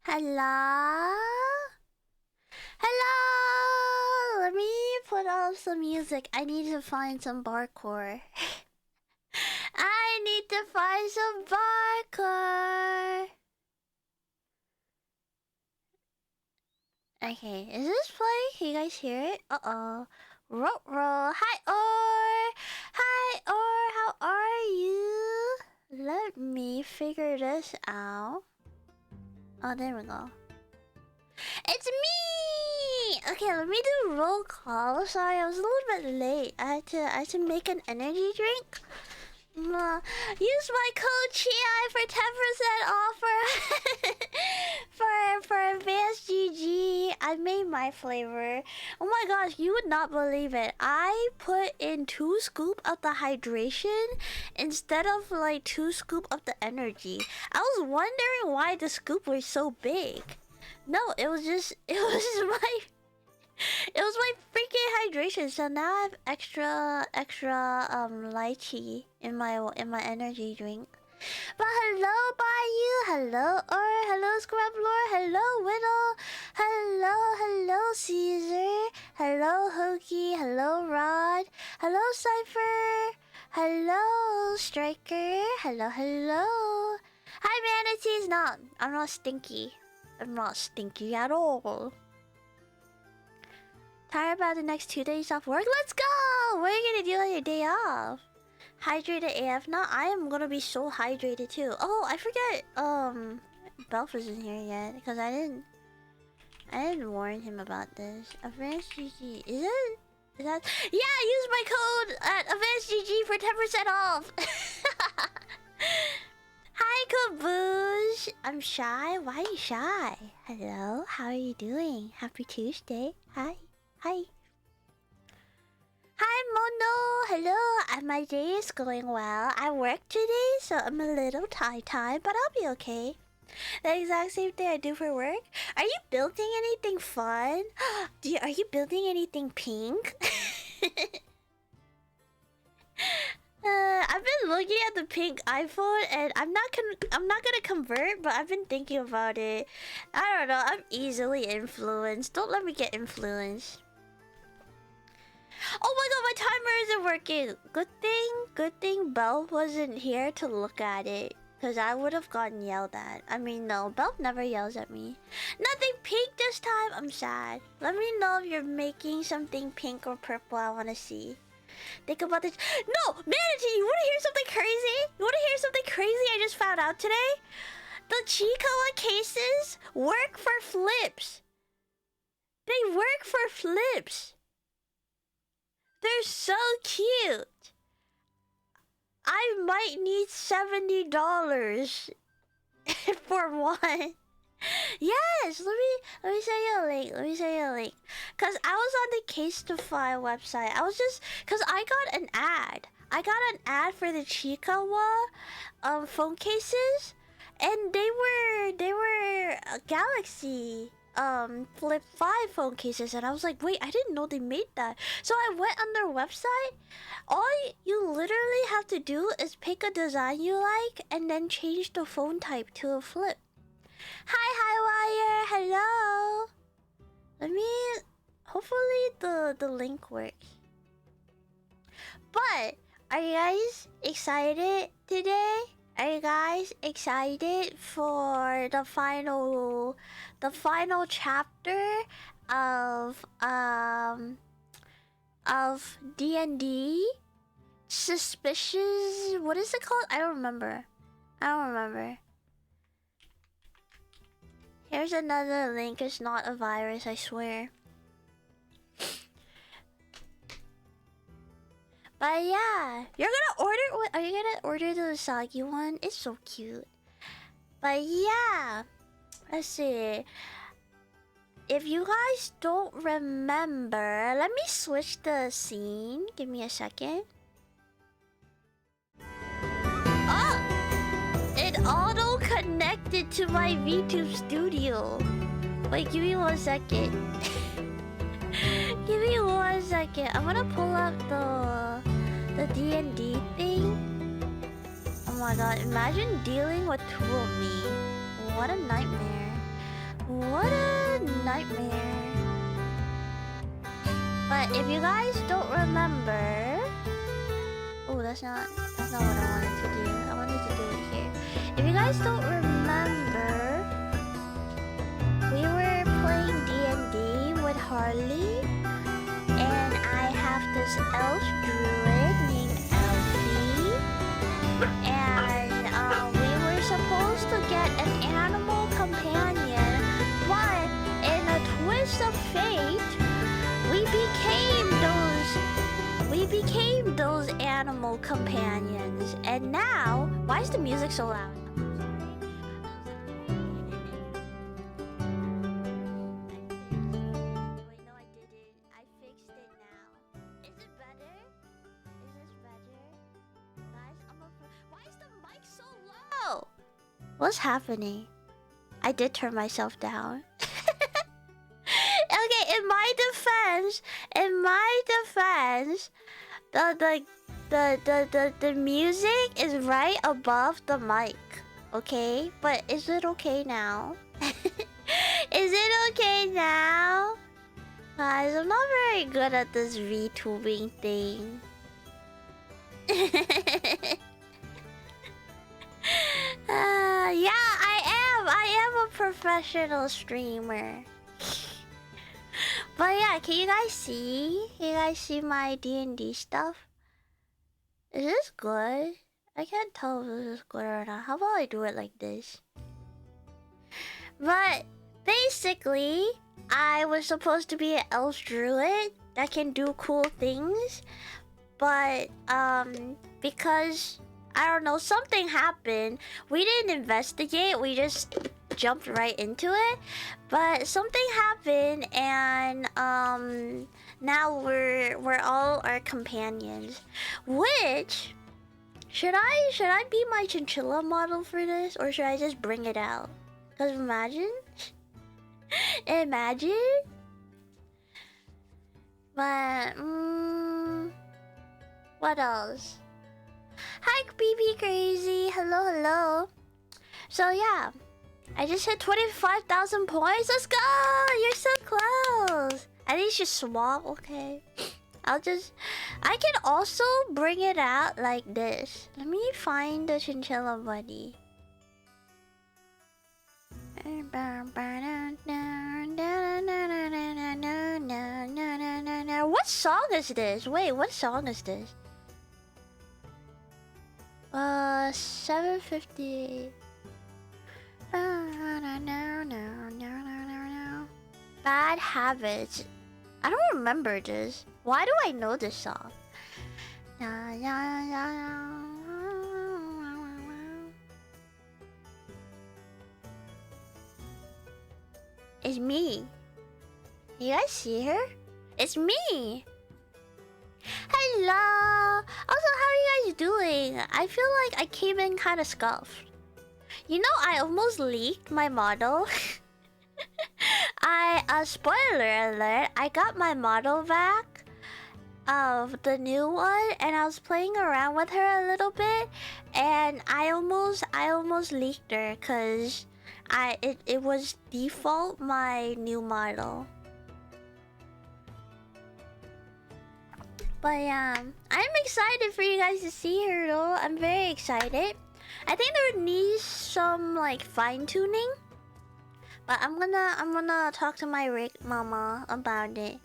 Hello? Hello! Let me put on some music. I need to find some parkour. I need to find some parkour. Okay, is this playing? Can you guys hear it? Uh-oh. Roll. Hi, Or! Hi, Or! How are you? Let me figure this out. Oh, there we go. It's me! Okay, let me do roll call. Sorry, I was a little bit late. I had to make an energy drink. Use my code CHI for 10% off for Advanced GG. I made my flavor. Oh my gosh, you would not believe it. I put in 2 scoops of the hydration instead of like 2 scoops of the energy. I was wondering why the scoop was so big. No, it was my freaking hydration. So now I have extra lychee in my energy drink. But hello Bayou, hello Or, hello Scrablor, hello Whittle, hello Caesar, hello Hokey, hello Rod, hello Cypher, hello Striker, hello. Hi Manatees, I'm not stinky. I'm not stinky at all. Tired about the next 2 days off work? Let's go! What are you gonna do on your day off? Hydrated AF? No, I am gonna be so hydrated too. Oh, I forget. Belf isn't here yet because I didn't warn him about this. Advanced GG, is that? Yeah, use my code at Advanced GG for 10% off. Hi, Kaboosh. I'm shy. Why are you shy? Hello, how are you doing? Happy Tuesday. Hi. Hi, Mono. Hello. My day is going well. I work today, so I'm a little tired, but I'll be okay. The exact same thing I do for work. Are you building anything fun? Are you building anything pink? I've been looking at the pink iPhone, and I'm not gonna convert, but I've been thinking about it. I don't know. I'm easily influenced. Don't let me get influenced. Oh my god, my timer isn't working. Good thing Belle wasn't here to look at it, because I would have gotten yelled at. I mean, no, Belle never yells at me. Nothing pink this time. I'm sad. Let me know if you're making something pink or purple. I want to see. Think about this. No, Manatee, you want to hear something crazy? I just found out today? The Chicola cases work for flips. They work for flips. They're so cute. I might need $70 for one. Yes, let me send you a link. Let me send you a link. Cause I was on the Casetify website. I was just cause I got an ad. I got an ad for the Chikawa phone cases, and they were Galaxy Flip 5 phone cases, and I was like, wait, I didn't know they made that. So I went on their website. All you literally have to do is pick a design you like and then change the phone type to a flip. Hi, Wire. Hello. Let me. Hopefully the link works. But are you guys excited today? Are you guys excited for the final chapter of D&D? Suspicious. What is it called? I don't remember. Here's another link. It's not a virus, I swear. But yeah, you're gonna order. Are you gonna order the Usagi one? It's so cute. But yeah, let's see. If you guys don't remember, let me switch the scene. Give me a second. Oh, it auto connected to my VTube studio. Wait, give me 1 second. Give me 1 second. I'm gonna pull up the D&D thing. Oh my god, imagine dealing with 2 of me. What a nightmare. What a nightmare. But if you guys don't remember... Oh, that's not what I wanted to do. I wanted to do it here. If you guys don't remember, we were playing D&D with Harley, and I have this elf druid named Elfie, and we were supposed to get an animal companion, but in a twist of fate, we became those animal companions, and now, why is the music so loud? What's happening? I did turn myself down. Okay, in my defense, the music is right above the mic. Okay, but is it okay now? Is it okay now? Guys, I'm not very good at this VTubing thing. Yeah, I am a professional streamer. But yeah, can you guys see? Can you guys see my D&D stuff? Is this good? I can't tell if this is good or not. How about I do it like this? But basically, I was supposed to be an elf druid that can do cool things. But because I don't know, something happened. We didn't investigate, we just jumped right into it. But something happened, and now we're all our companions. Which should I be my chinchilla model for this, or should I just bring it out? Cause imagine. But what else? Hi, BB Crazy. Hello. So yeah, I just hit 25,000 points. Let's go! You're so close. I think you should swap. Okay. I can also bring it out like this. Let me find the chinchilla buddy. What song is this? Wait, what song is this? 750. Bad habits. I don't remember this. Why do I know this song? It's me. You guys see her? It's me. Hello. Also, how are you guys doing? I feel like I came in kind of scuffed. You know, I almost leaked my model. Spoiler alert, I got my model back of the new one, and I was playing around with her a little bit, and I almost leaked her because it was default my new model. But I'm excited for you guys to see her though. I'm very excited. I think there needs some like fine tuning. But I'm gonna talk to my Rick mama about it.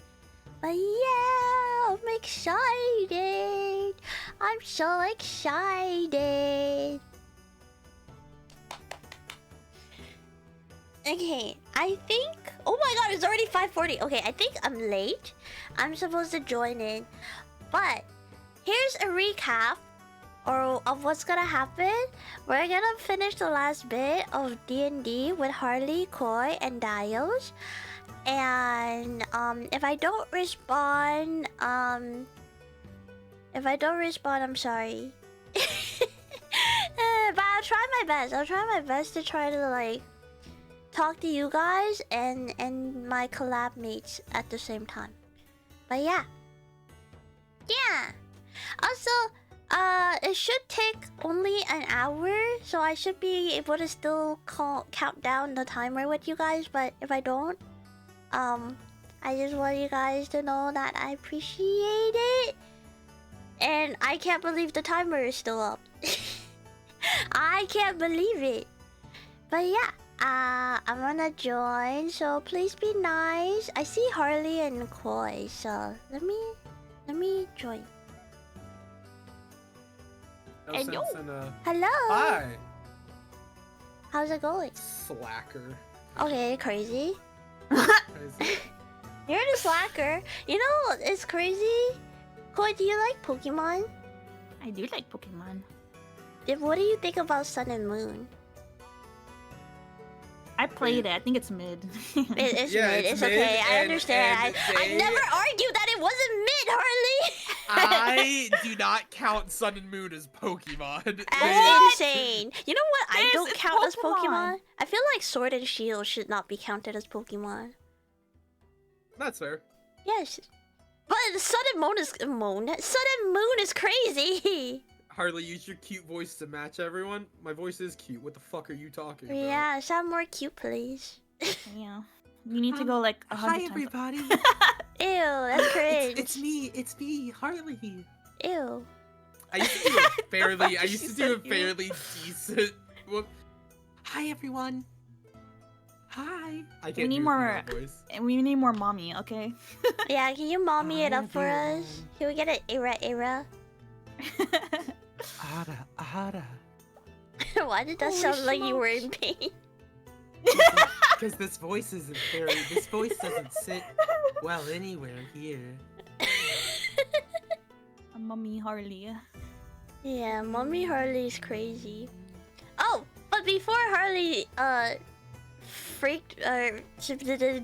But yeah, I'm excited. I'm so excited. Okay, I think... Oh my god, it's already 5:40. Okay, I think I'm late. I'm supposed to join in. But here's a recap of what's gonna happen. We're gonna finish the last bit of D&D with Harley, Koi, and Dios. And if I don't respond, I'm sorry. But I'll try my best. I'll try my best to try to like talk to you guys and my collab mates at the same time. But yeah. Also, it should take only an hour, so I should be able to still count down the timer with you guys. But if I don't, I just want you guys to know that I appreciate it. And I can't believe the timer is still up. I can't believe it. But yeah, I'm gonna join, so please be nice. I see Harley and Koi, so let me join. Hello. Hello. Hi. How's it going? Slacker. Okay, crazy. Crazy. You're the slacker. You know, it's crazy. Koi, do you like Pokemon? I do like Pokemon. What do you think about Sun and Moon? I played it. I think it's mid. It's Yeah, mid. it's It's okay. mid, I understand. and I never argued that it wasn't mid, Harley. I do not count Sun and Moon as Pokemon. That's insane. You know what? I Yes, don't it's count as Pokemon. Pokemon. I feel like Sword and Shield should not be counted as Pokemon. That's fair. Yes, but Sun and Moon is Sun and Moon is crazy. Harley, use your cute voice to match everyone. My voice is cute. What the fuck are you talking about? Yeah, sound more cute, please. Yeah. You need to go like 100 Hi, times. everybody. Ew, that's cringe. it's me, Harley. Ew. I used to do a fairly, She said ew. decent. Well, hi, everyone. Hi. I can't need do more- my voice. And we need more mommy, okay? Yeah, can you mommy it Hi, up for us? everyone. Can we get an era? Ara. Why did that Holy sound like you were in smokes. pain? Because this voice isn't very. This voice doesn't sit well anywhere here. A mommy Harley. Yeah, Mommy Harley's crazy. Oh, but before Harley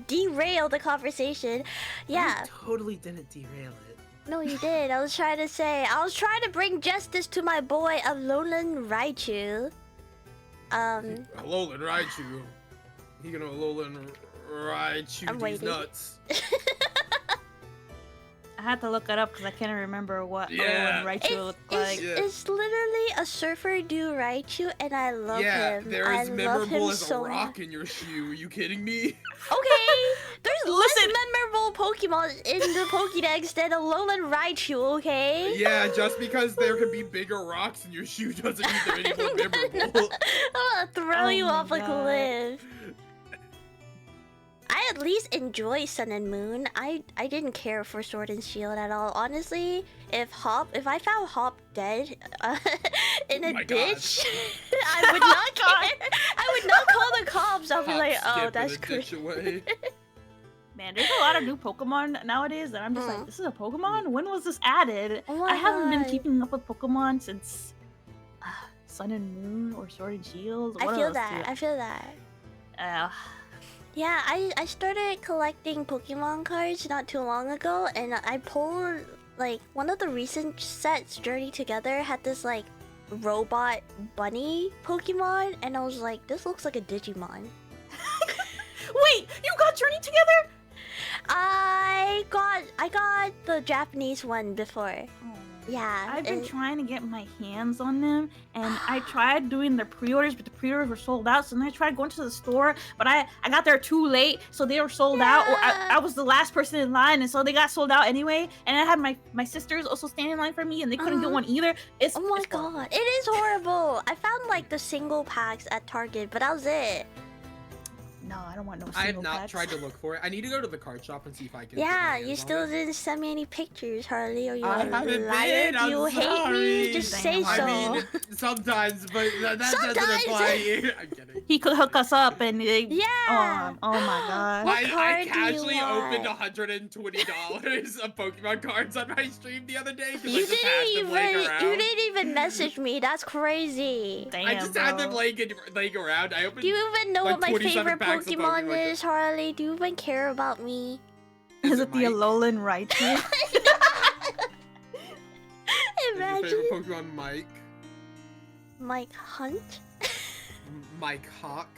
derail the conversation, yeah. I totally didn't derail it. No, you did. I was trying to bring justice to my boy Alolan Raichu. Alolan Raichu. He gonna Alolan Raichu I'm these waiting. nuts. I had to look it up because I can't remember what Yeah. Raichu looked like. Yeah. It's literally a surfer dude Raichu, and I love Yeah, him. they're I as love memorable him as a so rock in your shoe. Are you kidding me? Okay, there's less Listen. memorable Pokemon in the Pokédex than Alolan Raichu, okay? Yeah, just because there could be bigger rocks in your shoe doesn't mean they're any more memorable. I'm gonna throw Oh you my off a God. cliff. I at least enjoy Sun and Moon. I didn't care for Sword and Shield at all. Honestly, if I found Hop dead in Oh a my ditch, I would not care. I would not call the cops. I'll be Hop, like, oh, skip, and that's a ditch crazy. away. Man, there's a lot of new Pokemon nowadays that I'm just like, this is a Pokemon? When was this added? Oh my I haven't been God. keeping up with Pokemon since Sun and Moon or Sword and Shield. I feel that. I feel that. Yeah, I started collecting Pokemon cards not too long ago, and I pulled like one of the recent sets, Journey Together, had this like robot bunny Pokemon, and I was like, this looks like a Digimon. Wait, you got Journey Together? I got the Japanese one before. Yeah. I've been trying to get my hands on them, and I tried doing the pre-orders, but the pre-orders were sold out. So then I tried going to the store, but I got there too late, so they were sold out. Or I was the last person in line, and so they got sold out anyway. And I had my sisters also standing in line for me, and they couldn't get one either. Oh my God, it is horrible. I found like the single packs at Target, but that was it. No, I don't want no. I have not tried to look for it. I need to go to the card shop and see if I can. Yeah, you still didn't send me any pictures, Harley. Or you I a haven't liar? been, I'm You hate me? sorry. Just say so. I mean, sometimes, but that doesn't apply here. I'm kidding. He could hook us up, and Yeah. Oh my God. What I card do you casually opened want? $120 of Pokemon cards on my stream the other day. 'Cause I You just had them laying you around. didn't even message me. That's crazy. Damn, I just had them bro. laying around. I opened. Do you even know like what my 27 favorite packs of Pokemon Pokemon is, Harley? Do you even care about me? Is it the Mike? Alolan Raichu? Is your Imagine favorite Pokemon Mike? Mike Hunt. Mike Hawk?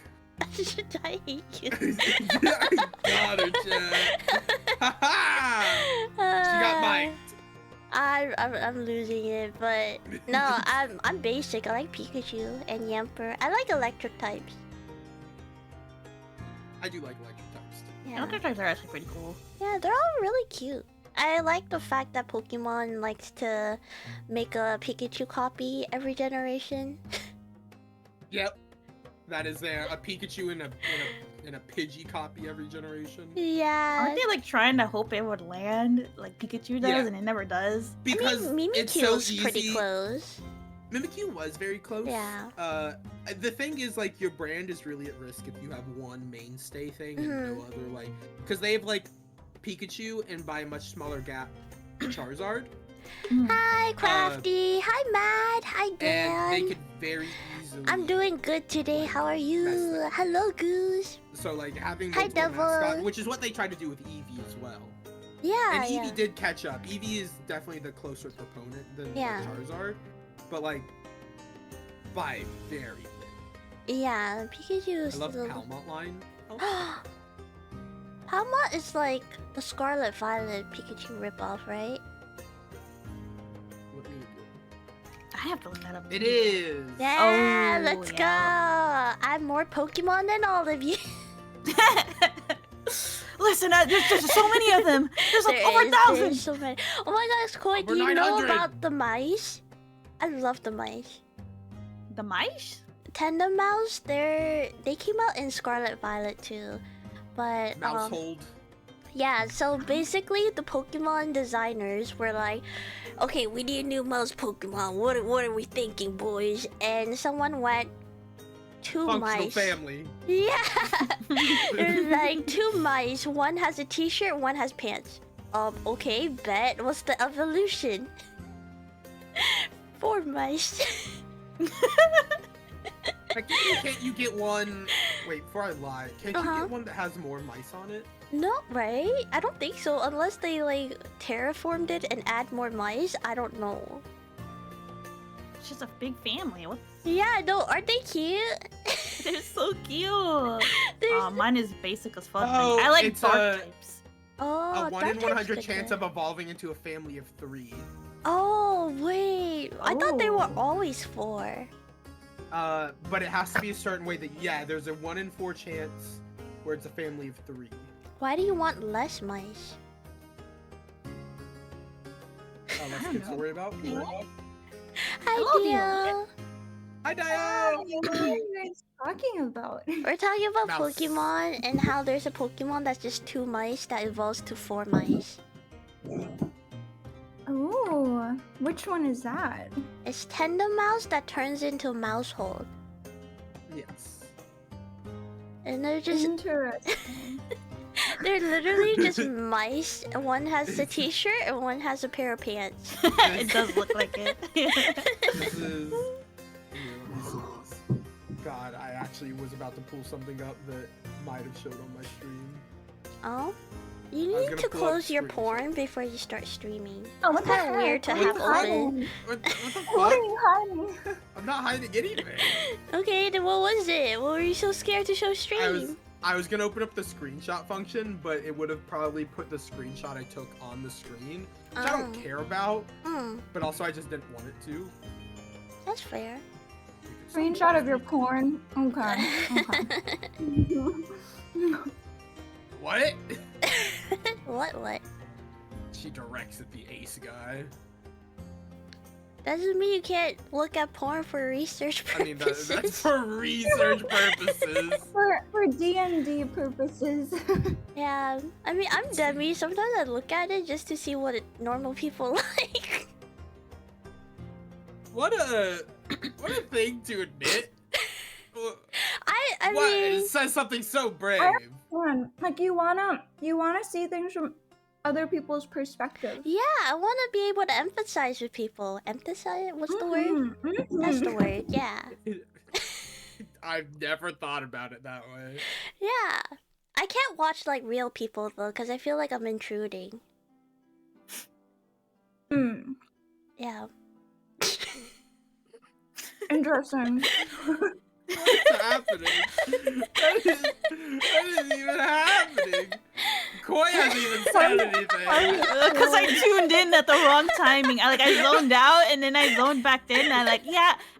I hate you. Got her, Jen. Ha-ha! She got Mike. I'm losing it, but no, I'm basic. I like Pikachu and Yamper. I like electric types. I do like electric types. Yeah. Electric types are actually pretty cool. Yeah, they're all really cute. I like the fact that Pokemon likes to make a Pikachu copy every generation. Yep. That is there. A Pikachu and a Pidgey copy every generation. Yeah. Aren't they like trying to hope it would land like Pikachu does, Yeah. and it never does? Because I mean, it's so Mimikyu's easy. pretty close. Mimikyu was very close. Yeah. The thing is, like, your brand is really at risk if you have one mainstay thing and no other, like, because they have like Pikachu and by a much smaller gap, Charizard. Hi, Crafty. Hi, Matt. Hi, Dan. And they could very easily. I'm doing good today. How are you? Mess Hello, Goose. So like having Hi, multiple Devil. mascots, which is what they tried to do with Eevee as well. Yeah, And yeah. Eevee did catch up. Eevee is definitely the closer proponent than Yeah. Charizard, but like by very bit. Yeah, Pikachu is I love the the... Palmont line. Oh, Palmont is like the Scarlet Violet Pikachu ripoff, right? what mean? I have to look that up. It is. Yeah, Oh, let's yeah. go. I'm more Pokemon than all of you. Listen, there's so many of them. There's like There over is- 1,000. there's so many. Oh my gosh, Koi, do Over you know 900. about the mice? I love the mice. The mice? Tandem Mouse, they came out in Scarlet Violet too. But Mousehold. yeah, so basically the Pokemon designers were like, okay, we need a new mouse Pokemon. What are we thinking, boys? And someone went, two Functional mice. family. Yeah. There's like two mice. One has a t-shirt, one has pants. Okay, bet. What's the evolution? 4 mice. Like, can't you get one? Wait, before I lie, can't you get one that has more mice on it? No, right? I don't think so. Unless they like terraformed it and add more mice. I don't know. It's just a big family. What? Yeah, no, aren't they cute? They're so cute. There's- Mine is basic as fuck. Oh, I like it's dark a- types. Oh, A 1 dark in type's 100 good chance then. of evolving into a family of 3. Oh wait, I thought they were Oh. always 4. But it has to be a certain way that, yeah, there's a 1 in 4 chance where it's a family of 3. Why do you want less mice? Less kids to worry about. Hi, love you. Dio. Hi, Dio! What are you guys talking about? We're talking about Mouse. Pokemon and how there's a Pokemon that's just 2 mice that evolves to 4 mice. Oh, which one is that? It's Tandem Mouse that turns into a Mousehold. Yes. And they're just... Interesting. They're literally just mice. And one has the t-shirt and one has a pair of pants. It does look like it. This is. God, I actually was about to pull something up that might have showed on my stream. Oh? You was need gonna to pull up close your screenshots. porn before you start streaming. Oh, what the Kinda heck? weird to What have are you open. hiding? What the What are fuck? you hiding? I'm not hiding anything. Okay, then what was it? What were you so scared to show stream? I was gonna open up the screenshot function, but it would have probably put the screenshot I took on the screen, which I don't care about, but also I just didn't want it to. That's fair. Screenshot of your porn. Okay. What? What? She directs at the ace guy. Doesn't mean you can't look at porn for research I mean, purposes. that's for research purposes. For D&D purposes. Yeah, I mean, I'm Demi. Sometimes I look at it just to see what normal people like. What a thing to admit. I What? mean, It says something so brave. Like you wanna see things from other people's perspective. yeah, I want to be able to emphasize with people. Emphasize? What's the word? That's the word. Yeah. I've never thought about it that way. Yeah. I can't watch like real people though, because I feel like I'm intruding. Yeah. Interesting. What's happening? That isn't even happening. Koi hasn't even said anything. Because I tuned in at the wrong timing. I zoned out and then I zoned back in. I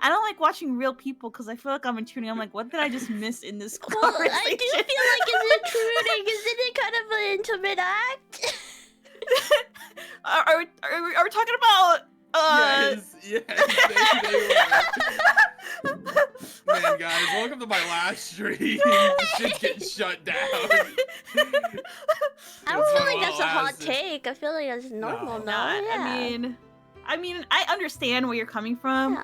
I don't like watching real people because I feel like I'm intruding. I'm like, what did I just miss in this Well, conversation? I do feel like it's intruding. Isn't it kind of an intimate act? Are we talking about? Yes, they were. Man, guys, welcome to my last stream. Shit gets shut down. I don't feel like that's a hot take. I feel like that's normal, no? Nah, Yeah. I mean, I understand where you're coming from. Yeah.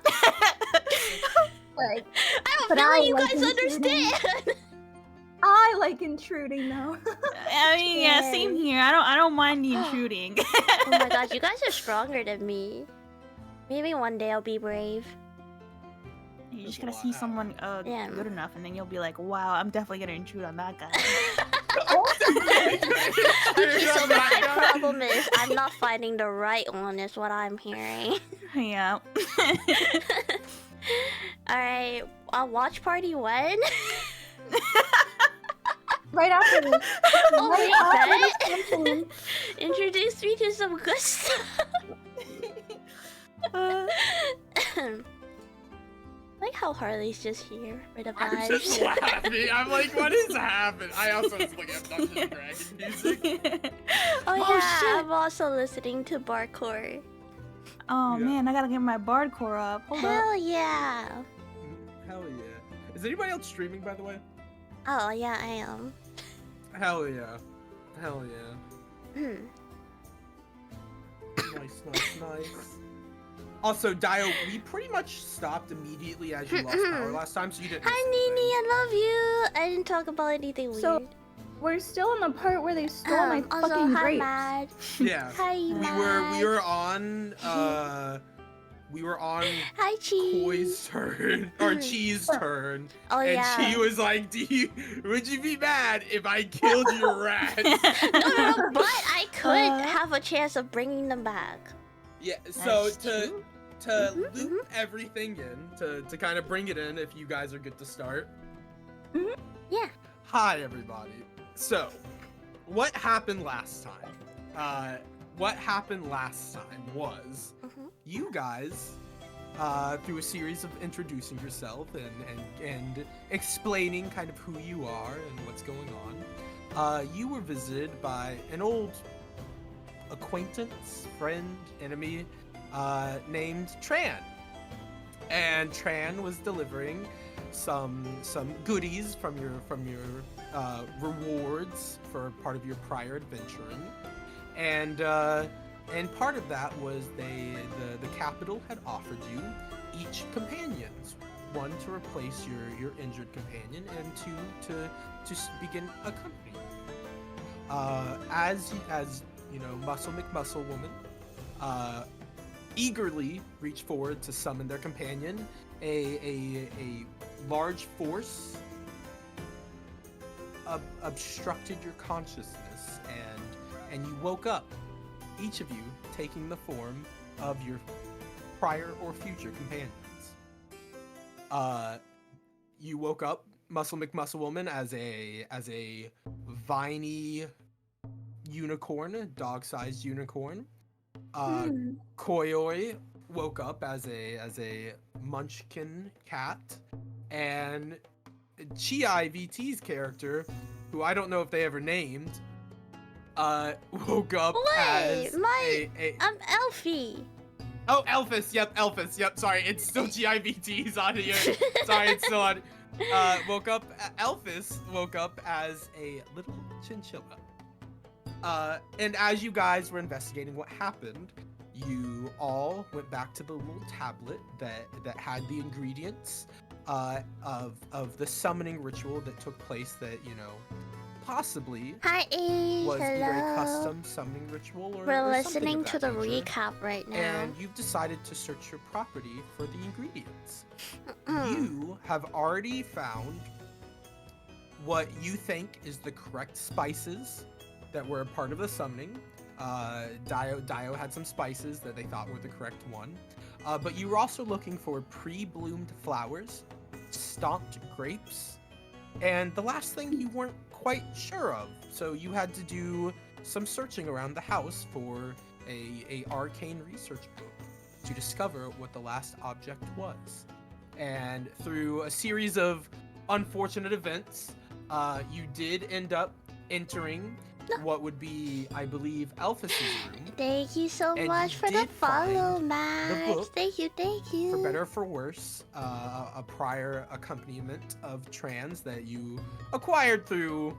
Like, I don't But feel I like you like guys intruding. understand. I like intruding though. I mean, yeah, same here. I don't mind the intruding. Oh my gosh, you guys are stronger than me. Maybe one day I'll be brave. You just gotta see someone Yeah. good enough, and then you'll be like, "Wow, I'm definitely gonna intrude on that guy." So the problem is, I'm not finding the right one, is what I'm hearing. Yeah. Alright, watch party when? Right after this. Oh, wait, Right that? after this. Introduce me to some good stuff. Like how Harley's just here for the I'm just vibes. laughing. I'm like, what is happening? I also was looking at Dungeons and Dragons music. Oh yeah, shit. I'm also listening to Barcore. Oh Yeah. man, I gotta get my bardcore up. Hold up. Hell yeah. Hell yeah. Is anybody else streaming, by the way? Oh yeah, I am. Hell yeah. Hell yeah. Hmm. Nice. Also, Dio, we pretty much stopped immediately as you lost power last time, so you didn't. Hi miss Nini, anything. I love you. I didn't talk about anything weird. So, we're still in the part where they stole my also, fucking hi grapes. Mad. Yeah. Hi Mad. We were on Hi Cheese. Koi's turn or Chee's turn, Oh and yeah. she was like, "Would you be mad if I killed your rats?" No, but I could have a chance of bringing them back. Yeah. So That's to true. loop everything in, to kind of bring it in, if you guys are good to start. Yeah. Hi, everybody. So, what happened last time? What happened last time was you guys, through a series of introducing yourself and explaining kind of who you are and what's going on, you were visited by an old acquaintance, friend, enemy, named Tran. And Tran was delivering some goodies from your rewards for part of your prior adventuring, and part of that was the capital had offered you each companions, one to replace your injured companion, and two to begin a company. As you know, Muscle McMuscle Woman eagerly reach forward to summon their companion, a large force obstructed your consciousness, and you woke up, each of you taking the form of your prior or future companions. You woke up, Muscle McMuscle Woman, as a viney unicorn, dog-sized unicorn. Koyoi woke up as a munchkin cat, and Chi VT's character, who I don't know if they ever named, woke up as I'm Elfie. Oh, Elphys. Yep, Elphys. Yep. Sorry, it's still GIVT's on here. Sorry, it's still on. Elphys woke up as a little chinchilla. And as you guys were investigating what happened, you all went back to the little tablet that had the ingredients of the summoning ritual that took place, that, you know, possibly Hi, was either a hello. custom summoning ritual or We're or something listening of to that the nature. recap right now. And you've decided to search your property for the ingredients. Mm. You have already found what you think is the correct spices that were a part of the summoning. Dio had some spices that they thought were the correct one. But you were also looking for pre-bloomed flowers, stomped grapes, and the last thing you weren't quite sure of. So you had to do some searching around the house for a arcane research book to discover what the last object was. And through a series of unfortunate events, you did end up entering what would be, I believe, Elphys' room. Thank you so And much you for the did find follow, the Max. book, Thank you, thank you. For better or for worse, a prior accompaniment of trans that you acquired through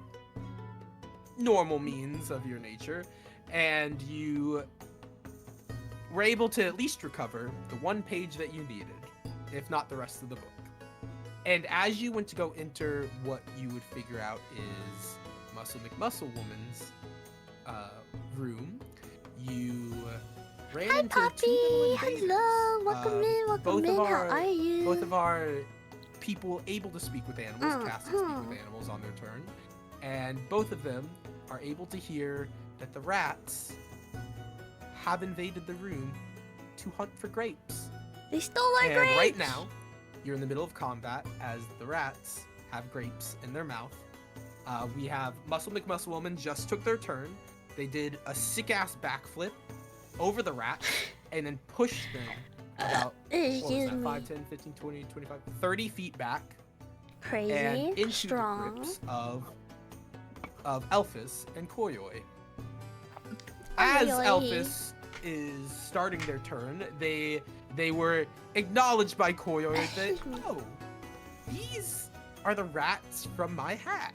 normal means of your nature, and you were able to at least recover the one page that you needed, if not the rest of the book. And as you went to go enter what you would figure out is Muscle McMuscle Woman's room, you ran Hi, into Poppy. two little invaders. Hello. Welcome in. both Welcome of in. our- How are you? Both of our people able to speak with animals, cast to speak Mhm. with animals on their turn, and both of them are able to hear that the rats have invaded the room to hunt for grapes. They stole our And grapes. right now, you're in the middle of combat as the rats have grapes in their mouth. We have Muscle McMuscle Woman just took their turn. They did a sick-ass backflip over the rats and then pushed them about, what was Excuse that, me. 5, 10, 15, 20, 25, 30 feet back Crazy. and into Strong. the grips of Elphys and Koyoi. As Koyoi. Elphys is starting their turn, they were acknowledged by Koyoi that, Excuse me. oh, these are the rats from my hat.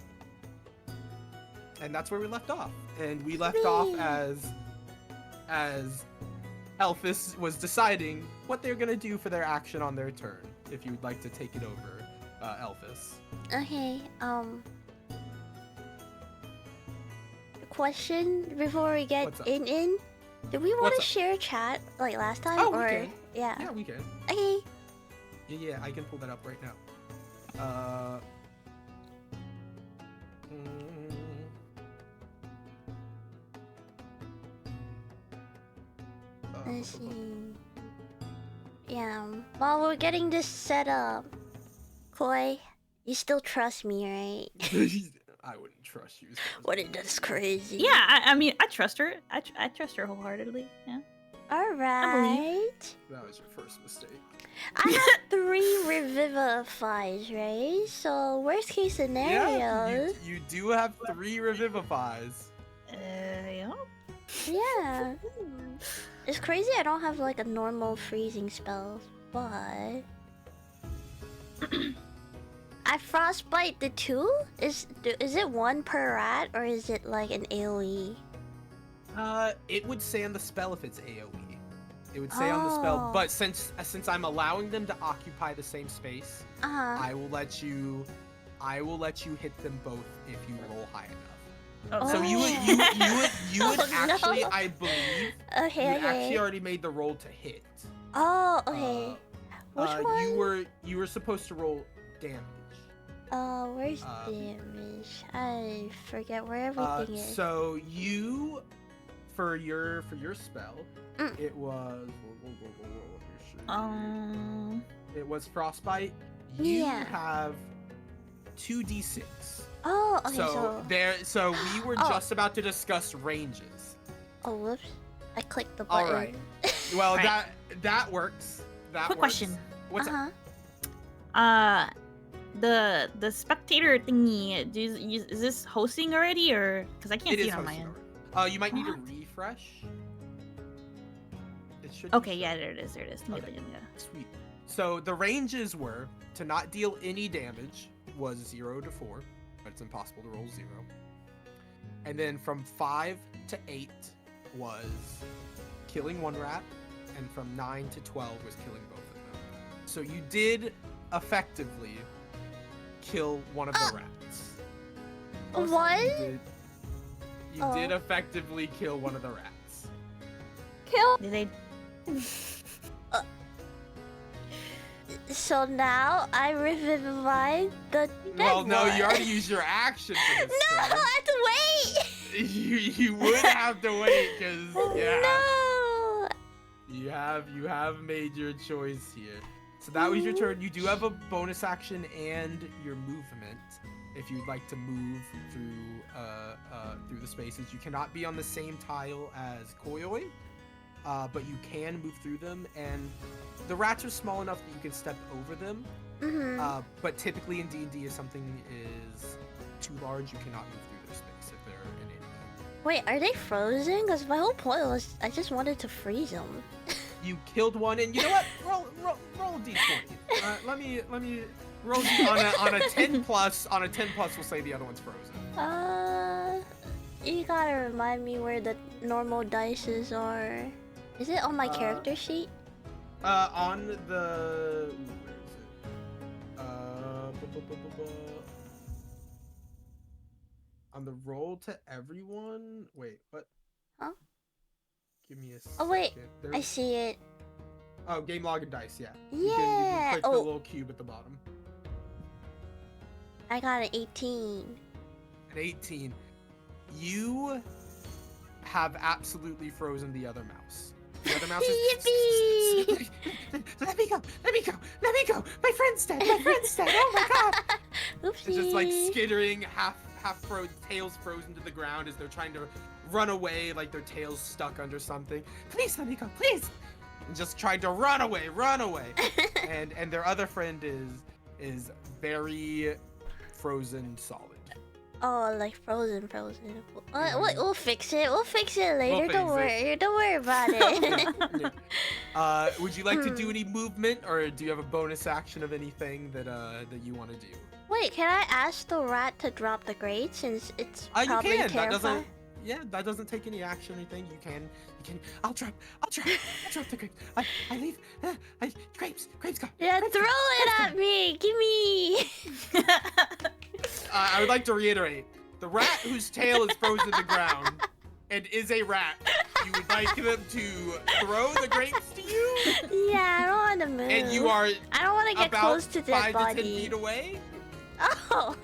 And that's where we left off. And we left off Whee! as Elphys was deciding what they're gonna do for their action on their turn. If you would like to take it over, Elphys. Okay, question before we get What's up? in. Do we want What's to up? share chat like last time? Oh, we or can. yeah. Yeah, we can. Okay. Yeah, I can pull that up right now. Let's see. Yeah. While we're getting this set up, Koi, you still trust me, right? I wouldn't trust you. What is this crazy? Yeah, I mean, I trust her. I trust her wholeheartedly. Yeah. All right. That was your first mistake. I have 3 revivifies, right? So worst case Yeah, scenario. you do have 3 revivifies. Yeah. Yeah. It's crazy I don't have like a normal freezing spell, but I frostbite the 2? Is it 1 per rat or is it like an AoE? It would say on the spell if it's AoE. It would say on the spell, Oh. but since I'm allowing them to occupy the same space, Uh-huh. I will let you hit them both if you roll high enough. Oh, So you would Oh, actually, no. I believe, Okay, you actually okay. already made the roll to hit. Oh, okay. Which one? You were supposed to roll damage. Where's Um, damage? I forget where everything is. So you, for your spell, Mm. it was. Um. It was frostbite. You Yeah. have 2d6. Oh, okay, So we were Oh. just about to discuss ranges. Oh, whoops. I clicked the All button. right. Well, Right. that works. That Quick works. question. What's Uh-huh. The spectator thingy. Is this hosting already, or because I can't It see is it on my hosted end? already. You might need to What? refresh. It should. be Okay, yeah, showing. there it is. There it is. Okay. Sweet. So the ranges were to not deal any damage was 0 to 4, but it's impossible to roll 0. And then from 5 to 8 was killing 1 rat, and from 9 to 12 was killing both of them. So you did effectively kill one of the rats. What? You did effectively kill one of the rats. Kill. Did they? So now I revive the dead Well, no, one. you already used your action for this No, I turn. have to wait. You would have to wait because No. you have made your choice here. So that was your turn. You do have a bonus action and your movement if you'd like to move through the spaces. You cannot be on the same tile as Koyoi, but you can move through them, and the rats are small enough that you can step over them. Mm-hmm. But typically in D&D, if something is too large, you cannot move through their space if they're an enemy. Wait, are they frozen? Because my whole point was I just wanted to freeze them. You killed one, and you know what? Roll a d20. Let me roll on a 10 plus. On a 10 plus, we'll say the other one's frozen. You gotta remind me where the normal dices are. Is it on my character sheet? On the where is it? On the roll to everyone. Wait, what? Huh? Give me a second. Oh wait, I There's- see it. Oh, game log and dice. Yeah. Yeah. You can click the Oh. little cube at the bottom. I got an 18. An 18. You have absolutely frozen the other mouse. The other mouse is. Yippee! Let me go! Let me go! Let me go! My friend's dead! My friend's dead! Oh my god! Oopsie. It's just like skittering, half frozen, tails frozen to the ground as they're trying to run away, like their tails stuck under something. Please let me go, please! And just trying to run away, and their other friend is very frozen solid. Oh, like frozen. We'll fix it. We'll fix it later. Don't worry about it. Yeah. Would you like to do any movement, or do you have a bonus action of anything that you want to do? Wait, can I ask the rat to drop the grate since it's You probably can. terrifying? That doesn't take any action or anything. You can. I'll drop the grapes. I leave. Grapes go. Yeah, Grapes throw go. it at me. Give me. I would like to reiterate: the rat whose tail is frozen to the ground and is a rat. You would like them to throw the grapes to you, Yeah, I don't want to move. and you are I don't want to get about close to that 5 to 10 body. feet away. Oh.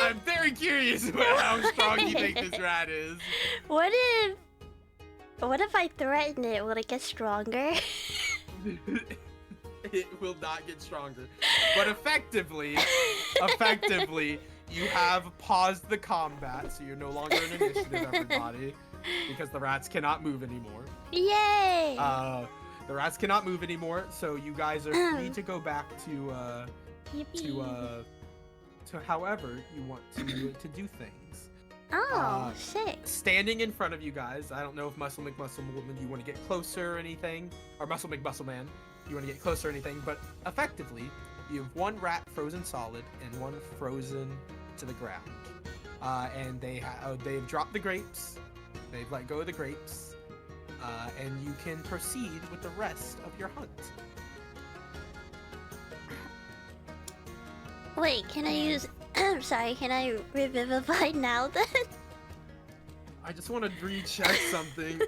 I'm very curious about how strong you think this rat is. What if I threaten it? Will it get stronger? It will not get stronger. But effectively, you have paused the combat, so you're no longer in initiative, everybody, because the rats cannot move anymore. Yay! The rats cannot move anymore, so you guys are free to go back to however you want to do things. Oh, sick. Standing in front of you guys, I don't know if Muscle McMuscle you want to get closer or anything, or Muscle McMuscle Man, you want to get closer or anything, but effectively, you have one rat frozen solid and one frozen to the ground. And they've dropped the grapes, they've let go of the grapes, and you can proceed with the rest of your hunt. Wait, can I use I'm sorry, can I revivify now then? I just want to recheck something.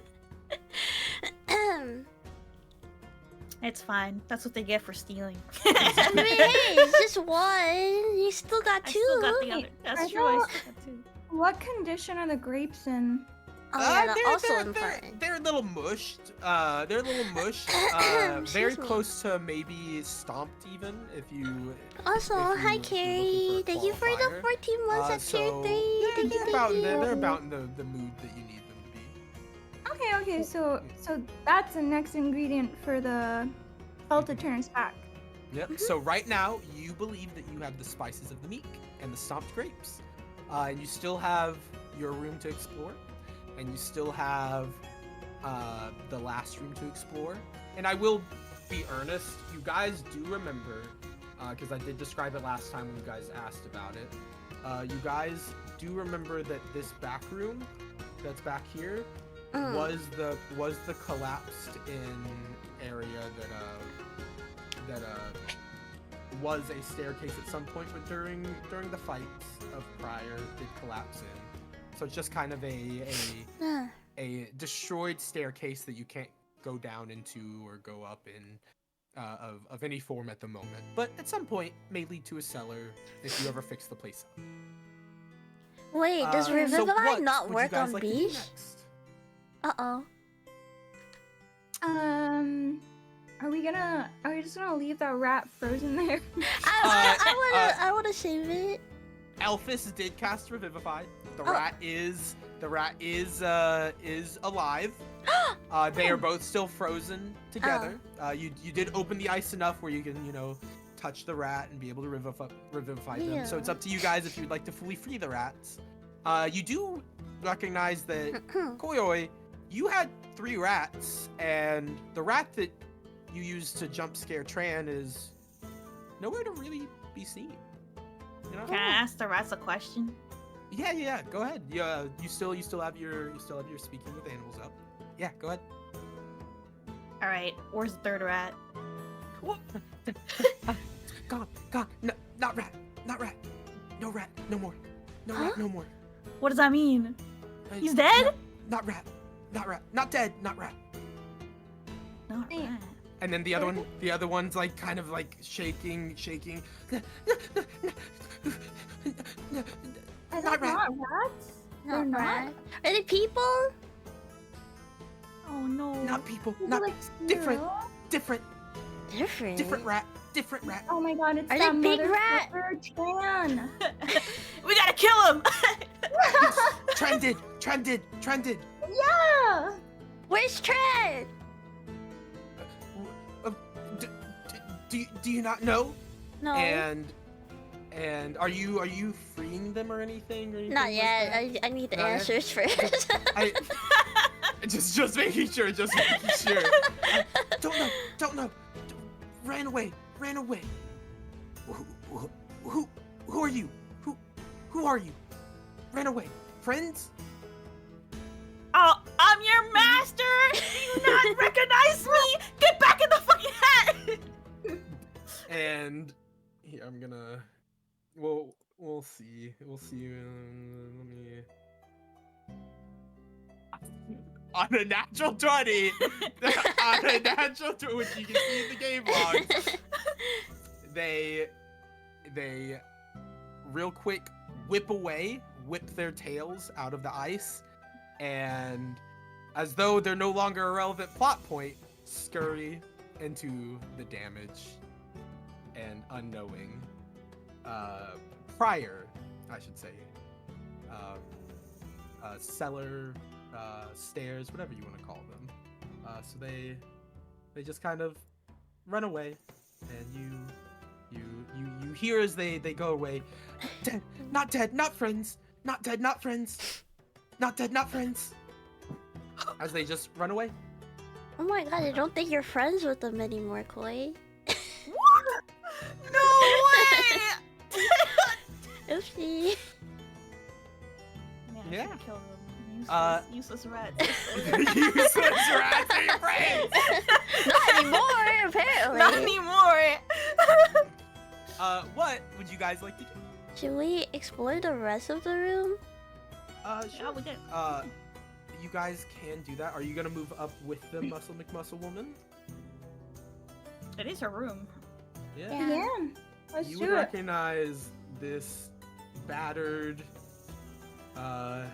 It's fine. That's what they get for stealing. I mean, hey, it's just one. You still got I two. still got the other. That's I true. I thought- still got two. What condition are the grapes in? Oh, yeah, they're, also they're, in they're, fun. they're a little mushed. They're a little mushed. Very Excuse me. close to maybe stomped even. If you. Also, if hi you- if you're Carrie. looking for a Thank you for the qualifier. 14 months at tier 3. Yeah, Thank you, they're about, thank you. they're about in the mood that you need them to be. Okay, so that's the next ingredient for the salted turner stack. Yep. So right now, you believe that you have the spices of the meek and the stomped grapes, and you still have your room to explore, and you still have the last room to explore. And I will be earnest, you guys do remember, because I did describe it last time when you guys asked about it. You guys do remember that this back room that's back here was the collapsed in area that was a staircase at some point, but during the fights of prior did collapse in. So it's just kind of a destroyed staircase that you can't go down into or go up in of any form at the moment. But at some point may lead to a cellar if you ever fix the place up. Wait, does So Revivify what not would you work guys on like to do beach? next? Uh-oh. Are we just gonna leave that rat frozen there? I wanna save it. Elphys did cast Revivify. The Oh. rat is alive. They are both still frozen together. You did open the ice enough where you can, touch the rat and be able to revivify them. So Yeah. it's up to you guys if you'd like to fully free the rats. You do recognize that Koyoi, you had 3 rats, and the rat that you used to jump scare Tran is nowhere to really be seen. You know? Can I ask the rats a question? Yeah. Go ahead. Yeah, you still have your speaking with animals up. Yeah, go ahead. All right. Where's the third rat? Gone. No, not rat. No rat. No more. No rat. No more. What does that mean? Uh, He's dead? Not rat. Not dead. Not rat. Not Hey. rat. And then the other one's like kind of like shaking. Are Not they rat. not rats? They're Not not? right. Are they people? Oh no. Not people. They're Not like different. squirrel? different. Different. Different rat. Oh my god, it's Are that they big rat? motherfucker Tran. We gotta kill him. Trended. Yeah. Where's Tread? Do you not know? No. And are you freeing them or anything? Or anything Not like yet. that? I need the Not yet? answers first. I just making sure. Don't know. Ran away. Who are you? Who are you? Ran away. Friends? Oh, I'm your master. Do you not recognize me? Get back in the fucking hat. And here I'm gonna. We'll see. Let me. On a natural 20, which you can see in the game logs, they real quick whip their tails out of the ice, and as though they're no longer a relevant plot point, scurry into the damage and unknowing prior, I should say, cellar, stairs, whatever you want to call them. So they just kind of run away, and you hear as they go away, dead, not friends, as they just run away. Oh my god, I don't think you're friends with them anymore, Koi. No way. Oopsie. Man, I Yeah. should kill them. Useless rats. Useless rats are your friends. Not anymore, apparently. Not anymore. What would you guys like to do? Should we explore the rest of the room? Yeah, Sure. we did. You guys can do that. Are you gonna move up with the Muscle McMuscle woman? It is her room. Yeah. Yeah. Let's You do would it. recognize this battered, and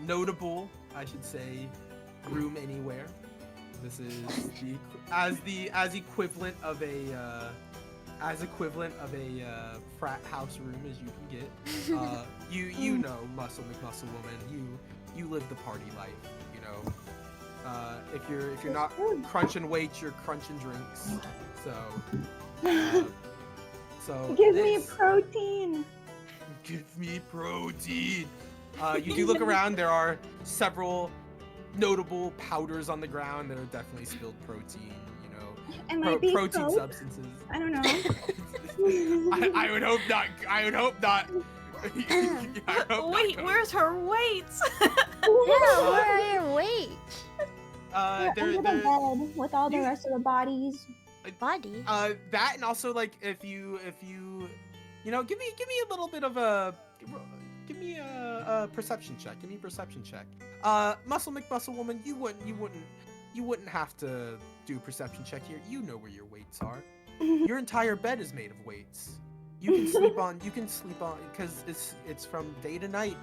notable, I should say, room anywhere. This is as equivalent of a frat house room as you can get. You know, Muscle McMuscle woman. You live the party life. You know, if you're not crunching weights, you're crunching drinks. So Give me this- protein. Give me protein. You do look around. There are several notable powders on the ground that are definitely spilled protein. You know, It might be protein Coke. substances. I don't know. I would hope not. I would hope not. I hope not, Wait, Coke. where's her weights? Yeah, where are your weights? We're There, under the there, bed with all the you- rest of the bodies. Body. that and also like if you know, give me a little bit of a give me a perception check. Give me a perception check. Muscle McMuscle woman, you wouldn't have to do a perception check here. You know where your weights are. Your entire bed is made of weights. You can sleep on because it's from day to night,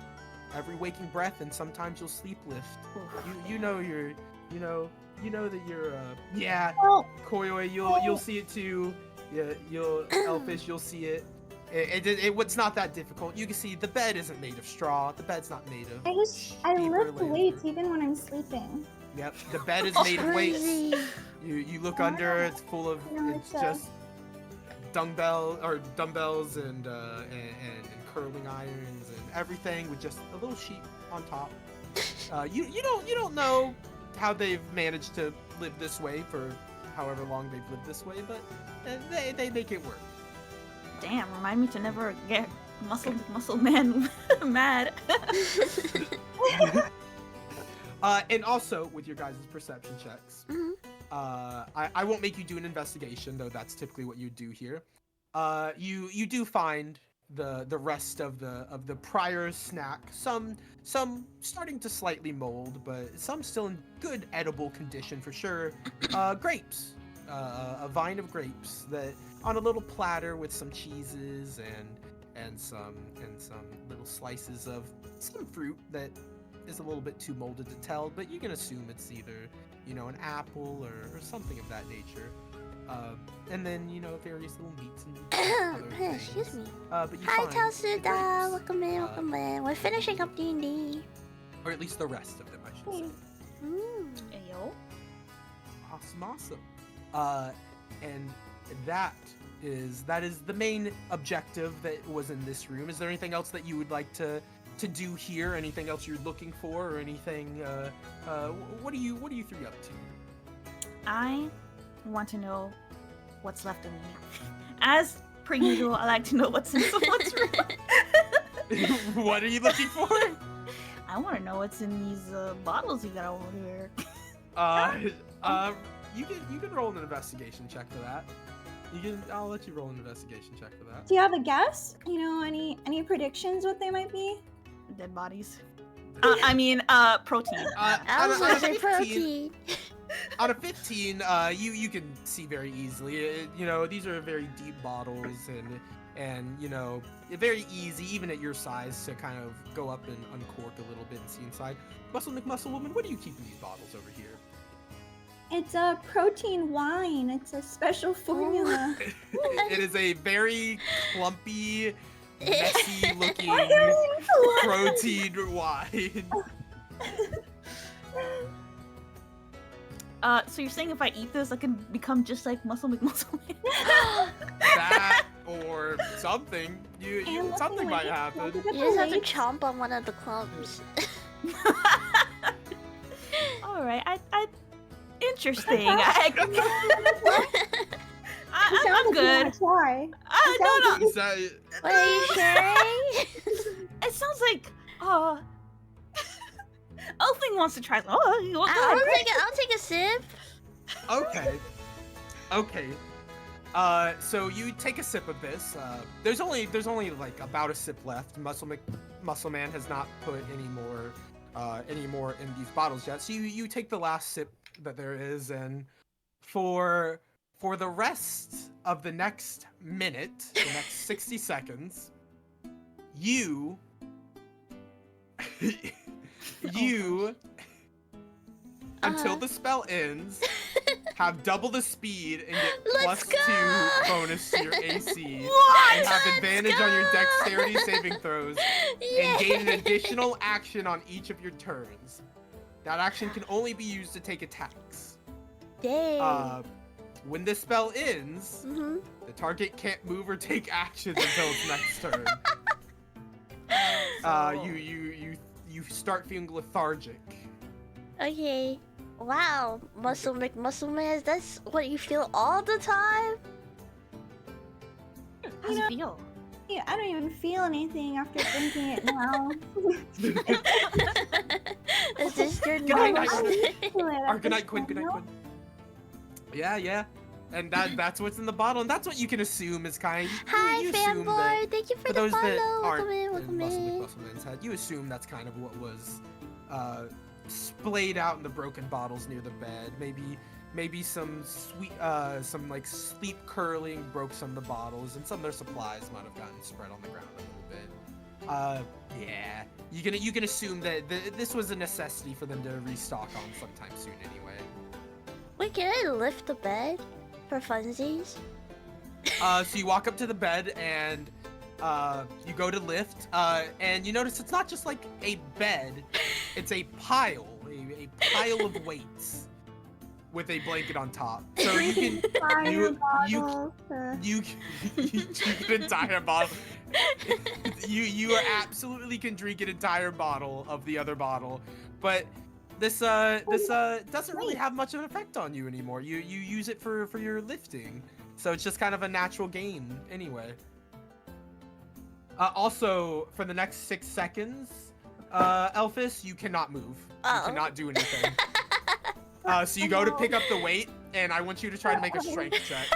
every waking breath, and sometimes you'll sleep lift. You know that you're yeah, Well, Koyoi, you'll see it too. Yeah, you'll Elfish, you'll see it. It's not that difficult. You can see the bed isn't made of straw. The bed's not made of. I paper lift layer. weights even when I'm sleeping. Yep, the bed is made of weights. Crazy. You look under, it's full of No, it's it's, just dumbbells and curling irons and everything with just a little sheet on top. You don't know how they've managed to live this way for however long they've lived this way, but they make it work. Damn, remind me to never get muscle man mad. And also with your guys' perception checks, Mhm. I won't make you do an investigation, though that's typically what you do here. You do find the rest of the prior snack, some starting to slightly mold, but some still in good edible condition for sure. Grapes, a vine of grapes that on a little platter with some cheeses and some little slices of some fruit that is a little bit too molded to tell, but you can assume it's either, you know, an apple or something of that nature. And then, you know, various little meats and other things. Excuse me. But you Hi, find the Tasuda. grapes, Welcome in, welcome in. We're finishing up D&D. or at least the rest of them, I should say. Mm. Ayo. Awesome. And that is the main objective that was in this room. Is there anything else that you would like to do here? Anything else you're looking for, or anything? What are you three up to? I want to know what's left of me. As per usual, I like to know what's in someone's room. What are you looking for? I want to know what's in these bottles you got over here. You can roll an investigation check for that. I'll let you roll an investigation check for that. Do you have a guess? You know, any predictions what they might be? Dead bodies. Protein. I was gonna say protein. Out of 15, you can see very easily. You know, these are very deep bottles, and you know, very easy, even at your size, to kind of go up and uncork a little bit and see inside. Muscle McMuscle woman, what do you keep in these bottles over here? It's a protein wine. It's a special formula. It is a very clumpy, messy-looking protein wine. So you're saying if I eat this, I can become just like Muscle McMuscle Man? That or something. And Something might wait, happen. look at You just the have to weights. chomp on one of the clumps. All right, I interesting. You I'm sound like you good. wanna try. No. Is that- What are you sharing? It sounds like Elfing wants to try. Oh, you want I'll that? take a sip. Okay. So you take a sip of this. There's only like about a sip left. Muscle Man has not put any more in these bottles yet. So you take the last sip that there is, and for the rest of the next minute, the next 60 seconds, you until the spell ends, have double the speed and get Let's +2 go! bonus to your AC, What? and have Let's advantage on your go! dexterity saving throws, and gain an additional action on each of your turns. That action can only be used to take attacks. Dang. When this spell ends, Mm-hmm. the target can't move or take actions until its next turn. You start feeling lethargic. Okay. Wow, Muscle Man, is that what you feel all the time? How's it feel? Yeah, I don't even feel anything after drinking it now. Is this your Good night, normal night. state? Or good night, Quinn. Good night, Quinn. Yeah. And that's what's in the bottle, and that's what you can assume is kind. Hi, you assume that fanboy. Thank you for for the those that follow. aren't Welcome in in. Muscleman's head, you assume that's kind of what was splayed out in the broken bottles near the bed. Maybe some some like sleep curling broke some of the bottles, and some of their supplies might have gotten spread on the ground a little bit. Yeah, you can assume that this was a necessity for them to restock on sometime soon anyway. Wait, can I lift the bed for funsies? So you walk up to the bed and you go to lift, and you notice it's not just like a bed, it's a pile of weights with a blanket on top. So you can Fire you bottle. you drink an entire bottle. You absolutely can drink an entire bottle of the other bottle, but this doesn't really have much of an effect on you anymore. You use it for your lifting, so it's just kind of a natural gain anyway. Also, for the next 6 seconds, Elphys, you cannot move. Uh-oh. You cannot do anything. So you go to pick up the weight, and I want you to try to make a strength check.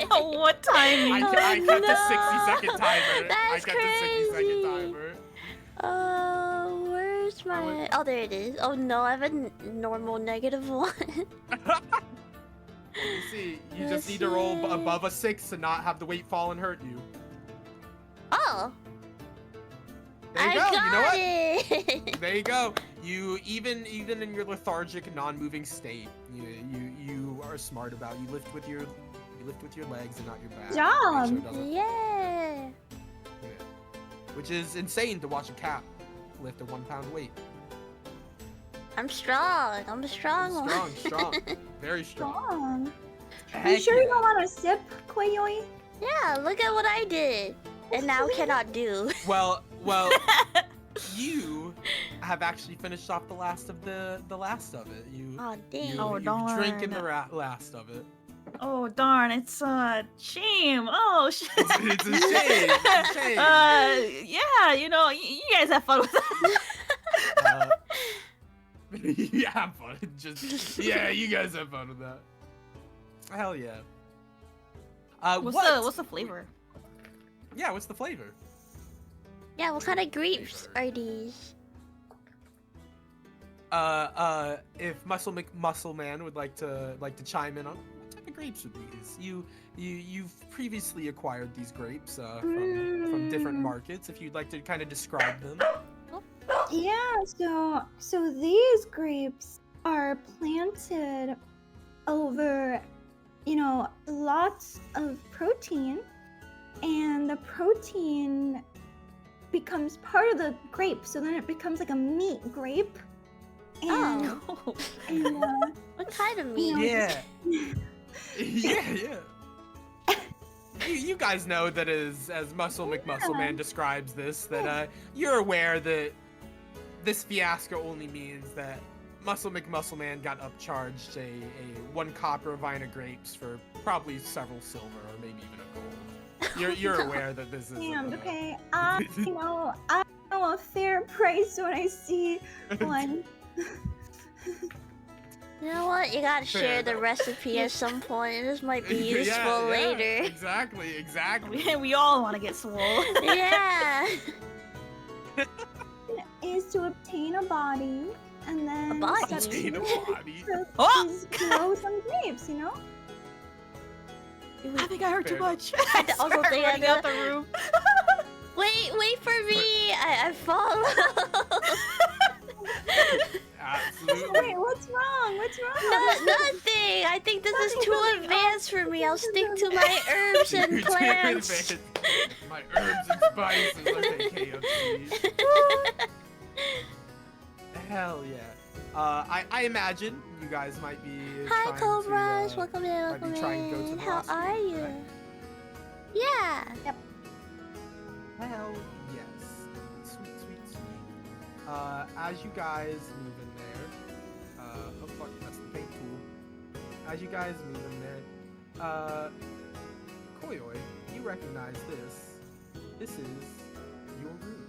What timing? I kept a 60-second timer. I That's kept a 60-second crazy. timer. Where's my... Oh, there it is. Oh no, I have a normal -1. You see, you Let's just need to roll see. above a 6 to not have the weight fall and hurt you. Oh, There you I go. got You know what? it. There you go. You even in your lethargic, non-moving state, you are smart about. You lift with your legs and not your back. Job. Make sure it doesn't- Yeah. yeah. Which is insane to watch a cat lift a 1-pound weight. I'm strong. I'm a strong one. Strong, very strong. Strong. You Heck sure you yeah. don't want to sip, Koyoi? Yeah, look at what I did. And now cannot do. Well, you have actually finished off the last of the last of it. You Oh, dang. you, Oh, you've drinking the darn. last of it. Oh darn! It's a shame. Oh shit. It's a shame. It's a shame. Yeah, you know, you guys have fun with that. Yeah, have fun. Yeah, you guys have fun with that. Hell yeah. What's the flavor? Yeah, what's the flavor? Yeah, what kind of grapes are these? If Muscle Man would like to chime in on what type of grapes are these? You've previously acquired these grapes from different markets. If you'd like to kind of describe them. Yeah, so these grapes are planted over, lots of protein, and the protein becomes part of the grape, so then it becomes like a meat grape. And, Oh. and What kind of meat? Yeah. Yeah. You guys know that as Muscle Man describes this, that you're aware that this fiasco only means that Muscle Man got upcharged a 1 copper of vine of grapes for probably several silver or maybe even a gold. You're aware that this is and okay, I know a fair price when I see one. You know what? You gotta Fair share the enough. recipe at some point. This might be Yeah, useful later. Exactly. We all want to get swole. Yeah. Is to obtain a body and then body? Obtain a body. Oh! grow some grapes, you know? I think I heard too Fair much. I also Start think I running did. out the room. Wait for me. I follow. Absolutely. Wait, what's wrong? What's wrong? Nothing. I think this is too advanced for me. I'll stick to my herbs and You're too plants. advanced. My herbs and spices. Okay, KFC. Hell yeah. I imagine you guys might be Hi, trying Cobras. to, Welcome in. might be Welcome trying to go to in. the How last are room, you? right? Yeah. Hell yes. Sweet. As you guys move in there, oh fuck, that's the paint tool. As you guys move in there, Koyoi, you recognize this. This is your room.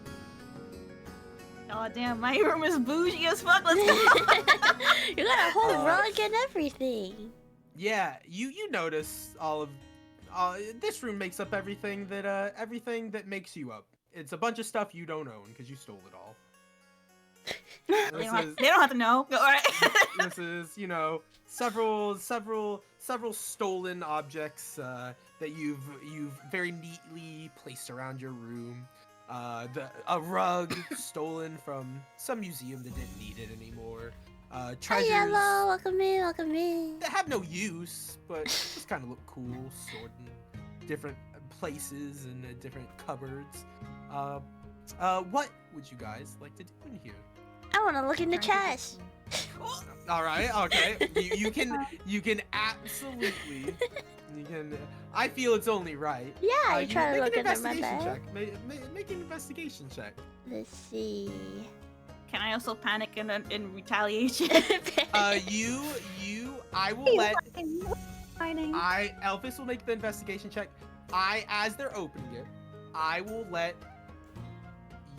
Oh damn, my room is bougie as fuck. Let's go. You got a whole Uh, rug and everything. Yeah, you notice all of this room makes up everything that makes you up. It's a bunch of stuff you don't own because you stole it all. They don't have to know. All right. This is, you know, several stolen objects that you've very neatly placed around your room. A rug stolen from some museum that didn't need it anymore. Hi, Treasures Yellow. Welcome in. that have no use, but just kind of look cool, stored in different places and different cupboards. What would you guys like to do in here? I want to look in the chest. All right, okay. You can absolutely. You can. I feel it's only right. Yeah, you can try to make look an under my investigation bed. check. Make an investigation check. Let's see. Can I also panic in retaliation? I will let. Fighting. Elvis will make the investigation check. As they're opening it, I will let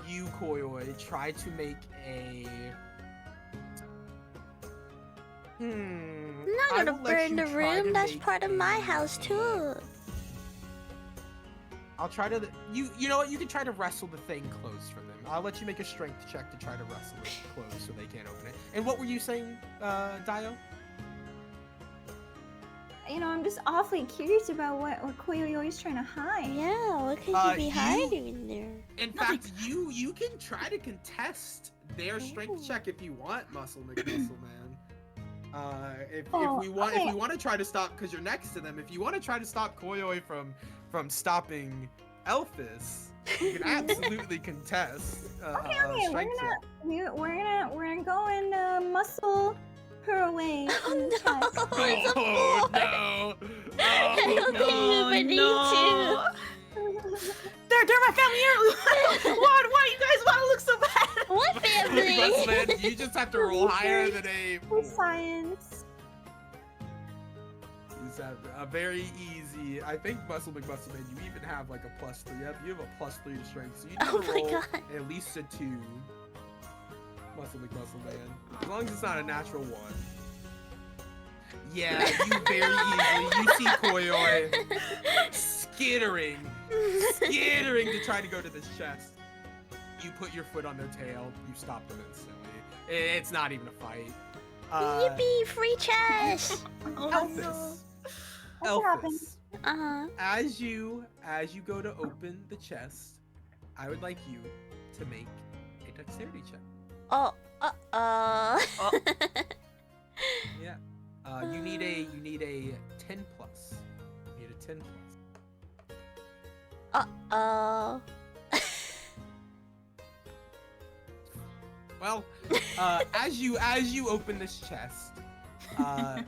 you, Koyoi, try to make a. I'm not I gonna will let burn you the try to room. That's make part of my a- house too. I'll try to. You know what? You can try to wrestle the thing closed from them. I'll let you make a strength check to try to wrestle it closed so they can't open it. And what were you saying, Dio? You know, I'm just awfully curious about what Koyoyo is trying to hide. Yeah, what could you be You- hiding in there? In fact, you can try to contest their strength check if you want, Muscle McMuscle Man. If we want to try to stop, because you're next to them, if you want to try to stop Koyoi from stopping Elphys, you can absolutely contest Okay, strength check. we're gonna go and muscle her away from the chest. It's a Oh fool. no! I Oh don't no! think you even need to. They're my family heirloom. Why do you guys want to look so bad? What family? Muscle Man, you just have to roll higher than a. For science. You just have a very easy. I think Muscle McMuscle Man, you even have like a +3. You have a +3 to strength, so you need Oh to my roll God. at least a 2. Muscle McMuscle Man, as long as it's not a natural 1. Yeah, you very easily. You see Koyoi skittering to try to go to this chest. You put your foot on their tail. You stop them instantly. It's not even a fight. Yippee! Free chest. Elphys. That's what happened. Uh-huh. As you go to open the chest, I would like you to make a dexterity check. Oh. Yeah. You need a 10 plus. You need a 10 plus. Well, as you open this chest, a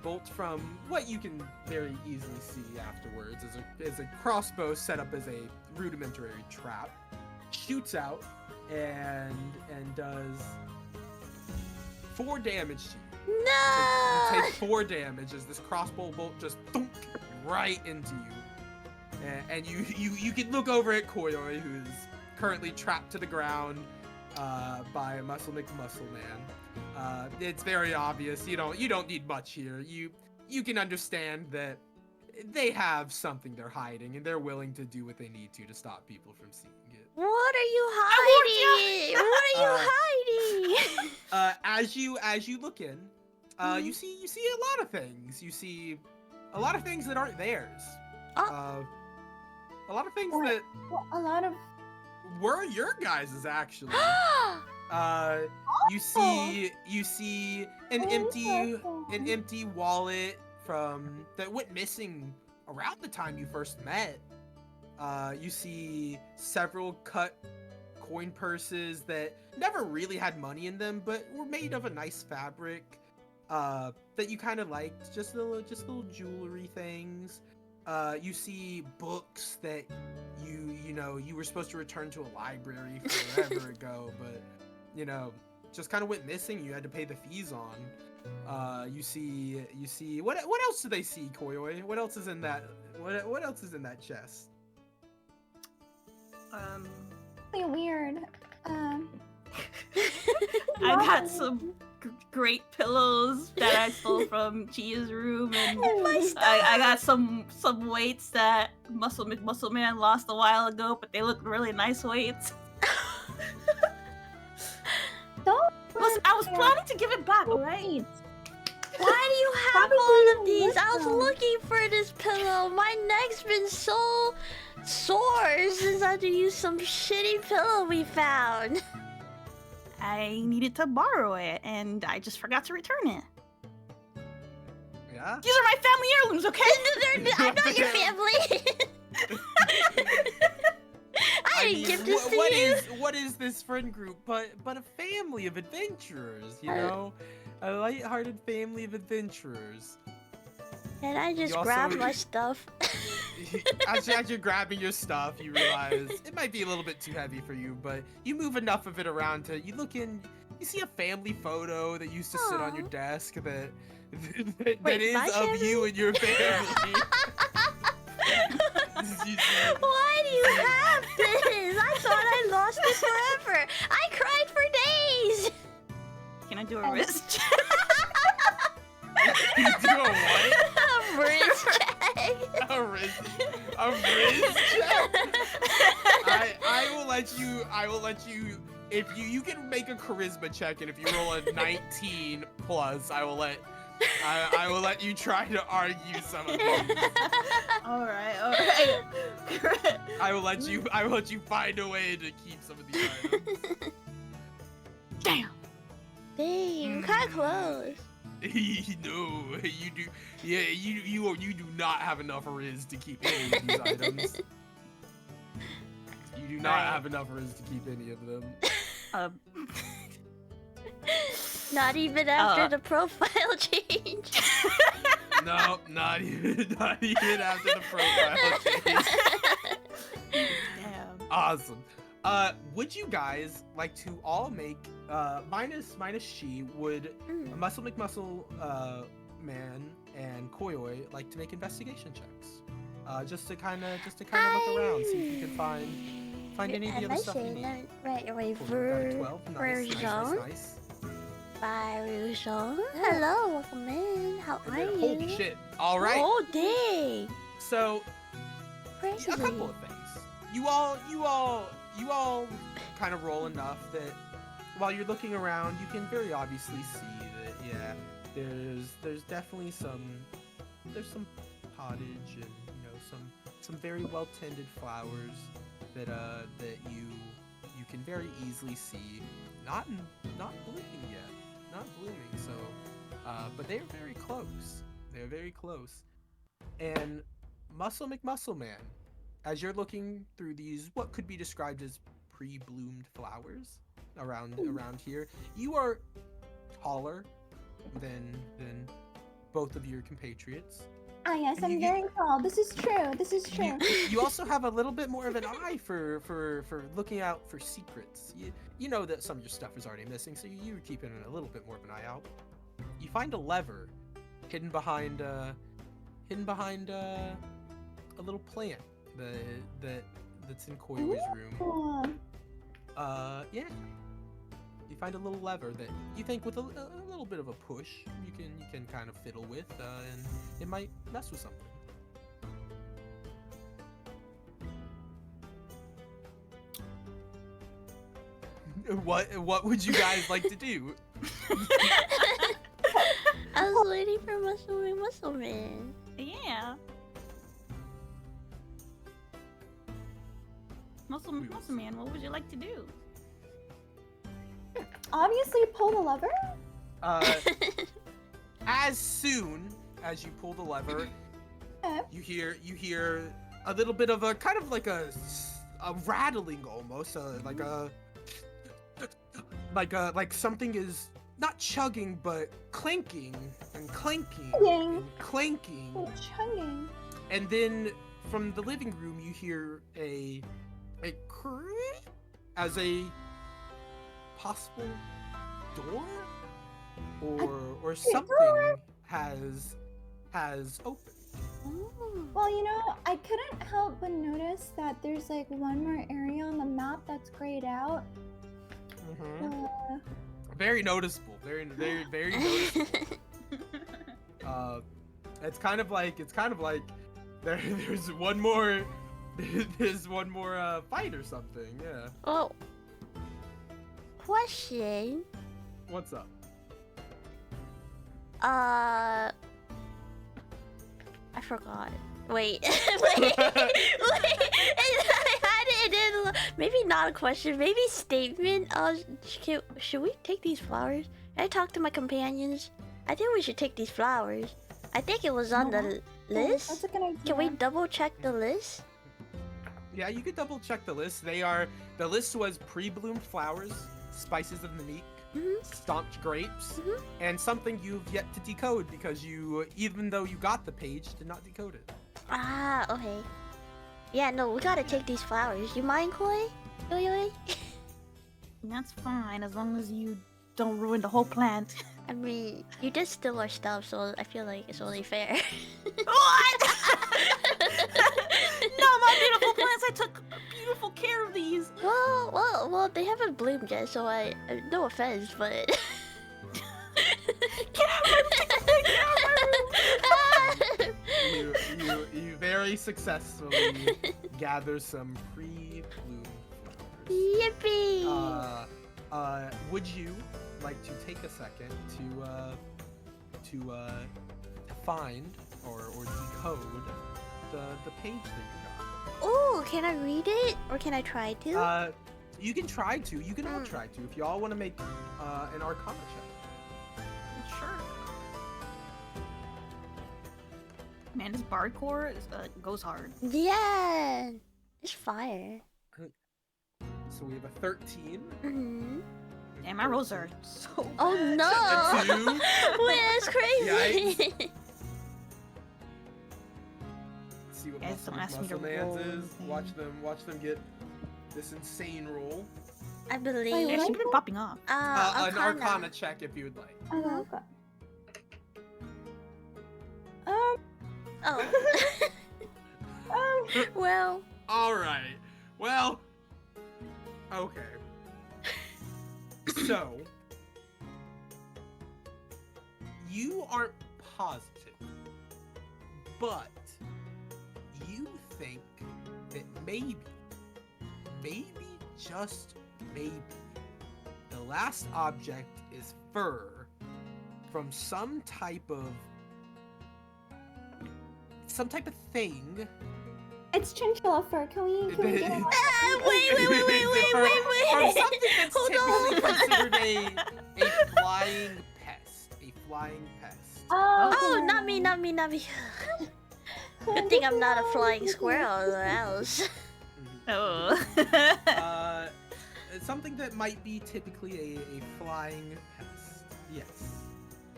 bolt from what you can very easily see afterwards is a crossbow set up as a rudimentary trap, shoots out and does 4 damage to you. No. You take 4 damage as this crossbow bolt just thunk right into you. And you can look over at Koyoi, who's currently trapped to the ground. by Muscle McMuscle Man. It's very obvious. You don't need much here. You can understand that they have something they're hiding, and they're willing to do what they need to stop people from seeing it. What are you hiding? What are you hiding? As you look in, you see a lot of things. You see a lot of things that aren't theirs. A lot of things that a lot of were your guys's actually. You see an empty wallet that went missing around the time you first met. You see several cut coin purses that never really had money in them, but were made of a nice fabric that you kind of liked. Just little jewelry things. You see books that you were supposed to return to a library forever ago, but just kind of went missing. You had to pay the fees on. You see what else do they see, Koyoi? What else is in that? What else is in that chest? really weird. I got some great pillows that I stole from Chia's room, and I got some weights that Muscle McMuscle Man lost a while ago, but they look really nice weights. I was planning to give it back, right? Why do you have all of these? I was looking for this pillow. My neck's been so sore since I had to use some shitty pillow we found. I needed to borrow it, and I just forgot to return it. Yeah? These are my family heirlooms, okay? I'm not your family. I didn't give this to you. What is this friend group but a family of adventurers, you know? A light-hearted family of adventurers. And I just grabbed my stuff. As you're grabbing your stuff, you realize it might be a little bit too heavy for you, but you move enough of it around to, you look in, you see a family photo that used to sit on your desk that is of family? you and your family. Why do you have this? I thought I lost it forever. I cried for days. Can I do a wrist check? You do a what? A wrist check. A wrist check? I will let you if you can make a charisma check, and if you roll a 19 plus, I will let you try to argue some of these. All right. I will let you find a way to keep some of these items. Damn. Dang, kinda close. No, you do. Yeah, you do not have enough riz to keep any of these items. You do not have enough riz to keep any of them. Not even after the profile change. No, not even after the profile change. Damn. Awesome. Would you guys like to all make minus she would Muscle McMuscle Man and Koyoi like to make investigation checks? Just to kind of look around, see if you can find any of the other stuff you need. Right, Cool, got a 12. Nice. Baruchon. Hello, welcome in. How are you? Holy shit! All right. Oh, dang. So, Crazy. a couple of things. You all kind of roll enough that while you're looking around, you can very obviously see that there's definitely some pottage and some very well tended flowers that you can very easily see not blooming yet, not blooming. So, but they're very close. They're very close. And Muscle McMuscle Man, as you're looking through these, what could be described as pre-bloomed flowers around here, you are taller than both of your compatriots. Ah, yes, I'm very tall. This is true. You also have a little bit more of an eye for looking out for secrets. You know that some of your stuff is already missing, so you're keeping a little bit more of an eye out. You find a lever hidden behind a little plant that's in Koyoi's room. Cool. Yeah. you find a little lever that you think with a little bit of a push you can kind of fiddle with, and it might mess with something. What would you guys like to do? I was waiting for Muscle Man. Yeah. Muscle Man, what would you like to do? Obviously, pull the lever. As soon as you pull the lever, Okay. you hear a little bit of a kind of like a rattling almost, like something is not chugging but clinking and clanking Chugging. and clanking. Oh, chugging. And then from the living room you hear a creak as a possible door or something door? has opened. Ooh. Well, you know, I couldn't help but notice that there's like one more area on the map that's grayed out. Very noticeable. Very noticeable. It's kind of like there's one more fight or something. Yeah. Oh. Question. What's up? I forgot. Wait. wait. I had it in. Maybe not a question. Maybe statement. Should we take these flowers? I talked to my companions. I think we should take these flowers. I think it was on the list. That's a good idea. Can we double check the list? Yeah, you could double check the list. The list was pre-bloomed flowers, spices of the meek, stomped grapes, and something you've yet to decode because you, even though you got the page, did not decode it. Ah, okay. Yeah, no, we gotta take these flowers. You mind, Koi? Yo. That's fine, as long as you don't ruin the whole plant. I mean, you did steal our stuff, so I feel like it's only fair. What? No, my beautiful plants, I took beautiful care of these. Well, they haven't bloomed yet, so no offense, but... Get out of my room! You very successfully gather some pre-bloomed flowers. Yippee! Would you like to take a second to find or decode the page that you got? Oh, can I read it? Or can I try to? You can try to. You can all try to. If you all want to make an Arcana check. Sure. Man, this bardcore goes hard. Yeah! It's fire. So we have a 13. Mm-hmm. And my rolls are so Oh bad. no! A 2. Wait, that's crazy! See what Guys, don't ask me to Muscle Man's roll is. anything. Watch them get this insane roll. I believe. Wait, They've what? actually been popping off. An Arcana check if you would like. Oh, okay. Oh. Well. All right. Well. Okay. So you aren't positive, but you think that maybe, just maybe, the last object is fur from some type of thing. It's chinchilla fur. Can we get it? Wait. From something that's Hold typically on. considered a flying pest. A flying pest. Oh, not me. Good thing I'm not a flying squirrel or else. Oh. It's something that might be typically a flying pest. Yes.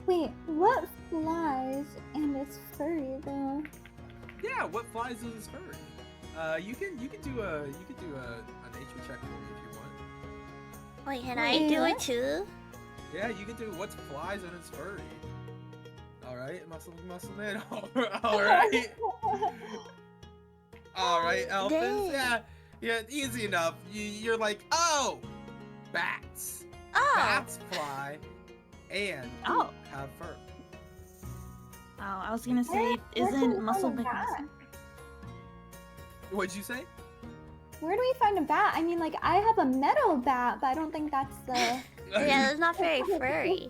Wait, what flies and it's furry though? Yeah. What flies is furry? You can do a nature check for me if you want. Wait, can I do it too? Yeah, you can do what's flies and it's furry. All right, muscle man. All right. All right, Elphys. Dang. Yeah, easy enough. You're like, oh, bats. Oh. bats fly, and Oh. have fur. Oh, I was gonna say, Where can isn't we muscle find a big bat? muscle? What'd you say? Where do we find a bat? I mean, like, I have a metal bat, but I don't think that's the. Yeah, that's not very furry.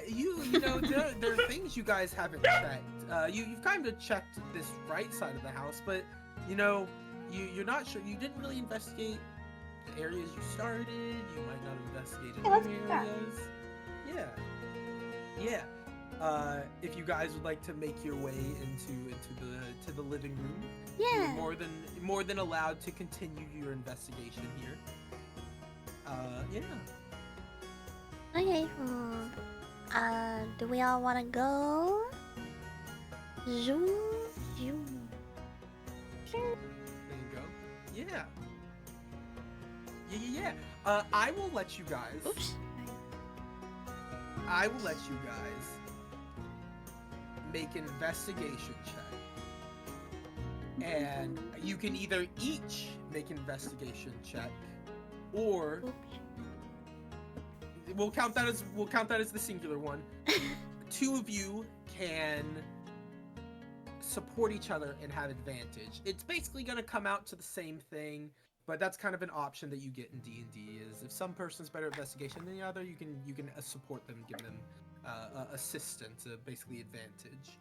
You know, there are things you guys haven't checked. You've kind of checked this right side of the house, but you know, you're not sure. You didn't really investigate the areas you started. You might not have investigated let's new do that. areas. Yeah. If you guys would like to make your way into the living room, you're Yeah. more than allowed to continue your investigation here. Yeah. Okay. Do we all want to go? Zoom, zoom. There you go. Yeah. Yeah. I will let you guys. Oops. I will let you guys make an investigation check. And you can either each make an investigation check, or Oops. we'll count that as the singular one. Two of you can support each other and have advantage. It's basically going to come out to the same thing, but that's kind of an option that you get in D&D. Is if some person's better at investigation than the other, you can support them, give them assistance, basically advantage.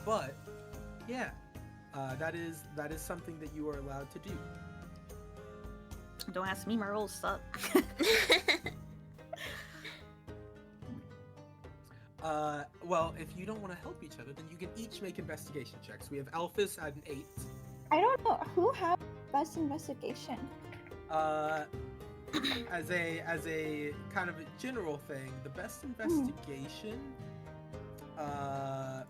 But yeah, that is something that you are allowed to do. Don't ask me, my rolls suck. Well, if you don't want to help each other, then you can each make investigation checks. We have Alphys at an 8. I don't know who has best investigation. As a kind of a general thing, the best investigation. Oh wow,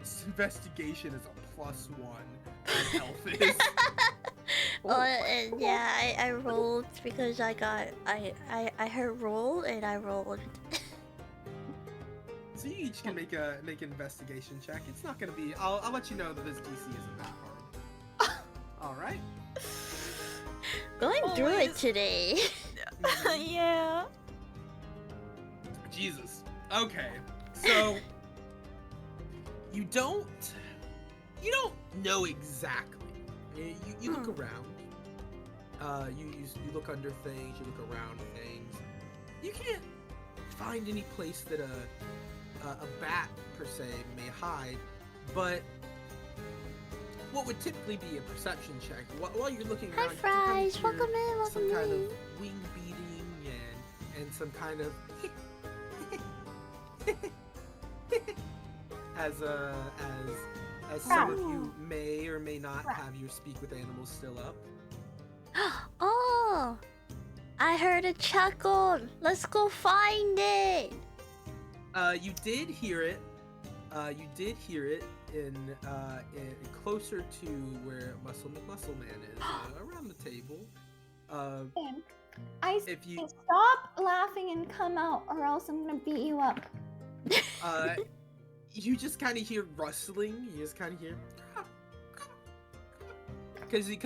best investigation is a +1. Alphys. Oh, and yeah, I rolled because I heard roll and I rolled. So you each can make an investigation check. It's not gonna be. I'll let you know that this DC isn't that hard. All right. Going through it Always. today. Yeah. Jesus. Okay. So you don't know exactly. You look around. You look under things. You look around things. You can't find any place that a bat per se may hide, but what would typically be a perception check while you're looking Hi around, fries, you welcome in, welcome some kind in. of wing beating and some kind of as some of you may or may not have your speak with animals still up. Oh, I heard a chuckle. Let's go find it. You did hear it. You did hear it in closer to where Muscle Man is, around the table. I If you stop laughing and come out, or else I'm gonna beat you up. you just kind of hear rustling. You just kind of hear because you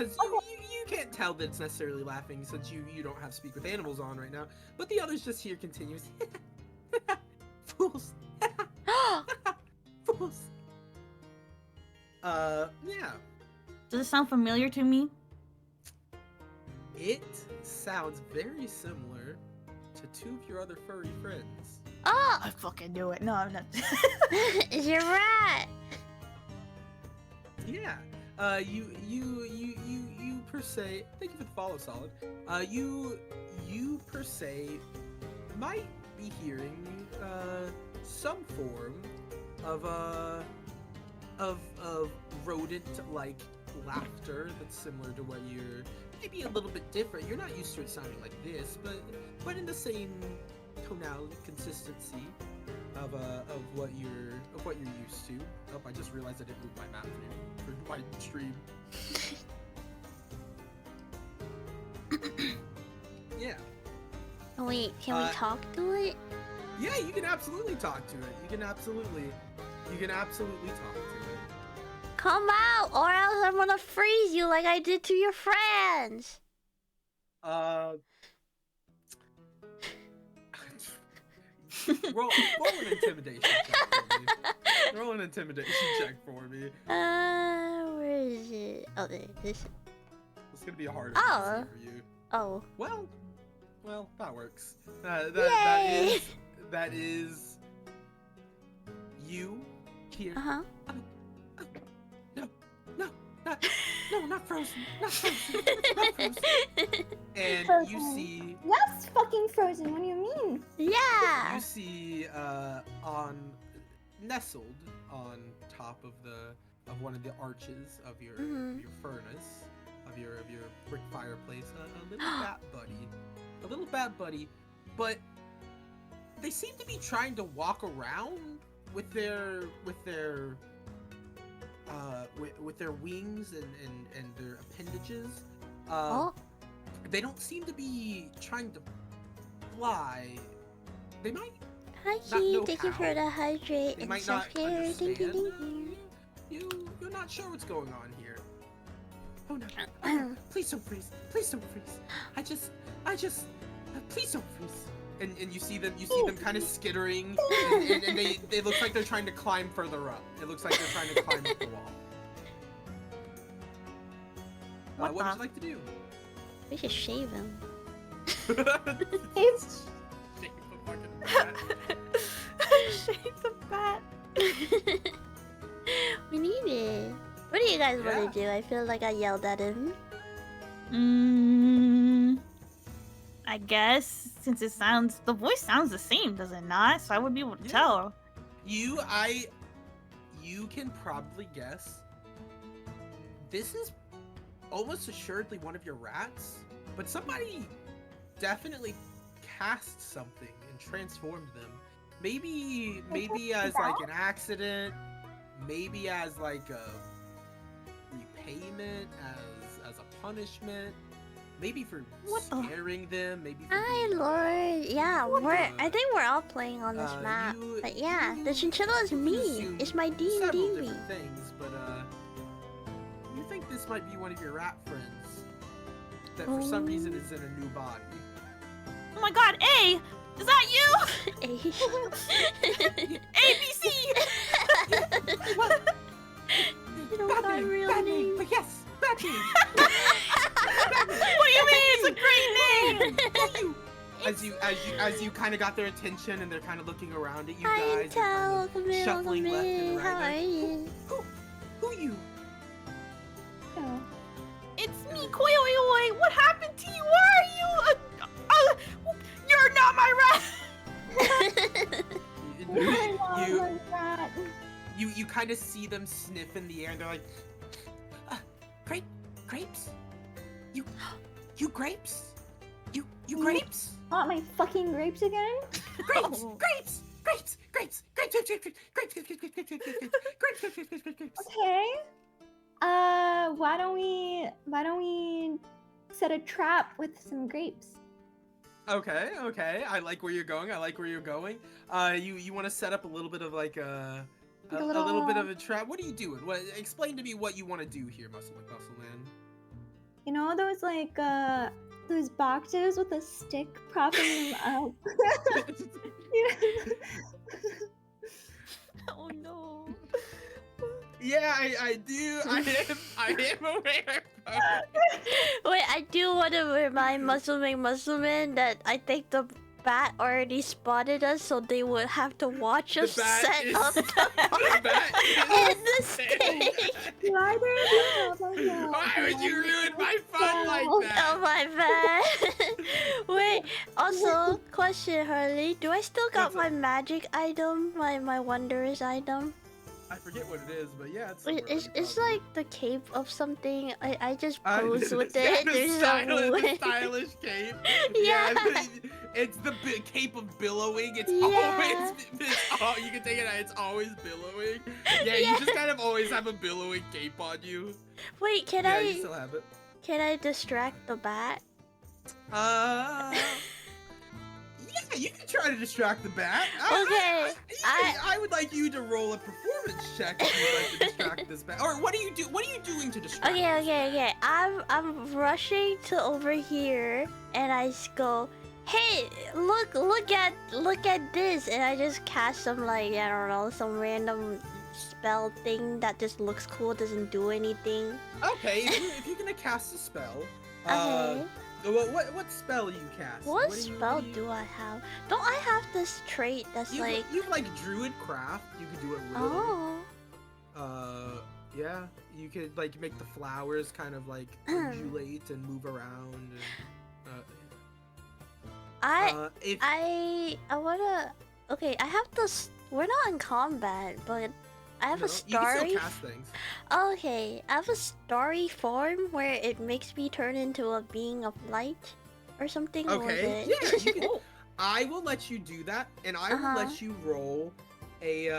can't tell that it's necessarily laughing since you don't have speak with animals on right now. But the others just hear continuous fools. Fools. Yeah. Does it sound familiar to me? It sounds very similar to two of your other furry friends. Oh, I fucking knew it. No, I'm not. you're right. Yeah. You per se. Thank you for the follow, Solid. You per se might be hearing some form of rodent-like laughter that's similar to what you're maybe a little bit different. You're not used to it sounding like this, but in the same tonality, consistency of what you're used to. Oh, I just realized I didn't move my map for my stream. Yeah. Wait, can we talk to it? Yeah, you can absolutely talk to it. You can absolutely talk to it. Come out, or else I'm gonna freeze you like I did to your friends. Roll an intimidation check for me. Roll an intimidation check for me. Where is it? Oh, there it is. It's gonna be a harder Oh. for you. Oh. Well, that works. Yay! That is you here. Uh-huh. Not frozen. Not frozen. Not frozen. And you Frozen. see, Yes, fucking frozen. What do you mean? Yeah. you see, nestled on top of one of the arches of your Mhm. your furnace, of your brick fireplace, a little bat buddy, but they seem to be trying to walk around with their wings and their appendages. Oh. They don't seem to be trying to fly. They might. Hi, Not Chi. know Thank you for how. the hydrate They and might not self-care. Thank you, understand. thank you. You're not sure what's going on here. Oh no! Oh, no. Please don't freeze! Please don't freeze! I just, please don't freeze! And you see them kind of skittering, and they look like they're trying to climb further up. It looks like they're trying to climb up the wall. What would you like to do? We should shave him. It's Shake the fucking bat. Shake the bat. We need it. What do you guys Yeah. want to do? I feel like I yelled at him. I guess since the voice sounds the same, does it not? So I would be able to Yeah. tell. You can probably guess. This is almost assuredly one of your rats, but somebody definitely cast something and transformed them. Maybe as like an accident, maybe as like a repayment, as a punishment, maybe for What the- scaring them, maybe for Hi, being, Lord. Yeah, What I think we're all playing on this map. But yeah, the chinchilla is me. assume It's my D&D several me. different things, but you think this might be one of your rat friends that for some reason is in a new body. Oh my god, A! Is that you? ABC! What? You don't got a real name. But yes, Batman. What do you mean? It's a great name! As you kind of got their attention and they're kind of looking around at you Hi, guys, Intel. and Come kind in, of shuffling left and How right. are you? Who you? oh. It's me, Koyoyoi! What happened to you? Where are you? You're not my rat! You kind of see them sniff in the air and they're like, grapes? You grapes? You grapes? Want my fucking grapes again? Grapes! Oh. Grapes! Okay. Why don't we set a trap with some grapes? Okay. I like where you're going. You want to set up a little bit of like a little bit of a trap. What are you doing? Explain to me what you want to do here, Muscle Man. You know those like those boxes with a stick propping them up. Oh no. Yeah, I do. I am aware. Wait, I do want to remind Muscleman that I think the bat already spotted us, so they would have to watch us set up the in the stage. Why Why would you ruin my fun like Oh that? my bad. Wait, also, question, Harley. Do I still got What's my magic item? My wondrous item? I forget what it is, but yeah, it's. It's like the cape of something. I just the pose with it. There's no way. stylish cape. Yeah. It's the cape of billowing. It's Yeah. always. You can take it out. It's always billowing. Yeah, Yeah. you just kind of always have a billowing cape on you. Wait, can Yeah, you I still have it. you can try to distract the bat. I would like you to roll a performance check if you'd like to distract this bat. Or what are you doing to distract? Okay. I'm rushing to over here, and I just go, hey, look at this, and I just cast some I don't know, some random spell thing that just looks cool, doesn't do anything. Okay, if you're gonna cast a spell, Okay. what spell you cast? What spell do I have? Don't I have this trait that's You like druid craft. You could do it really. Oh. Yeah, you could like make the flowers kind of like undulate and move around. And, I wanna. Okay, I have this. We're not in combat, but I have a starry. You can still cast things. Okay, I have a starry form where it makes me turn into a being of light, or something. Okay. Yeah. You can, I will let you do that, and I will let you roll a.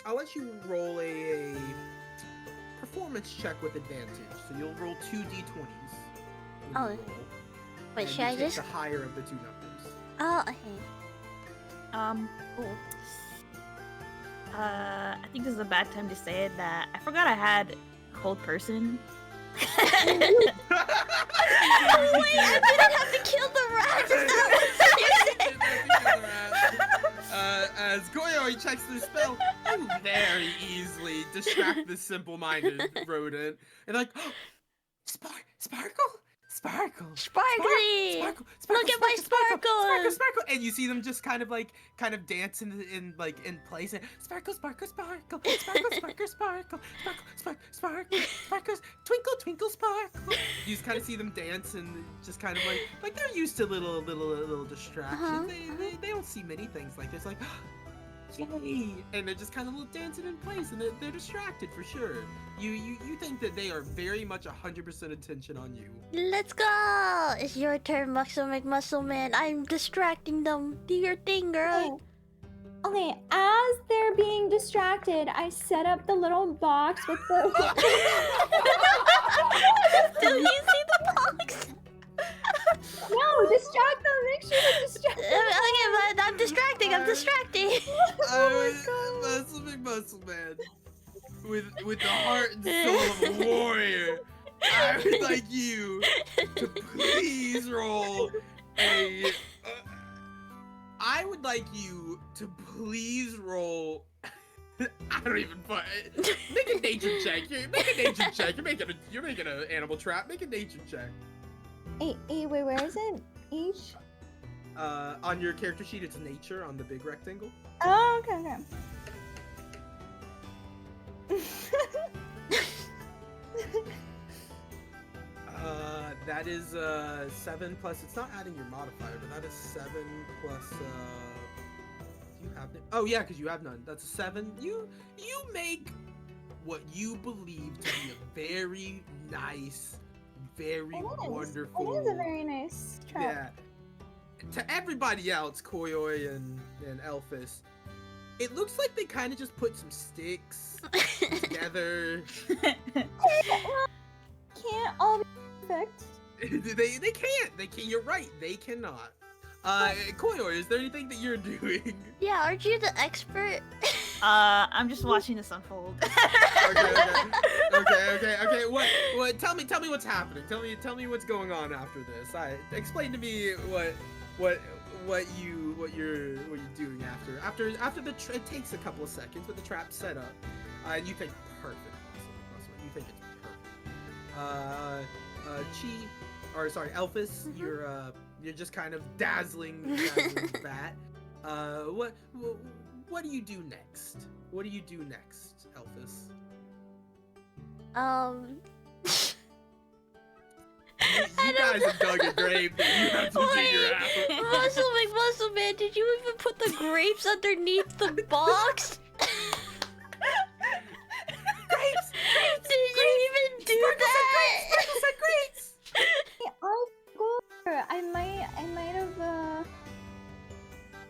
I'll let you roll a performance check with advantage. So you'll roll 2 d20s. Oh. Wait, should I just the higher of the two numbers? Oh, okay. Cool. I think this is a bad time to say it that I forgot I had cold person. Wait, I didn't have to kill the rats. Is that what As Koyoi checks their spell, you very easily distract this simple-minded rodent. And like, oh, sparkle. Sparkly! Look at my sparkles! Sparkle! And you see them just kind of dance in place. And sparkle, twinkle, sparkle. You just kind of see them dance and just kind of like they're used to little distractions. They don't see many things like this. Like, yay! And they're just kind of dancing in place, and they're distracted for sure. You think that they are very much 100% attention on you. Let's go! It's your turn, Muscle McMuscleman. I'm distracting them. Do your thing, girl. Okay, as they're being distracted, I set up the little box with the. Do you see the box? No, distract them. Make sure to distract them. Okay, but I'm distracting. Oh my god. Muscle Man. With the heart and soul of a warrior, I would like you to please roll a. I would like you to please roll. I don't even put. Make a nature check. Make a nature check. You're making an animal trap. Make a nature check. Wait, where is it? Each? On your character sheet, it's nature on the big rectangle. Oh, okay. That is 7 plus. It's not adding your modifier, but that is 7 plus. Do you have it? Oh yeah, because you have none. That's a 7. You make what you believe to be a very nice, very wonderful. It is a very nice trap. Yeah. To everybody else, Koyoi and Elphys, it looks like they kind of just put some sticks together. Can't all be perfect. They can't. You're right. They cannot. Koyoi, is there anything that you're doing? Yeah, aren't you the expert? I'm just watching this unfold. Okay. What? Tell me what's happening. Tell me what's going on after this. Explain to me what you're doing after it takes a couple of seconds with the trap set up, and you think perfect. You think it's perfect. Elphys, you're just kind of dazzling bat. What do you do next? What do you do next, Elphys? You guys have dug a grave that you have to figure out. Muscle Man, did you even put the grapes underneath the box? Grapes! Did you even do that? Sparkles and grapes!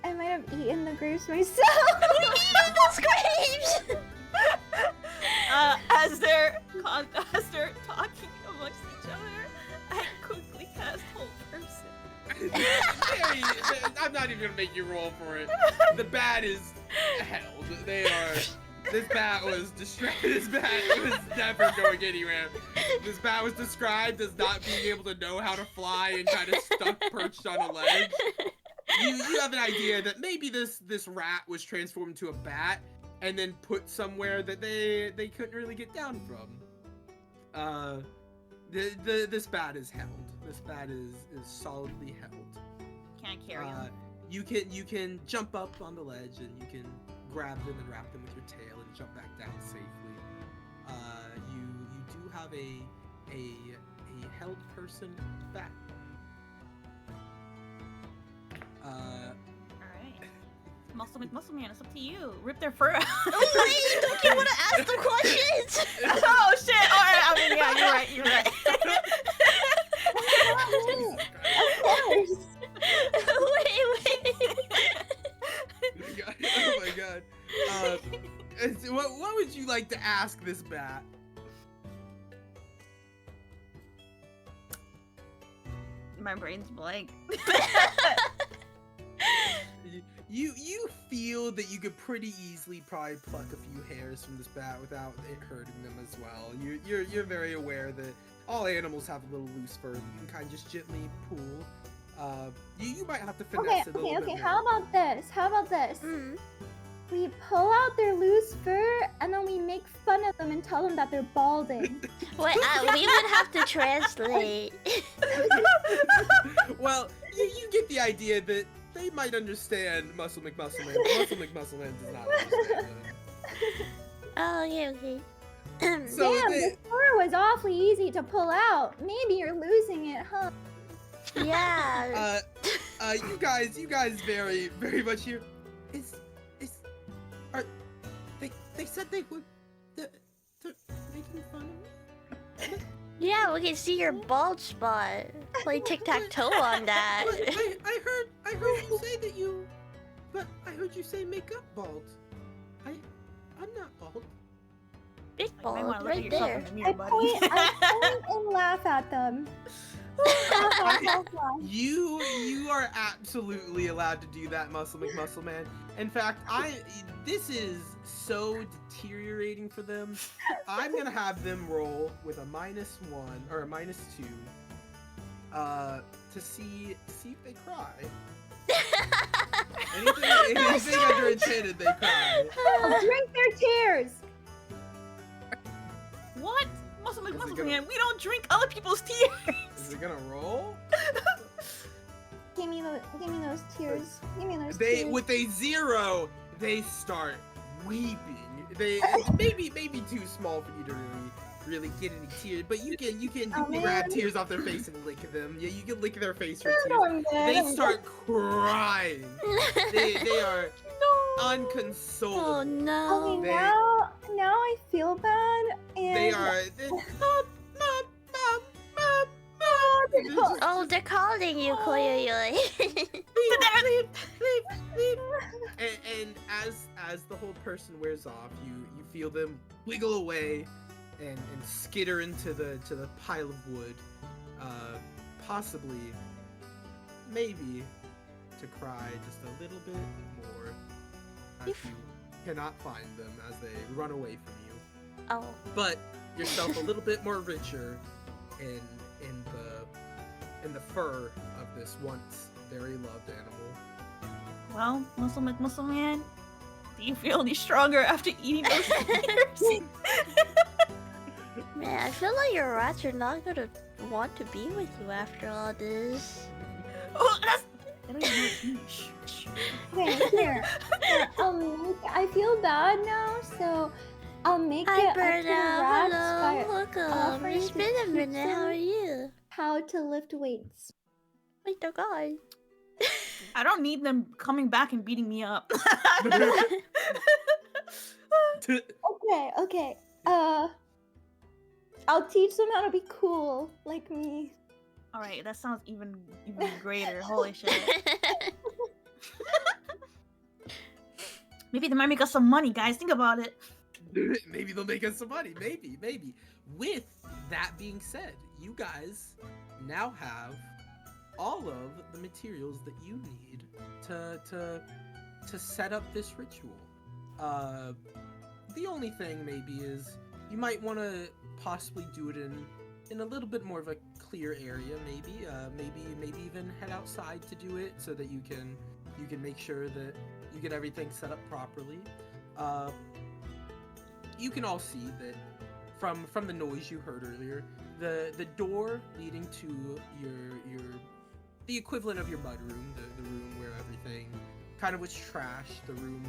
I might have eaten the grapes myself. Eat those grapes! As they're talking amongst each other, I quickly cast Hold Person. I'm not even gonna make you roll for it. The bat is held. They are. This bat was distracted. This bat was never going anywhere. This bat was described as not being able to know how to fly and kind of stuck perched on a ledge. You have an idea that maybe this rat was transformed into a bat and then put somewhere that they couldn't really get down from. This bat is held. This bat is solidly held. Can I carry him? You can jump up on the ledge and you can grab them and wrap them with your tail and jump back down safely. You do have a held person bat. Alright. Muscle Man, it's up to you. Rip their fur out. Oh, wait, you want to ask the questions? Oh shit! Alright, I mean, yeah, you're right. Wait. Oh my god. What would you like to ask this bat? My brain's blank. You feel that you could pretty easily probably pluck a few hairs from this bat without it hurting them as well. You're very aware that all animals have a little loose fur that you can kind of just gently pull. You might have to finesse it a little bit more. How about this? We pull out their loose fur and then we make fun of them and tell them that they're balding. Wait, we would have to translate. Well, you get the idea that they might understand Muscle McMuscleman. Muscle McMuscleman does not understand them. Oh, okay. So Damn, the fur was awfully easy to pull out. Maybe you're losing it, huh? Yeah. You guys very, very much here. They said they would. They're making fun of me. Yeah, we can see your bald spot. Play tic-tac-toe on that. But I heard you say that you. But I heard you say make up bald. I'm not bald. Big You might bald, wanna look at right yourself there. in the mirror, buddy. I point and laugh at them. You are absolutely allowed to do that, Muscle McMuscleman. In fact, this is so deteriorating for them. I'm gonna have them roll with a -1 or a -2 to see if they cry. Anything under a 10 and they cry. I'll drink their tears. What? Muscle Is it Man, gonna- we don't drink other people's tears. Is it gonna roll? Give me those tears. Give me those They tears. with a 0, they start weeping. It's maybe too small for you to really get any tears, but you can grab man. tears off their face and lick them. Yeah, you can lick their face for Oh, tears. man. They start crying. They are Oh unconsolable. no. Okay, They- now I feel bad, and They are. Mom. Oh, they're calling you, clearly. And as the whole person wears off, you feel them wiggle away and skitter into the pile of wood, possibly, maybe, to cry just a little bit more as you cannot find them as they run away from you. Oh. But yourself a little bit more richer in the fur of this once very loved animal. Well, Muscle Man, do you feel any stronger after eating those tears? Man, I feel like your rats are not gonna want to be with you after all this. Oh, that's. I don't even know. Shh. okay, here. I feel bad now, so I'll make Hi, it up to the Berna. rats Hello. by Welcome. offering It's to been a teach minute. How them are you? how to lift weights. Wait, they're gone. I don't need them coming back and beating me up. Okay. I'll teach them how to be cool, like me. All right, that sounds even greater. Holy shit. Maybe they might make us some money, guys. Think about it. Maybe they'll make us some money. Maybe. With that being said, you guys now have all of the materials that you need to set up this ritual. The only thing maybe is you might want to possibly do it in a little bit more of a clear area, maybe even head outside to do it so that you can make sure that you get everything set up properly. You can all see that from the noise you heard earlier, the door leading to the equivalent of your mudroom, the room where everything kind of was trashed, the room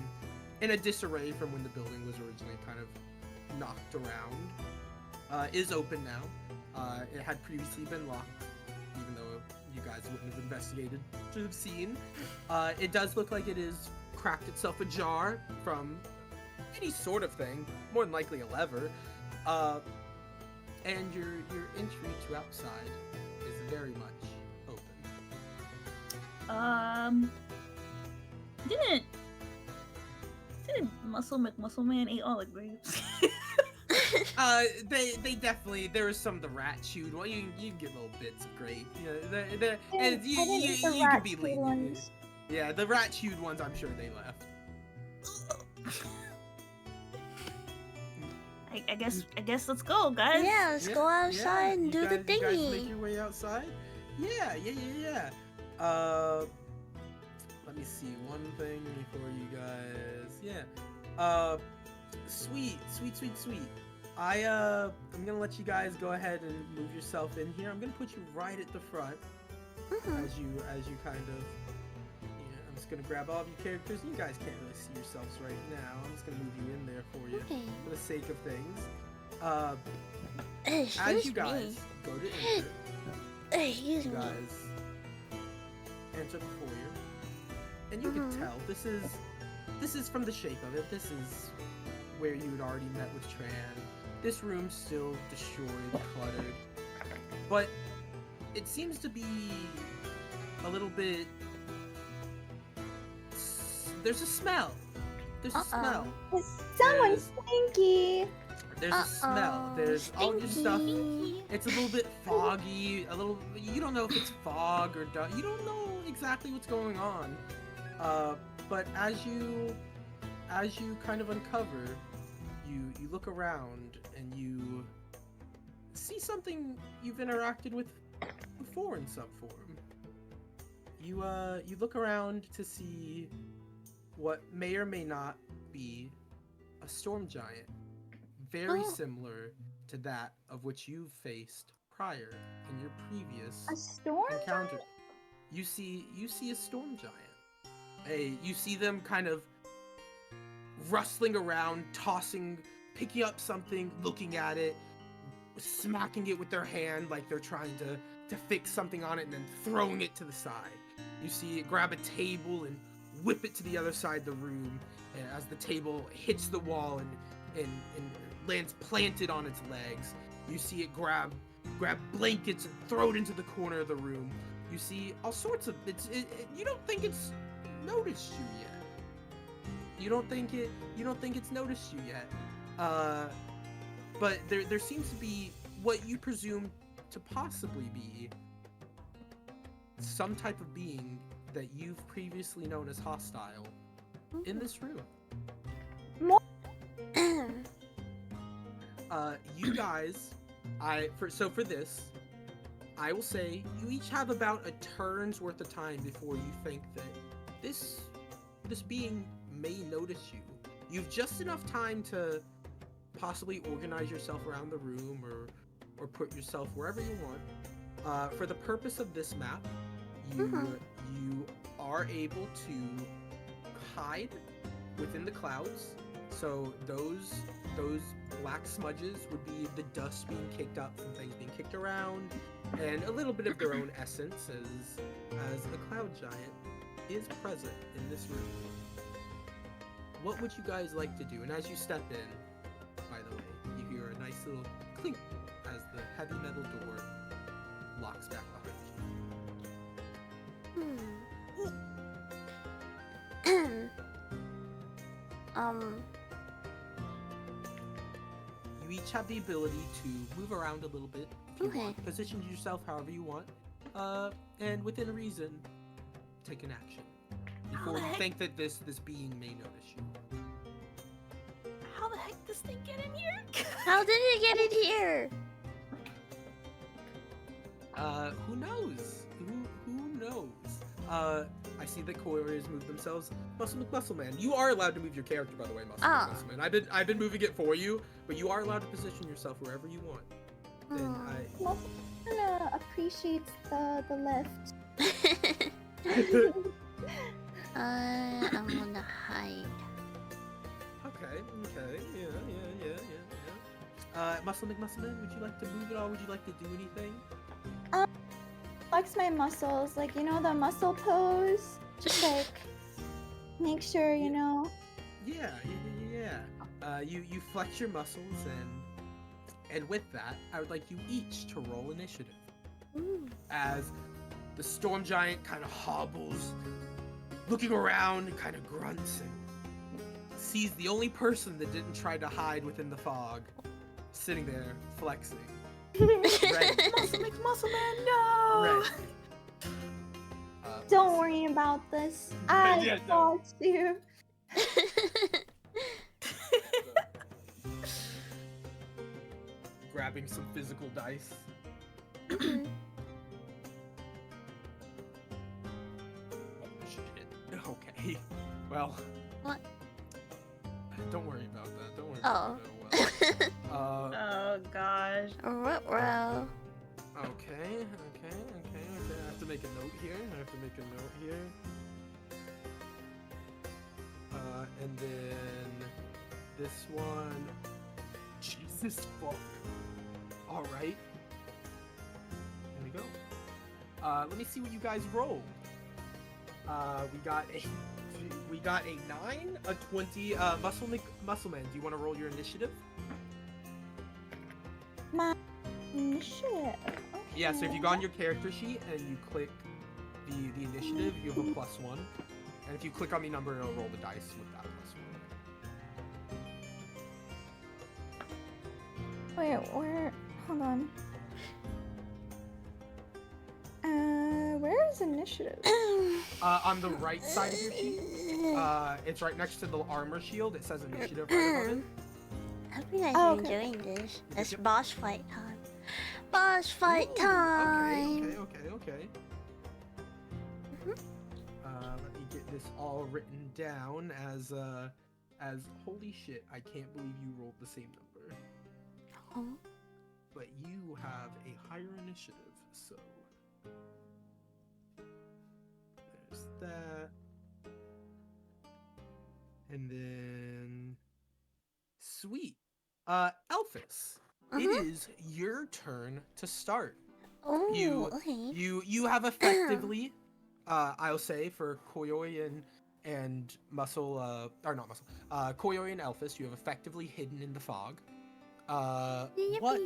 in a disarray from when the building was originally kind of knocked around, is open now. It had previously been locked, even though you guys wouldn't have investigated to have seen. It does look like it is cracked itself ajar from any sort of thing, more than likely a lever. And your entry to outside is very much open. Didn't Muscle McMuscleman eat all the grapes? They definitely, there was some of the rat chewed. Well, you get little bits of grape. And you can be lenient. Yeah, the rat chewed ones, I'm sure they left. I guess let's go, guys. Yeah, let's go outside and do the You guys thingy. make your way outside? Yeah. Let me see one thing before you guys. Yeah. Sweet. I'm gonna let you guys go ahead and move yourself in here. I'm gonna put you right at the front as you kind of. Yeah, I'm just gonna grab all of your characters. You guys can't really see yourselves right now. I'm just gonna move you in there for you Okay. for the sake of things. Excuse As you me. guys go to enter, Excuse you me. guys enter the foyer, and you can tell this is from the shape of it. This is where you had already met with Tran. This room's still destroyed, cluttered, but it seems to be a little bit. There's a smell. There's a smell. Someone's stinky. There's a smell. There's all your stuff. It's a little bit foggy. You don't know if it's fog or dust. You don't know exactly what's going on. But as you kind of uncover, you look around and you see something you've interacted with before in some form. You look around to see what may or may not be a storm giant, very similar to that of which you've faced prior in your previous A storm encounter. giant? You see a storm giant. You see them kind of rustling around, picking up something, looking at it, smacking it with their hand like they're trying to fix something on it, and then throwing it to the side. You see it grab a table and whip it to the other side of the room, and as the table hits the wall and lands planted on its legs, you see it grab blankets and throw it into the corner of the room. You see all sorts of you don't think it's noticed you yet. You don't think it's noticed you yet. But there seems to be what you presume to possibly be some type of being that you've previously known as hostile in this room. You guys, for this, I will say you each have about a turn's worth of time before you think that this being may notice you. You've just enough time to possibly organize yourself around the room or put yourself wherever you want. For the purpose of this map, you are able to hide within the clouds. So those black smudges would be the dust being kicked up from things being kicked around, and a little bit of their own essence as a cloud giant is present in this room. What would you guys like to do? And as you step in, by the way, you hear a nice little clink as the heavy metal door locks back behind you. You each have the ability to move around a little bit if you want. Position yourself however you want. and within reason, take an action before you think that this being may notice you. How the heck does this thing get in here? How did it get in here? Who knows? Who knows? I see that Couriers move themselves. Muscle Man, you are allowed to move your character, by the way, Muscle Man. I've been moving it for you, but you are allowed to position yourself wherever you want. Then Muscle appreciates the lift. I'm gonna hide. Okay, yeah. Muscle Man, would you like to move at all? Would you like to do anything? Flex my muscles, like, you know, the muscle pose. Just like make sure, you know. Yeah. You flex your muscles, and with that, I would like you each to roll initiative. Ooh. As the storm giant kind of hobbles, looking around and kind of grunts and sees the only person that didn't try to hide within the fog sitting there flexing. Ready. Muscle Man, no! Ready. Don't worry about this. I Yeah, got you. Grabbing some physical dice. Oh, shit. Okay. Well. What? Don't worry about that. Don't worry Oh. about that. Well, Oh gosh. Ruh-roh. okay. I have to make a note here. And then this one. Jesus fuck. Alright. There we go. Let me see what you guys rolled. We got a 9, a 20. Muscle Man, do you want to roll your initiative? My initiative. Okay. Yeah, so if you go on your character sheet and you click the initiative, you have a +1. And if you click on the number, it'll roll the dice with that +1. Wait, where? Hold on. Where is initiative? On the right side of your sheet, it's right next to the armor shield. It says initiative right above it. I hope you guys Oh, are okay. enjoying this. It's Yep. boss fight time. Boss fight time. Okay. Mhm. Let me get this all written down as holy shit, I can't believe you rolled the same number. Oh. But you have a higher initiative, so there's that. And then sweet. Elphys, it is your turn to start. Oh, You- okay. You have effectively, I'll say for Koyoi and Muscle, or not Muscle, Koyoi and Elphys, you have effectively hidden in the fog. Yippee. What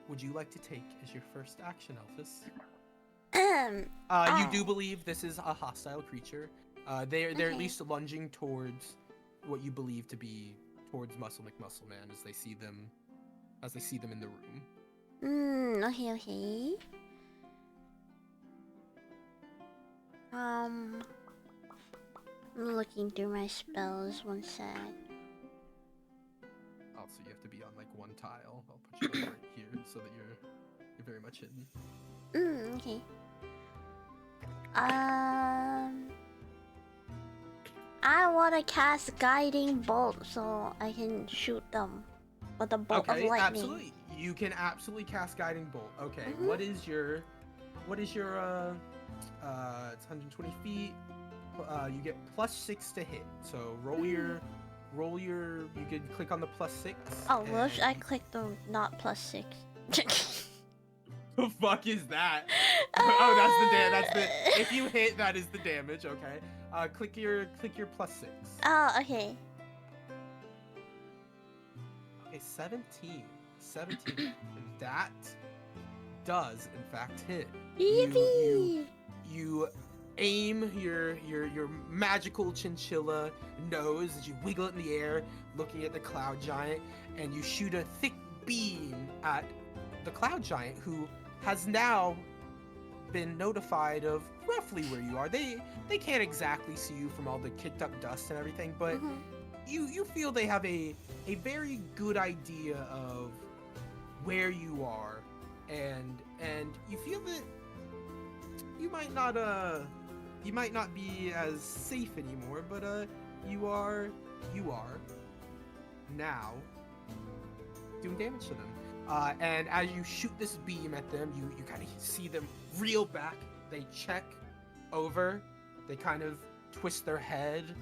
would you like to take as your first action, Elphys? You do believe this is a hostile creature. They're at Okay. least lunging towards what you believe to be towards Muscle Man as they see them in the room. Okay. I'm looking through my spells, one sec. Oh, so you have to be on like one tile. I'll put you right here so that you're very much hidden. Okay. I want to cast Guiding Bolt so I can shoot them with a bolt of Okay, lightning. absolutely. You can absolutely cast Guiding Bolt. Okay, Mhm. what is your it's 120 feet. You get +6 to hit. So roll your you can click on the +6. Oh, well, and- I clicked the not +6. The fuck is that? Oh, that's the if you hit, that is the damage. Okay. Click your +6. Oh, okay. Okay, 17. That does in fact hit. Yippee! You aim your magical chinchilla nose as you wiggle it in the air, looking at the cloud giant, and you shoot a thick beam at the cloud giant, who has now been notified of roughly where you are. They can't exactly see you from all the kicked up dust and everything, but you feel they have a very good idea of where you are, and you feel that you might not be as safe anymore, but you are now doing damage to them. And as you shoot this beam at them, you kind of see them reel back. They check over. They kind of twist their head,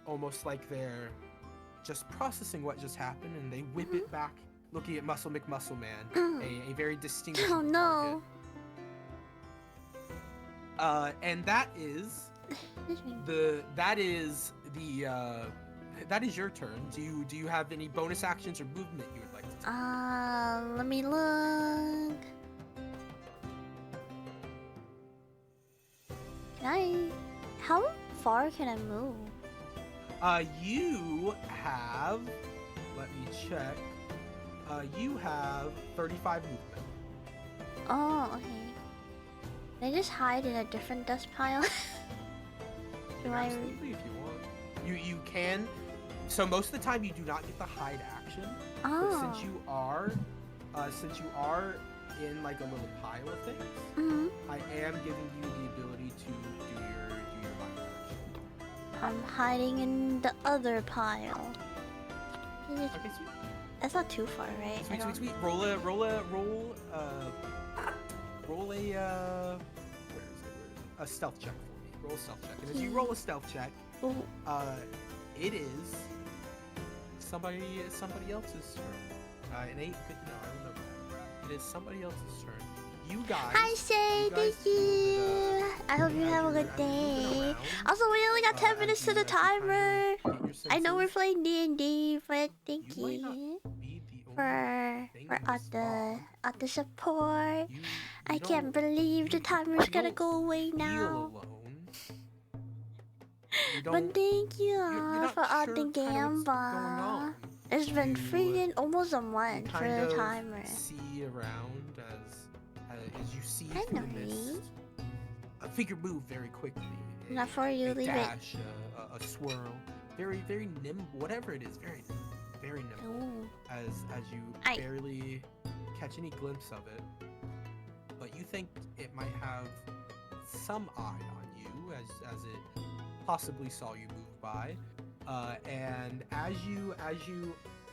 almost like they're just processing what just happened, and they whip it back, looking at Muscle McMuscle Man, a very distinguished no. target. And that is your turn. Do you have any bonus actions or movement you would like to take? Let me look. How far can I move? You have, let me check. You have 35 movement. Oh, okay. Can I just hide in a different dust pile? Absolutely, if you want. You can. So most of the time you do not get the hide action. Oh. But since you are in like a little pile of things, I am giving you the ability to do your hide action. I'm hiding in the other pile. Okay, sweet. That's not too far, right? Sweet. Roll a stealth check for me. Roll a stealth check. And as you roll a stealth check, it is somebody else's turn. It ain't good to know. I don't know that. It is somebody else's turn. You guys. Hi, Shay. Thank you. I hope you have a good day. Also, we only got 10 minutes to the timer. I know we're playing D&D, but thank you for all the support. I can't believe the timer's gonna go away now. But thank you all for all the gamble. It's been freaking almost a month for the timer. See around as you see I through know the mist. me. A figure move very quickly. Not for you, a leave it. dash, a swirl, very nimble. Whatever it is, very nimble. Ooh. As you barely catch any glimpse of it, but you think it might have some eye on you as it possibly saw you move by, and as you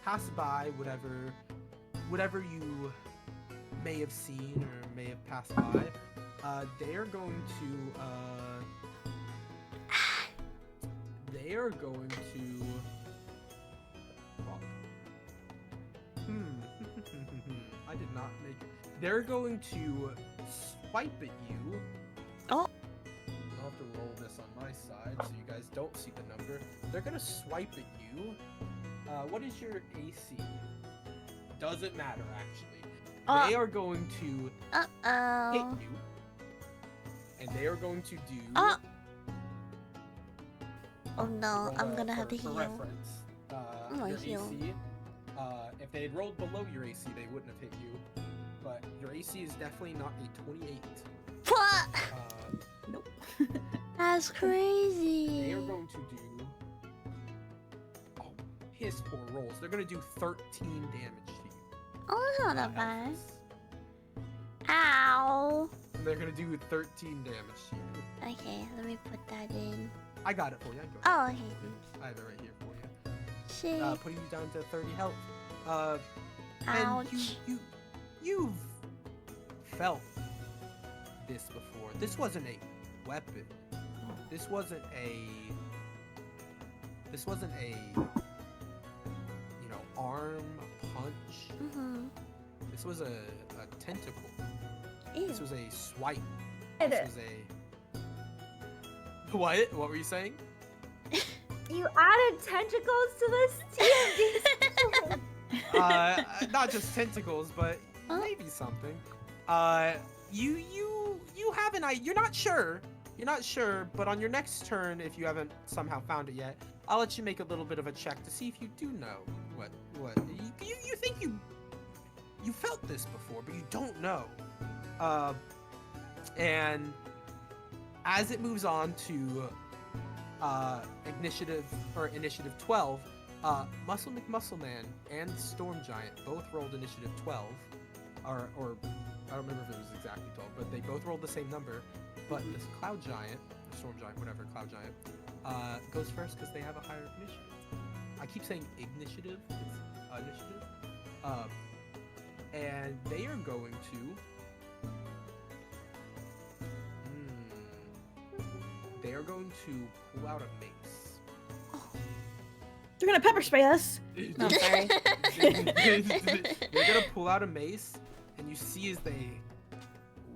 pass by whatever you may have seen or may have passed by, they are going to I did not make it. They're going to swipe at you. Oh. I'll have to roll this on my side so you guys don't see the number. They're gonna swipe at you. What is your AC? Doesn't matter, actually. They are going to hit you. And they are going to do... Oh no, I'm gonna have to for heal. reference, your heal. AC, if they had rolled below your AC, they wouldn't have hit you. But your AC is definitely not a 28. What? Nope. That's crazy. They are going to do... Oh, piss poor rolls. They're going to do 13 damage to you. Oh, that's not that bad. Ow. They're going to do 13 damage to you. Okay, let me put that in. I got it for you. Oh, okay. I have it right here for you. Shit. Putting you down to 30 health. Ouch. And you've felt this before. This wasn't a weapon. This wasn't a arm punch. This was a tentacle. Ew. This was a swipe. This was a... What were you saying? You added tentacles to this TMD. Not just tentacles, but maybe something. You have an idea. You're not sure. But on your next turn, if you haven't somehow found it yet, I'll let you make a little bit of a check to see if you do know what you think you felt this before, but you don't know. And as it moves on to initiative 12, Muscle McMuscleman and Storm Giant both rolled initiative 12, or I don't remember if it was exactly 12, but they both rolled the same number. But this Cloud Giant, or Storm Giant, whatever, Cloud Giant, goes first because they have a higher initiative. I keep saying initiative, it's initiative. And they are going to. They are going to pull out a mace. They're gonna pepper spray us. No, I'm sorry. They're gonna pull out a mace, and you see as they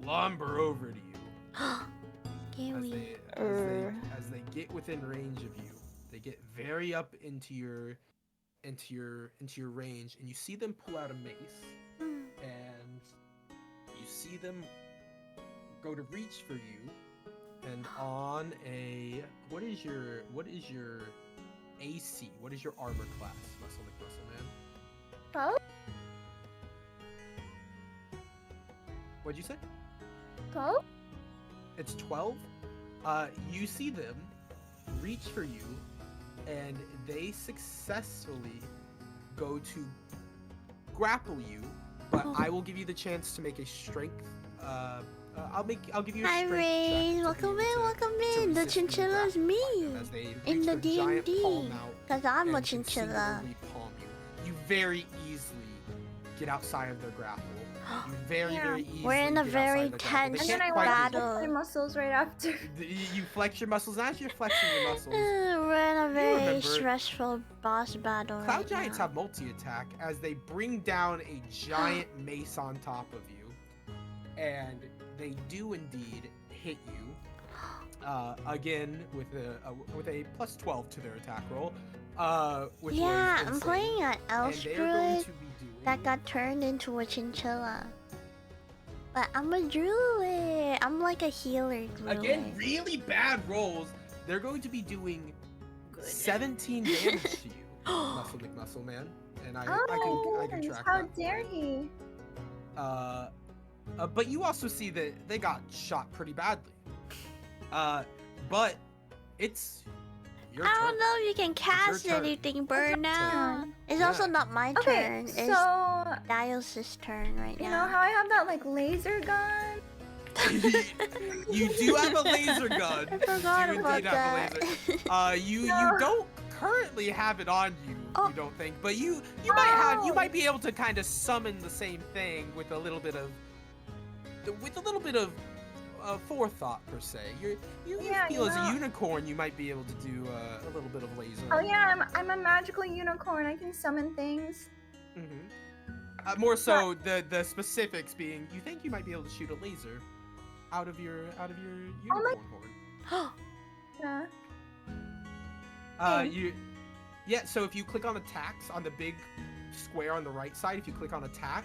lumber over to you. As they get within range of you, they get very up into your range, and you see them pull out a mace, and you see them go to reach for you, and on a what is your AC? What is your armor class, Muscle McMuscleman? 12? What'd you say? 12? It's 12. You see them reach for you, and they successfully go to grapple you. But I will give you the chance to make a strength. I'll give you a Hi, strength Ray. check. Welcome in, welcome to in. The resist being chinchilla's grappled by me. them as they In reach the their giant D&D. palm out Because I'm a and can chinchilla. singularly palm you. You very easily get outside of their grapple. You very, Yeah. very easily We're in a get very outside their grapple. They tense And then can't I quite want reach to you. battle. flex my muscles right after. You flex your muscles. As you're flexing your muscles, We're in a very remember- stressful boss battle Cloud right Giants now. have multi-attack as they bring down a giant mace on top of you, and they do indeed hit you again with a plus 12 to their attack roll. Which Yeah, was I'm insane. playing an elf And they are going druid to be doing that got turned into a chinchilla. But I'm a druid. I'm like a healer druid. again really bad rolls. They're going to be doing 17 damage to you, Muscle McMuscleman, and I can track How that. dare he? But you also see that they got shot pretty badly. But it's your I turn. don't know if you can cast turn. anything, Burnout. turn. It's Yeah. also not my Okay, turn. It's so Dios' turn right you now. know how I have that like laser gun? You do have a laser gun. I forgot You about indeed have that. a laser. You No. don't currently have it on you. Oh. You don't think, but you Oh. might be able to kind of summon the same thing with a little bit of forethought per se. You Yeah, feel you as know. a unicorn, you might be able to do a little bit of laser. Oh yeah, I'm a magical unicorn. I can summon things. Mm-hmm. More so, the specifics being, you think you might be able to shoot a laser out of your unicorn horn. Yeah. So if you click on attacks on the big square on the right side, if you click on attack,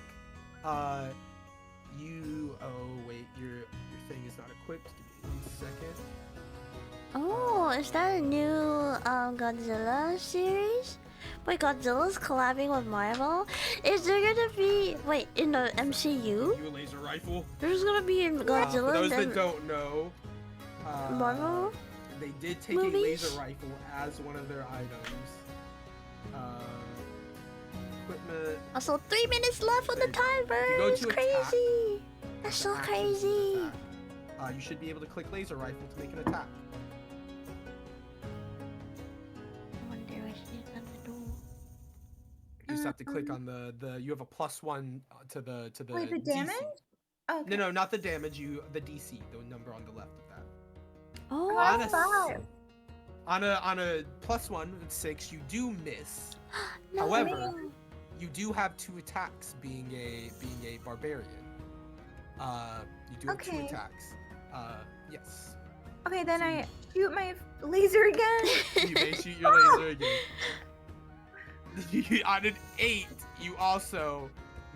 your thing is not equipped. Give me 1 second. Oh, is that a new Godzilla series? Wait, Godzilla's collabing with Marvel? Is there gonna be in the MCU? You a laser rifle? There's gonna be a For Godzilla those and that don't know, Marvel? they did take movies? a laser rifle as one of their items. Equipment. Also, 3 minutes left on the timer. If you go It's to attack, crazy. That's so actions to crazy. attack, you should be able to click laser rifle to make an attack. I wonder what she's gonna do. You just have to click on the. You have a +1 to the. Wait, the DC. damage? Okay. No, not the damage. The DC, the number on the left of that. Oh, On a That's 5. on a +1, it's 6. You do miss. no. However, you do have 2 attacks. Being a barbarian, you do have 2 Okay. attacks. Yes. Okay, then I shoot my laser again. You may shoot your laser again. On an 8, you also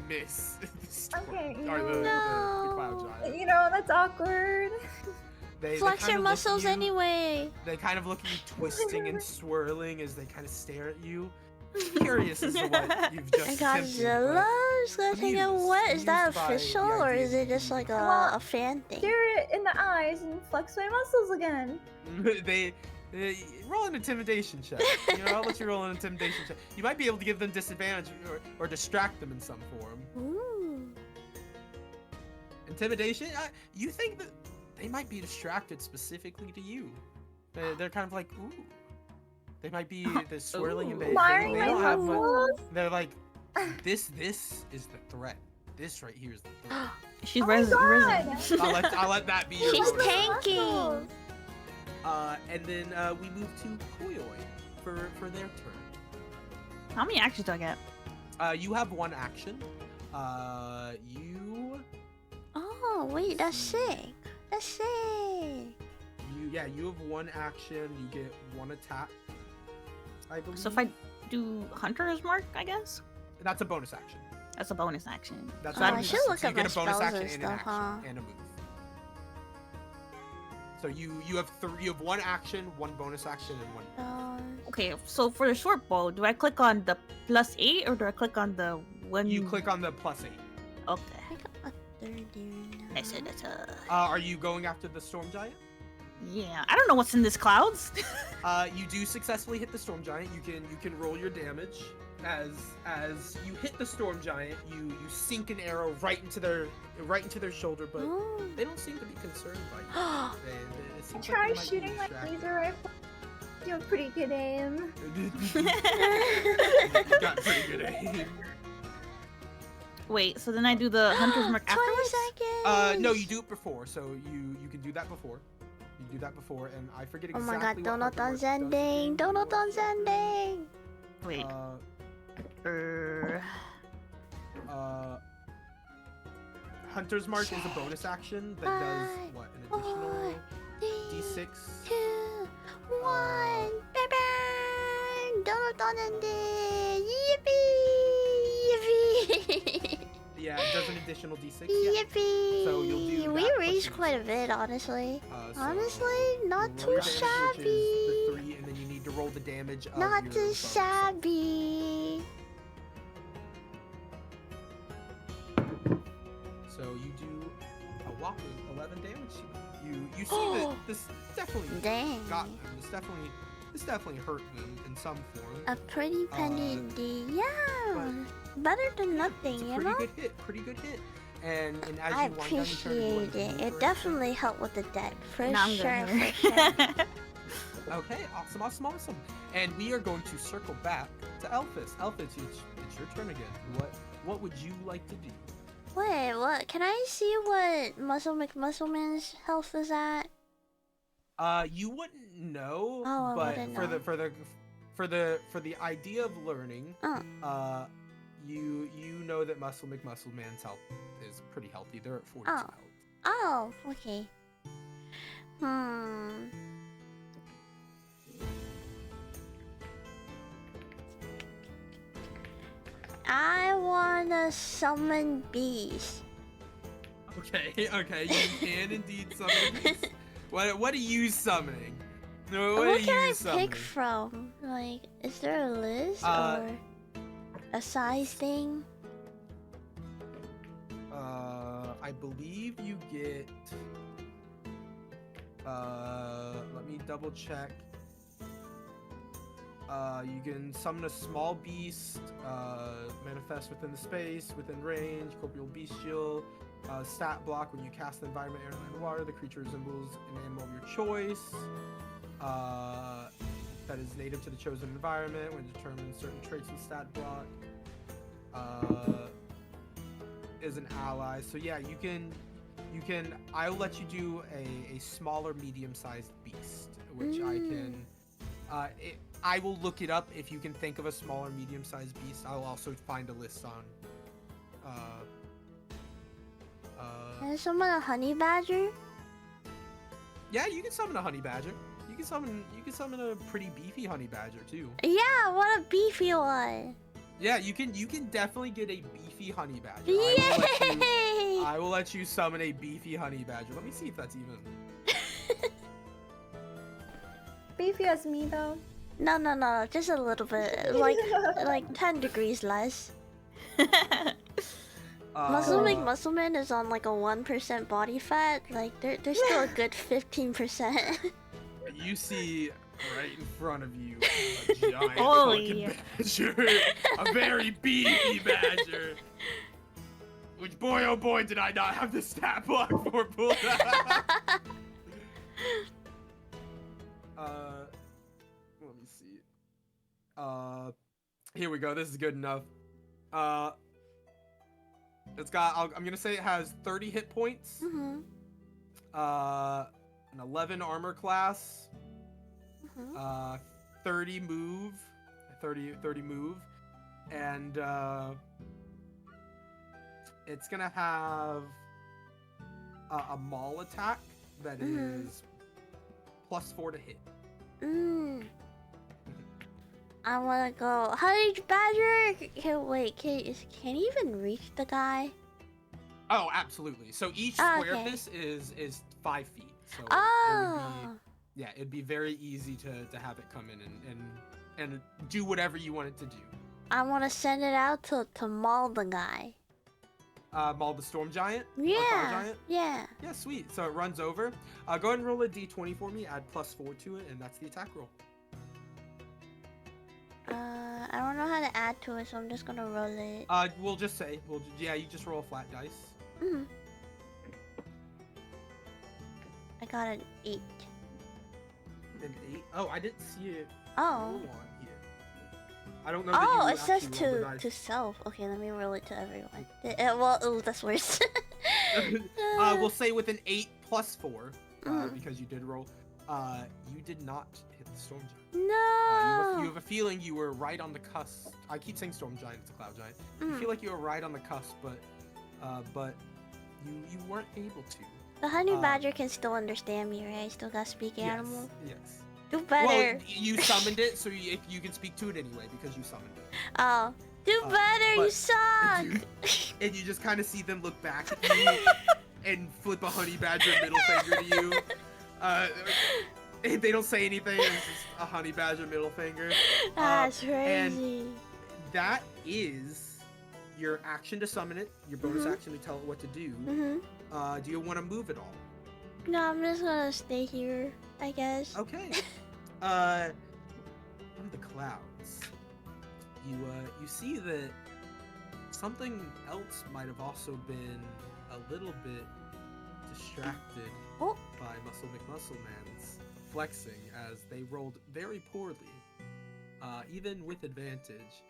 miss. the storm- Okay, or the cloud giant. You know, that's awkward. They Flex kind your of look at muscles you- anyway. They kind of look at you twisting and swirling as they kind of stare at you, curious as to what you've just attempted, Godzilla is gonna take a amused- what? Is that amused by the official or idea is it just like Well, a fan thing? Stare it in the eyes and flex my muscles again. but they roll an intimidation check. You know, I'll let you roll an intimidation check. You might be able to give them disadvantage or distract them in some form. Ooh. Intimidation? You think that they might be distracted specifically to you. They're kind of like, ooh. They might be they're swirling and they Admiring my don't have muscles. they're like, this is the threat. This right here is the threat. She's Oh my risen. God. I'll let that be your She's bonus. tanking. And then we move to Koyoi for their turn. How many actions do I get? You have one action. You Oh wait, that's sick. That's sick. you have one action. You get one attack. I believe. So if I do Hunter's Mark, I guess That's a bonus action. that's a bonus action. That's Oh, a I bonus should action. look So you up get my a bonus spells action and and an stuff, action huh? and a move. So you have one action, one bonus action, and one. Okay, so for the short bow, do I click on the +8 or do I click on the one? You click on the +8. Okay. I got a 30 now. I said that's a. Are you going after the storm giant? Yeah, I don't know what's in this clouds. You do successfully hit the storm giant. You can roll your damage as you hit the storm giant. You sink an arrow right into their shoulder, but Ooh. they don't seem to be concerned by you. It seems like Try they might be shooting my distracted. laser rifle. Do a pretty good aim. You got pretty good aim. Wait, so then I do the Hunter's Mark 20 afterwards? seconds. No, you do it before, so you can do that before. You do that before, and I forget Oh exactly. my god, what Hunter's Mark Donothon's does ending. again. Donothon's ending. Wait. Hunter's Mark is a bonus action that does what? An additional 3, D6. 2, 1. Bang bang. Donothon ending. Yippee! Yeah, it does an additional D6. Yeah. Yippee! So you'll do We that reached plus quite a D6. bit, honestly. So Honestly, you not roll too your damage, shabby. Which is the 3, and then you need to roll the damage of Not your too bonus. shabby. So you do a whopping 11 damage to them. You see that this definitely Dang. got them. This definitely hurt them in some form. A pretty penny D. Yeah. Better than nothing, It's a you pretty know? good hit. Pretty good hit. And as I you wind down your turn, you want appreciate to it. move It for definitely helped with the debt. For Now I'm sure, gonna for sure. Okay, awesome. And we are going to circle back to Elphys. Elphys, it's your turn again. What would you like to do? Wait, what? Can I see what Muscle McMuscleman's health is at? You wouldn't know, Oh, I but wouldn't for the idea of learning, Oh. you know that Muscle McMuscleman's health is pretty healthy. They're at 42 Oh. health. Oh, okay. I wanna summon bees. Okay, you can indeed summon these. What are you summoning? No, What are can you I summoning? pick from? Like, is there a list Uh, or a size thing? I believe you get. Let me double check. You can summon a small beast, manifest within the space, within range, corporeal bestial, stat block when you cast the environment, air, land, water. The creature resembles an animal of your choice. That is native to the chosen environment when determining certain traits in stat block. Is an ally. So yeah, you can. I'll let you do a smaller, medium-sized beast, which I can. I will look it up if you can think of a smaller, medium-sized beast. I'll also find a list on. Can I summon a honey badger? Yeah, you can summon a honey badger. You can summon a pretty beefy honey badger too. Yeah, what a beefy one! Yeah, you can definitely get a beefy honey badger. Yay! I will let you summon a beefy honey badger. Let me see if that's even. Beefy as me though. No, just a little bit. Like 10 degrees less. Muscle Man is on like a 1% body fat. Like there's still a good 15%. You see right in front of you a giant Holy. fucking badger, a very beefy badger. Which boy oh boy did I not have the stat block for pulled out. Let me see. Here we go. This is good enough. It's got. I'm gonna say it has 30 hit points. Mm-hmm. An 11 armor class. Mm-hmm. 30 move. 30 move, and it's gonna have a maul attack that is +4 to hit. I wanna go. Honey Badger! Can you even reach the guy? Oh, absolutely. So each square of this is 5 feet. So it'd be very easy to have it come in and do whatever you want it to do. I wanna send it out to maul the guy. Maul the storm giant? Yeah. Or fire giant? Yeah. Yeah, sweet. So it runs over. Go ahead and roll a d20 for me. Add +4 to it, and that's the attack roll. I don't know how to add to it, so I'm just gonna roll it. We'll just say, you just roll a flat dice. Mm. I got an 8. An 8? Oh, I didn't see it. Oh. On here. I don't know. That you it says actually rolled the to dice. self. Okay, let me roll it to everyone. That's worse. We'll say with an 8 + 4, because you did roll. You did not hit the storm giant. No. You have a feeling you were right on the cusp. I keep saying storm giant, it's a cloud giant. You feel like you were right on the cusp, but you weren't able to. The honey badger can still understand me, right? I still got speak animal. Yes. Do better. Well, you summoned it, so you can speak to it anyway because you summoned it. Oh, do better! You suck. And you just kind of see them look back at you and flip a honey badger middle finger to you. They don't say anything. It's just a honey badger middle finger. That's crazy. And that is your action to summon it. Your bonus action to tell it what to do. Do you want to move at all? No, I'm just gonna stay here, I guess. Okay. From the clouds, you see that something else might have also been a little bit distracted by Muscle McMuscleman's flexing as they rolled very poorly, even with advantage.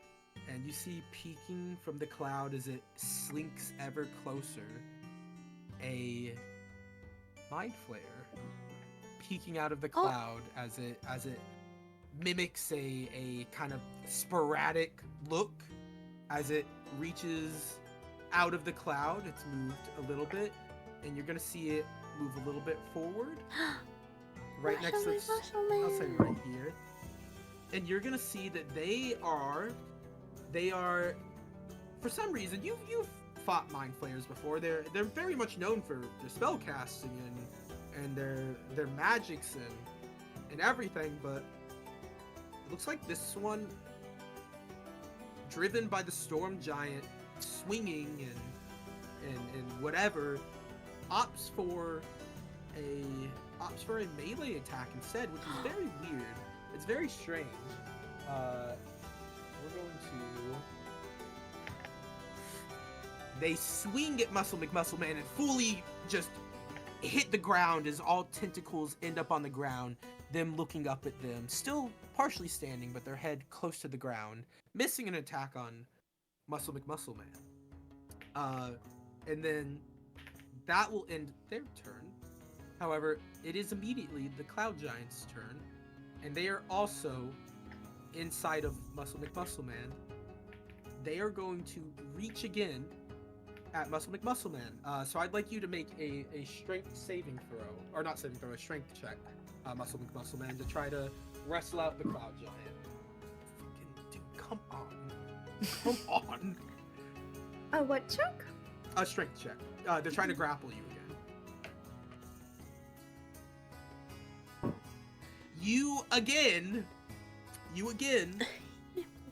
And you see peeking from the cloud as it slinks ever closer, a mind flare peeking out of the cloud as it mimics a kind of sporadic look as it reaches out of the cloud. It's moved a little bit, and you're gonna see it move a little bit forward, right next to I'll say right here, and you're gonna see that they are for some reason you've fought mind flayers before. They're very much known for their spell casting and their magics and everything, but it looks like this one, driven by the storm giant swinging and whatever, opts for a melee attack instead, which is very weird. It's very strange. We're going to. They swing at Muscle McMuscleman and fully just hit the ground as all tentacles end up on the ground, them looking up at them, still partially standing, but their head close to the ground, missing an attack on Muscle McMuscleman. And then that will end their turn. However, it is immediately the Cloud Giant's turn, and they are also inside of Muscle McMuscleman. They are going to reach again at Muscle McMuscleman. So I'd like you to make a strength saving throw, or not saving throw, a strength check, Muscle McMuscleman, to try to wrestle out the Cloud Giant. Fucking dude, come on. Come on. A what check? A strength check. They're trying to grapple you again. You, again, you again,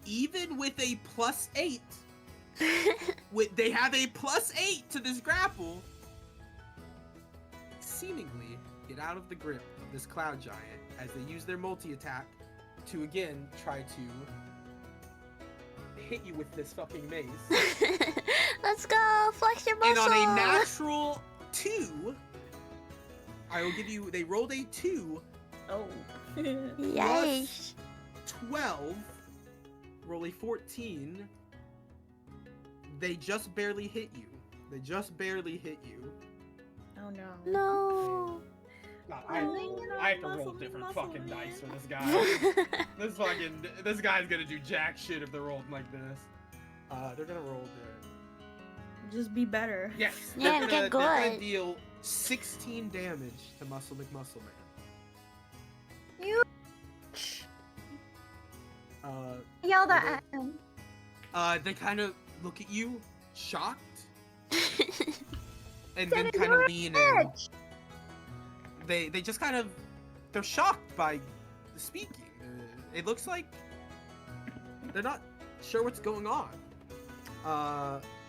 even with a +8, they have a +8 to this grapple, seemingly get out of the grip of this cloud giant as they use their multi-attack to again try to hit you with this fucking mace. Let's go, flex your muscle. And on a natural 2, I will give you, they rolled a 2, Oh. Yikes. 12, roll a 14. They just barely hit you. They just barely hit you. Oh no. No. God, I have to roll different fucking dice for this guy. This guy's gonna do jack shit if they're rolling like this. They're gonna roll the. Just be better. Yes. Yeah, They're get gonna good. deal 16 damage to Muscle McMuscle Man. You yell that at him. They kind of look at you, shocked, and then Said kind of you're lean in. Edge. They just kind of, they're shocked by the speaking. It looks like they're not sure what's going on.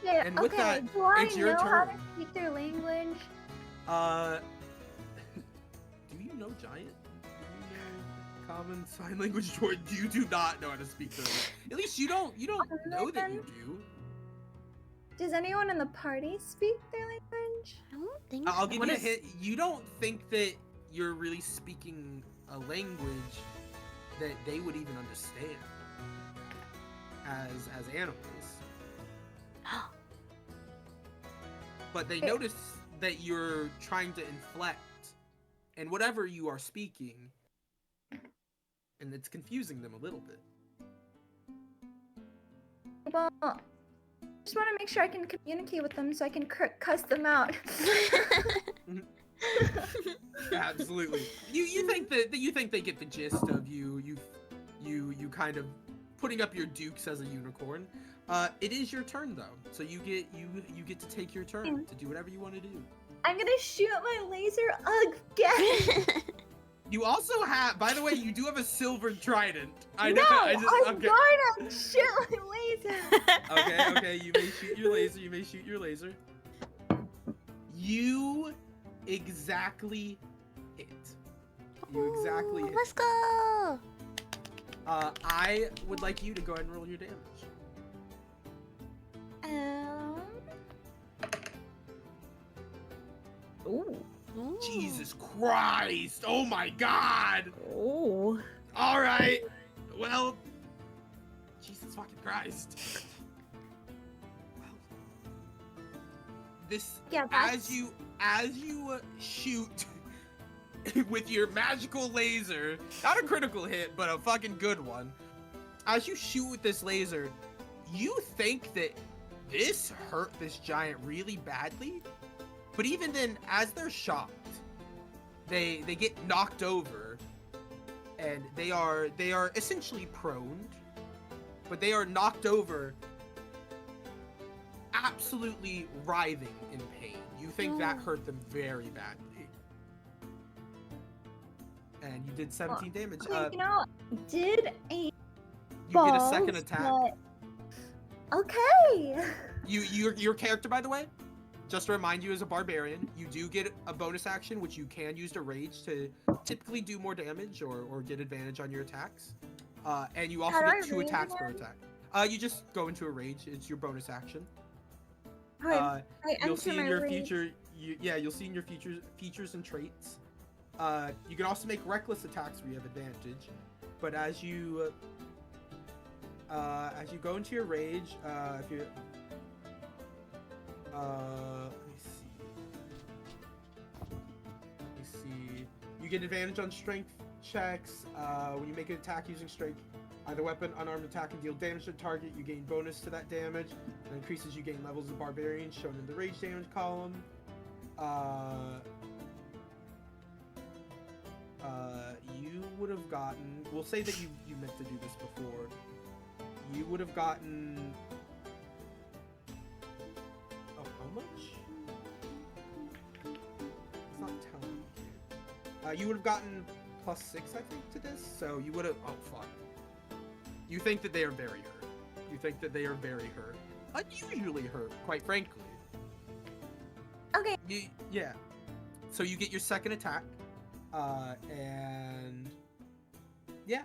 Yeah, And with okay, that, do I it's your know how to turn. speak their language? Do you know Giant? Do you know Common Sign Language? Or you do not know how to speak their language? At least you don't know that you do. Does anyone in the party speak their language? I don't think I'll so. give you a hint. You don't think that you're really speaking a language that they would even understand as animals. But they notice that you're trying to inflect and whatever you are speaking, and it's confusing them a little bit. Well, I just want to make sure I can communicate with them so I can cuss them out. Absolutely. You think that you think they get the gist of you kind of putting up your dukes as a unicorn. It is your turn though, so you get to take your turn to do whatever you want to do. I'm gonna shoot my laser again. You also have, by the way, you do have a silver trident. I know. No, I'm okay. going to shoot my laser. Okay. You may shoot your laser. You exactly hit. You exactly hit. Let's go. I would like you to go ahead and roll your damage. Ooh. Ooh. Jesus Christ! Oh my God! Oh. All right. Well, Jesus fucking Christ. Well, this Yeah, as you shoot with your magical laser, not a critical hit, but a fucking good one. As you shoot with this laser, you think that this hurt this giant really badly, but even then, as they're shocked, they get knocked over, and they are essentially prone, but they are knocked over, absolutely writhing in pain. You think that hurt them very badly, and you did 17 damage. You know, did a You get a second balls, attack. but- Okay. Your character, by the way, just to remind you, as a barbarian, you do get a bonus action, which you can use to rage to typically do more damage or get advantage on your attacks. And you also How do get I 2 rage attacks per again? attack. You just go into a rage. It's your bonus action. I You'll enter see in my your rage. future. You'll see in your features and traits. You can also make reckless attacks where you have advantage. But as you go into your rage, if you let me see. You get advantage on strength checks when you make an attack using strength. Either weapon, unarmed attack can deal damage to the target. You gain bonus to that damage. It increases you gain levels of barbarian shown in the rage damage column. You would have gotten. We'll say that you meant to do this before. You would have gotten. Oh, how much? It's not telling me. You would have gotten +6, I think, to this. So you would have. Oh fuck. You think that they are very hurt. You think that they are very hurt. Unusually hurt, quite frankly. Okay. Yeah. So you get your second attack, and yeah,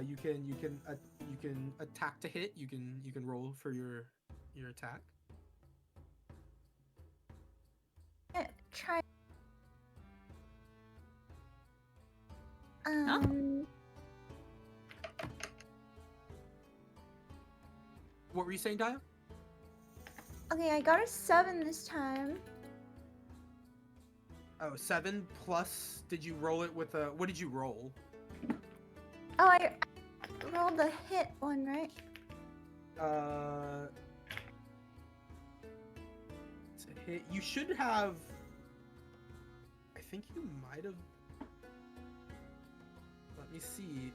you can attack to hit. You can roll for your attack. Try. What were you saying, Daya? Okay, I got a 7 this time. Oh, 7 plus. Did you roll it with a? What did you roll? Oh, I rolled the hit one, right? It's a hit. You should have. I think you might have. Let me see.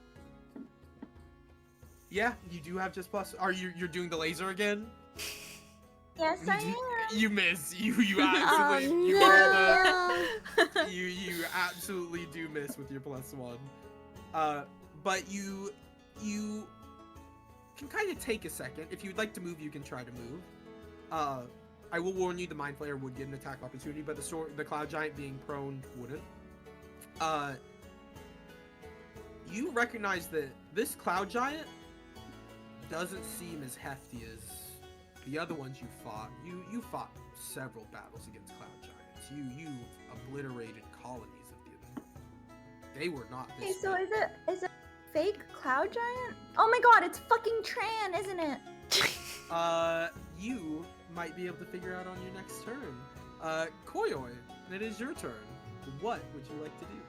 Yeah, you do have just plus. Are you're doing the laser again? Yes, I am. You miss. You absolutely. You rolled a. You absolutely do miss with your +1. But you can kind of take a second. If you'd like to move, you can try to move. I will warn you, the Mind Flayer would get an attack opportunity, but the Cloud Giant being prone wouldn't. You recognize that this Cloud Giant doesn't seem as hefty as the other ones you fought. You fought several battles against Cloud Giants. You obliterated colonies of them. They were not this. Okay, so is it fake Cloud Giant? Oh my god, it's fucking Tran, isn't it? You might be able to figure out on your next turn. Koyoi, it is your turn. What would you like to do?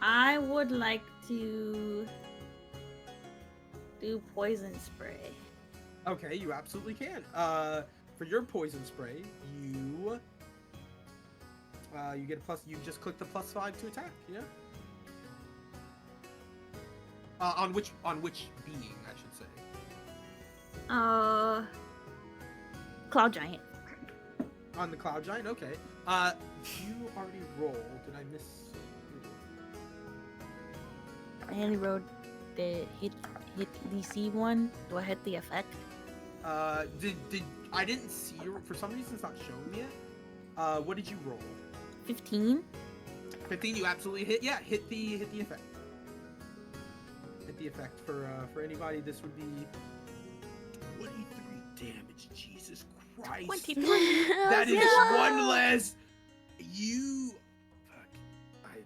I would like to do poison spray. Okay, you absolutely can. For your poison spray, you get a plus. You just click the +5 to attack. Yeah. On which being, I should say. Cloud Giant. On the Cloud Giant. Okay. You already rolled. Did I miss? I only rolled the hit DC one. Do I hit the effect? Did I didn't see your, for some reason it's not showing me yet. What did you roll? 15. 15. You absolutely hit. Yeah, hit the effect. Hit the effect for anybody. This would be 23 damage. Jesus Christ. 23. That is Yeah. one less. You. Fuck.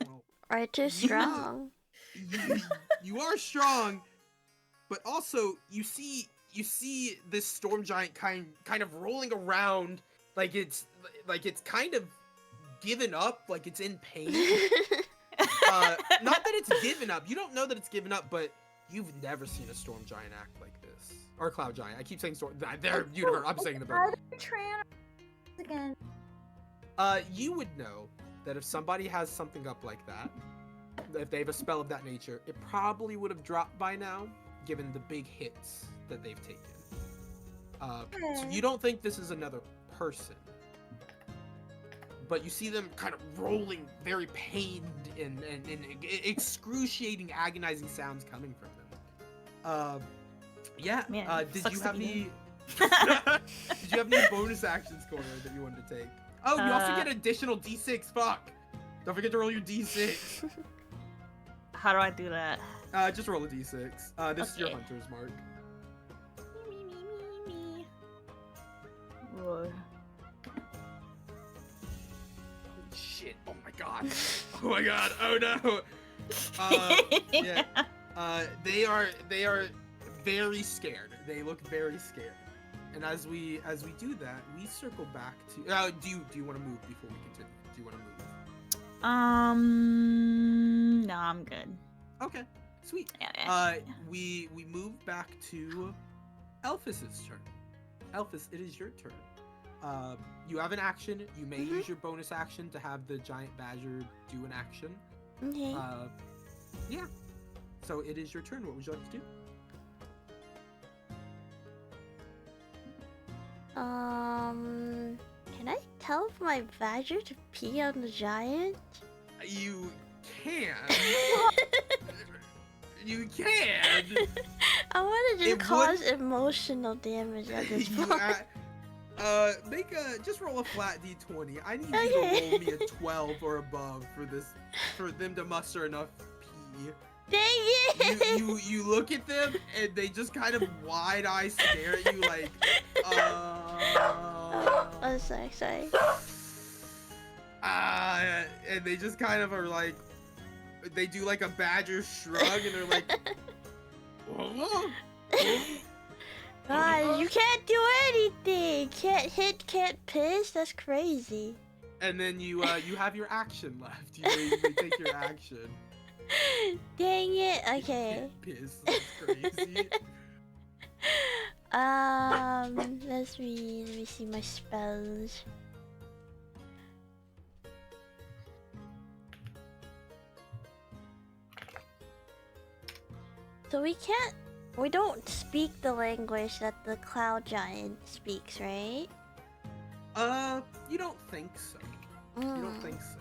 Well, Are too strong. you are strong, but also you see this storm giant kind of rolling around like it's kind of given up, like it's in pain. Not that it's given up. You don't know that it's given up, but you've never seen a storm giant act like this, or a cloud giant. I keep saying storm. They're universe. I'm saying the bird. Are they Tran again? You would know that if somebody has something up like that, if they have a spell of that nature, it probably would have dropped by now, given the big hits that they've taken. So you don't think this is another person, but you see them kind of rolling, very pained and excruciating, agonizing sounds coming from them. Yeah. Man, Did sucks you to have be any? Did you have any bonus actions, Cora, that you wanted to take? Oh, you also get additional D6. Fuck. Don't forget to roll your D6. How do I do that? Just roll a D6. This is your Okay. hunter's mark. Me. Roar. Shit. Oh my god. Oh my god. Oh no. Yeah. They are very scared. They look very scared. And as we do that, we circle back to. Do you want to move before we continue? Do you want to move? No, I'm good. Okay. Sweet. Yeah. We move back to Elphys's turn. Elphys, it is your turn. You have an action. You may use your bonus action to have the giant badger do an action. Okay. Yeah. So it is your turn. What would you like to do? Can I tell my badger to pee on the giant? You can. You can. I want to just It cause emotional damage at this You, point. just roll a flat d20. I need you Okay. to roll me a 12 or above for them to muster enough pee. Dang it! You look at them and they just kind of wide eye stare at you like, Oh, sorry. and they just kind of are like, they do like a badger shrug and they're like, whoa. God, you can't do anything. Can't hit, can't piss. That's crazy. And then you have your action left. You may take your action. Dang it. Okay. Piss. That's crazy. Let me see my spells. So we don't speak the language that the cloud giant speaks, right? You don't think so. You don't think so.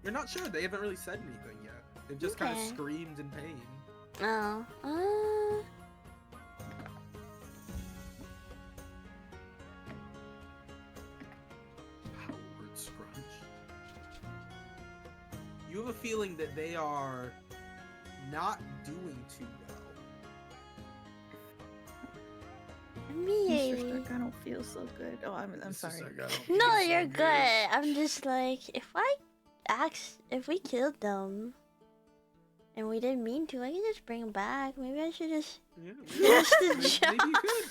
You're not sure. They haven't really said anything yet. They've just kind of Okay. screamed in pain. Oh. Howard Scrunch. You have a feeling that they are not doing too well. Mr. Me. Stark, I don't feel so good. Oh, I'm Mr. sorry. Stark, I don't No, feel so you're good. I'm just like, if we killed them and we didn't mean to, I can just bring them back. Maybe I should just Yeah, finish the maybe job. you could.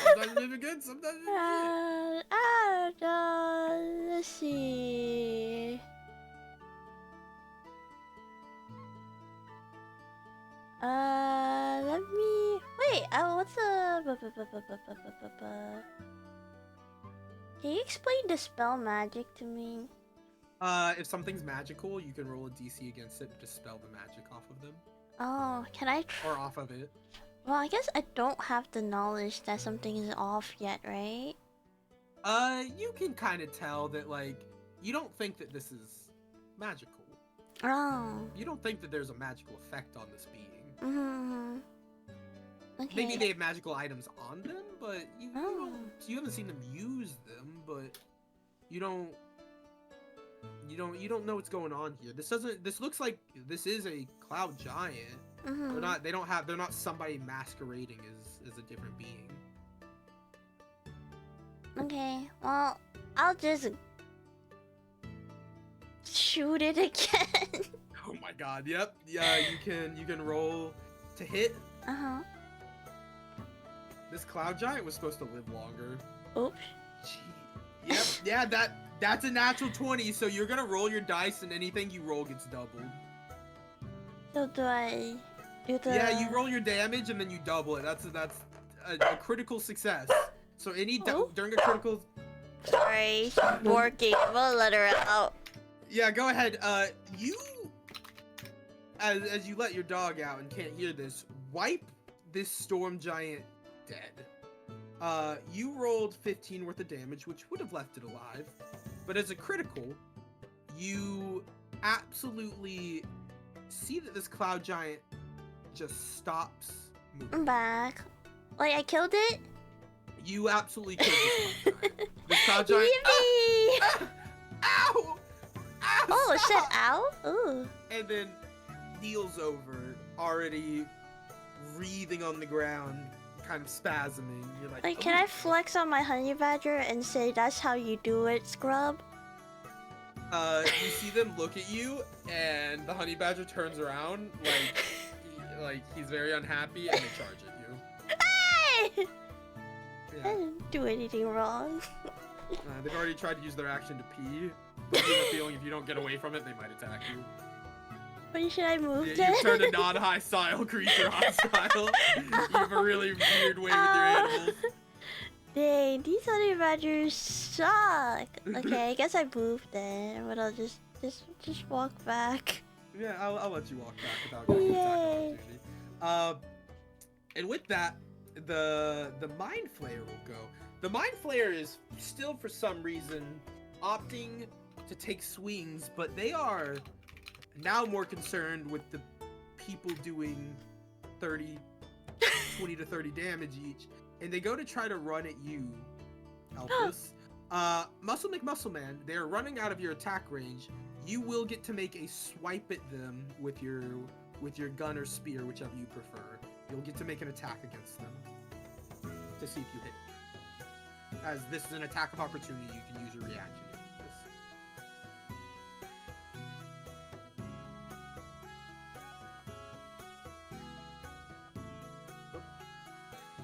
Sometimes they're good, sometimes they're good. I don't know. Let's see. Let me wait. What's Can you explain the spell magic to me? If something's magical, you can roll a DC against it to dispel the magic off of them. Oh, can I? Or off of it. Well, I guess I don't have the knowledge that something is off yet, right? You can kind of tell that, like, you don't think that this is magical. Oh. You don't think that there's a magical effect on this being. Mm-hmm. Okay. Maybe they have magical items on them, but Oh. you haven't seen them use them, but you don't know what's going on here. This looks like this is a cloud giant. Mm-hmm. They're not somebody masquerading as a different being. Okay. Well, I'll just shoot it again. Oh my god, yep. Yeah, you can roll to hit. Uh-huh. This cloud giant was supposed to live longer. Oops. Gee. Yep, yeah, that's a natural 20, so you're gonna roll your dice and anything you roll gets doubled. So do I do the Yeah, you roll your damage and then you double it. That's a critical success. So during a critical Sorry, she's working. I'm gonna let her out. Yeah, go ahead. You as you let your dog out and can't hear this, wipe this storm giant dead. You rolled 15 worth of damage, which would have left it alive. But as a critical, you absolutely see that this cloud giant just stops I'm moving. back. Like, I killed it? You absolutely killed this cloud giant. This cloud giant. Yippee! Ow! Ow! Oh, it said Stop! ow? Ooh. And then kneels over, already wreathing on the ground, kind of spasming. You're like, Like, can "Oh." I flex on my honey badger and say that's how you do it, scrub? You see them look at you, and the honey badger turns around, like he's very unhappy, and they charge at you. Hey! I Yeah. didn't do anything wrong. They've already tried to use their action to pee, but you have a feeling if you don't get away from it, they might attack you. When should I move You then? turned a non-hostile creature hostile. You have a really weird way with your animals. Dang, these honey badgers suck. Okay, I guess I moved then, but I'll just walk back. Yeah, I'll let you walk back without getting an attack opportunity. And with that, the mind flayer will go. The Mind Flayer is still, for some reason, opting to take swings, but they are now more concerned with the people doing 20 to 30 damage each, and they go to try to run at you, Elvis. Muscle McMuscleman, they're running out of your attack range. You will get to make a swipe at them with your gun or spear, whichever you prefer. You'll get to make an attack against them to see if you hit. As this is an attack of opportunity, you can use your reaction to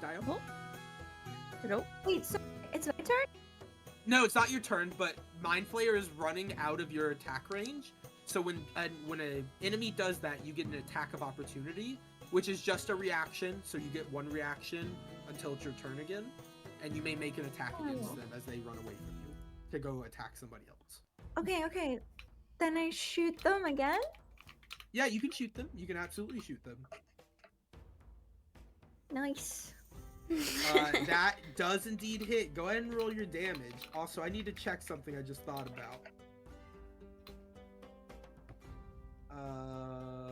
this. Dio? Nope. Wait, so it's my turn? No, it's not your turn, but Mind Flayer is running out of your attack range. So when an enemy does that, you get an attack of opportunity, which is just a reaction. So you get one reaction until it's your turn again, and you may make an attack against them as they run away from you to go attack somebody else. Okay. Then I shoot them again? Yeah, you can shoot them. You can absolutely shoot them. Nice. That does indeed hit. Go ahead and roll your damage. Also, I need to check something I just thought about.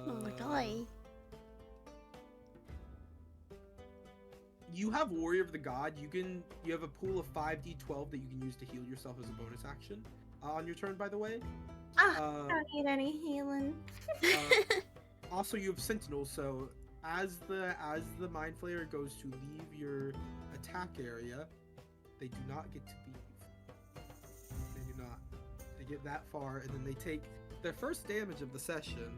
Oh my god. You have Warrior of the God. You have a pool of 5d12 that you can use to heal yourself as a bonus action on your turn, by the way. I don't need any healing. Also, you have Sentinel, so as the Mind Flayer goes to leave your attack area, they do not get to leave. They do not. They get that far, and then they take their first damage of the session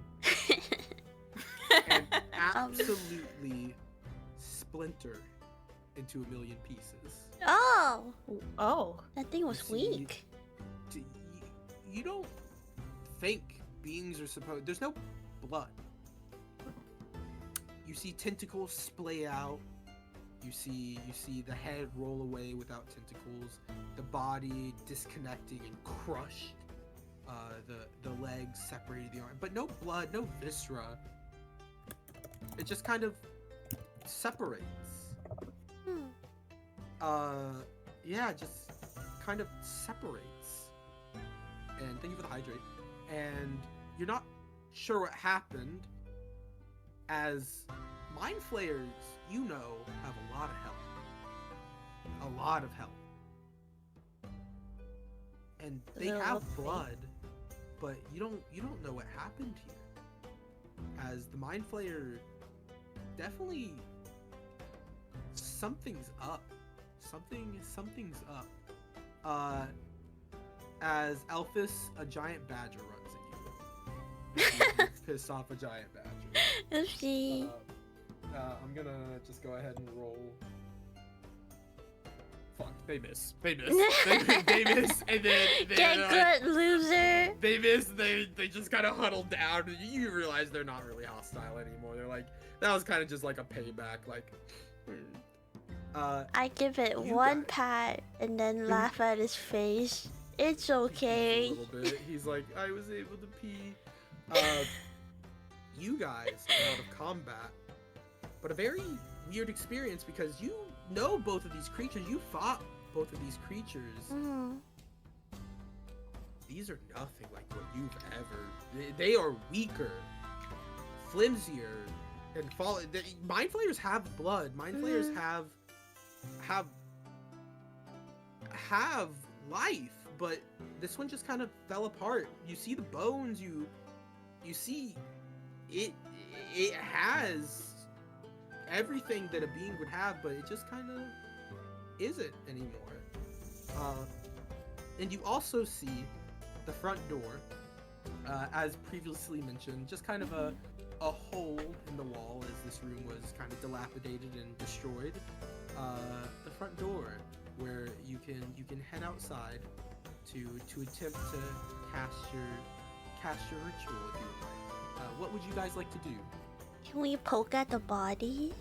and absolutely splinter into a million pieces. Oh, Oh. that thing was See, weak. You don't think beings are supposed... There's no blood. You see tentacles splay out. You see the head roll away without tentacles. The body disconnecting and crushed. The legs separated the arm. But no blood, no viscera. It just kind of separates. Yeah, just kind of separates. And thank you for the hydrate. And you're not sure what happened, as Mind Flayers, you know, have a lot of health. A lot of health. And they have blood, but you don't know what happened here. As the Mind Flayer, definitely something's up. Something's up. As Elphys, a giant badger runs at you. Piss off a giant badger. Oopsie. I'm gonna just go ahead and roll. Fuck, they miss. They miss, and then Get good, loser. they miss. They just kind of huddle down. You realize they're not really hostile anymore. They're like, that was kind of just like a payback. Like, I give it You one guys- pat and then laugh at his face. It's a okay. little bit. He's like, I was able to pee. You guys are out of combat, but a very weird experience because you know both of these creatures. You fought both of these creatures. Mhm. These are nothing like what you've ever. They are weaker, flimsier, and fall. Mind Flayers have blood. Mind Flayers have life, but this one just kind of fell apart. You see the bones. You see it. It has everything that a being would have, but it just kind of isn't anymore. And you also see the front door, as previously mentioned, just kind of a hole in the wall as this room was kind of dilapidated and destroyed. The front door where you can head outside to attempt to cast your ritual if you would like. What would you guys like to do? Can we poke at the bodies?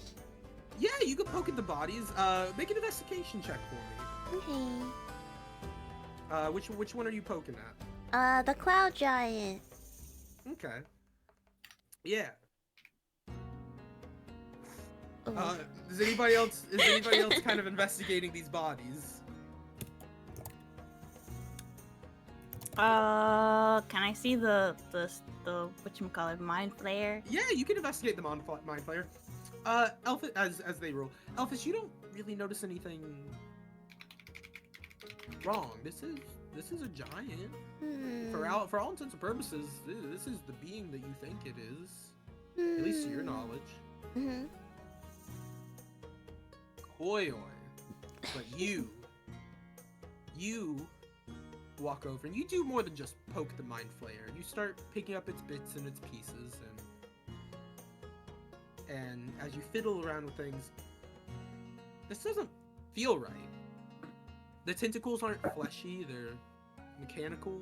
Yeah, you can poke at the bodies. Make an investigation check for me. Okay. Which one are you poking at? The cloud giant. Okay. Yeah. Is anybody else kind of investigating these bodies? Can I see the whatchamacallit, mind flare? Yeah, you can investigate the mind flayer. Elphis, as they roll. Elphis, you don't really notice anything wrong. This is a giant. For all intents and purposes, this is the being that you think it is. At least to your knowledge. Oi. But you walk over and you do more than just poke the mind flayer. You start picking up its bits and its pieces, and as you fiddle around with things, this doesn't feel right. The tentacles aren't fleshy, they're mechanical.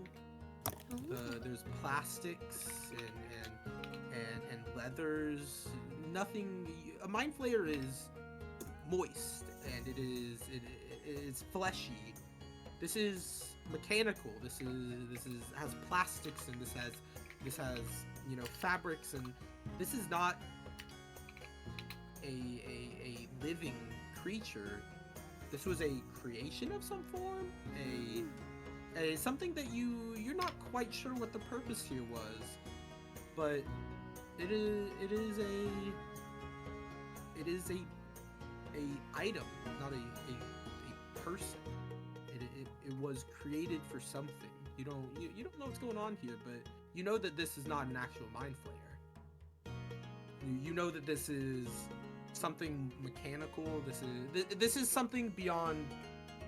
There's plastics and leathers. Nothing. A mind flayer is moist and it is fleshy. This is mechanical. This has plastics, and this has fabrics, and this is not a living creature. This was a creation of some form, a something that you're not quite sure what the purpose here was, but it is a item, not a person. It was created for something. You don't know what's going on here, but you know that this is not an actual mind flayer. You know that this is something mechanical. This is something beyond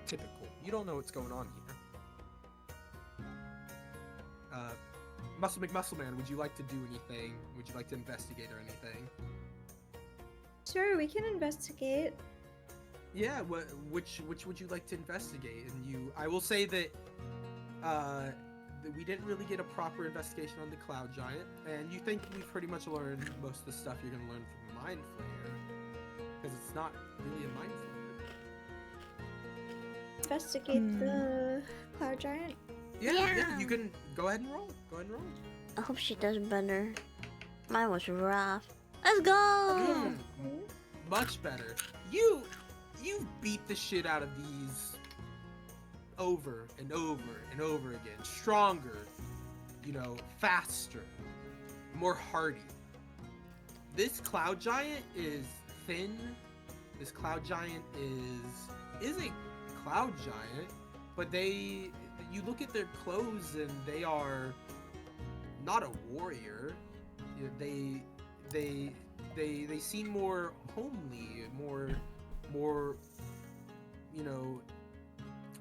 typical. You don't know what's going on here. Muscle McMuscleman, would you like to do anything? Would you like to investigate or anything? Sure, we can investigate. Yeah, which would you like to investigate? And I will say that we didn't really get a proper investigation on the Cloud Giant, and you think we've pretty much learned most of the stuff you're gonna learn from the Mind Flayer, because it's not really a Mind Flayer. Investigate the Cloud Giant. Yeah, you can go ahead and roll. I hope she does better. Mine was rough. Let's go! Much better. You beat the shit out of these over and over and over again. Stronger, faster, more hardy. This Cloud Giant is thin. This Cloud Giant is a Cloud Giant, but you look at their clothes and they are not a warrior. They seem more homely, more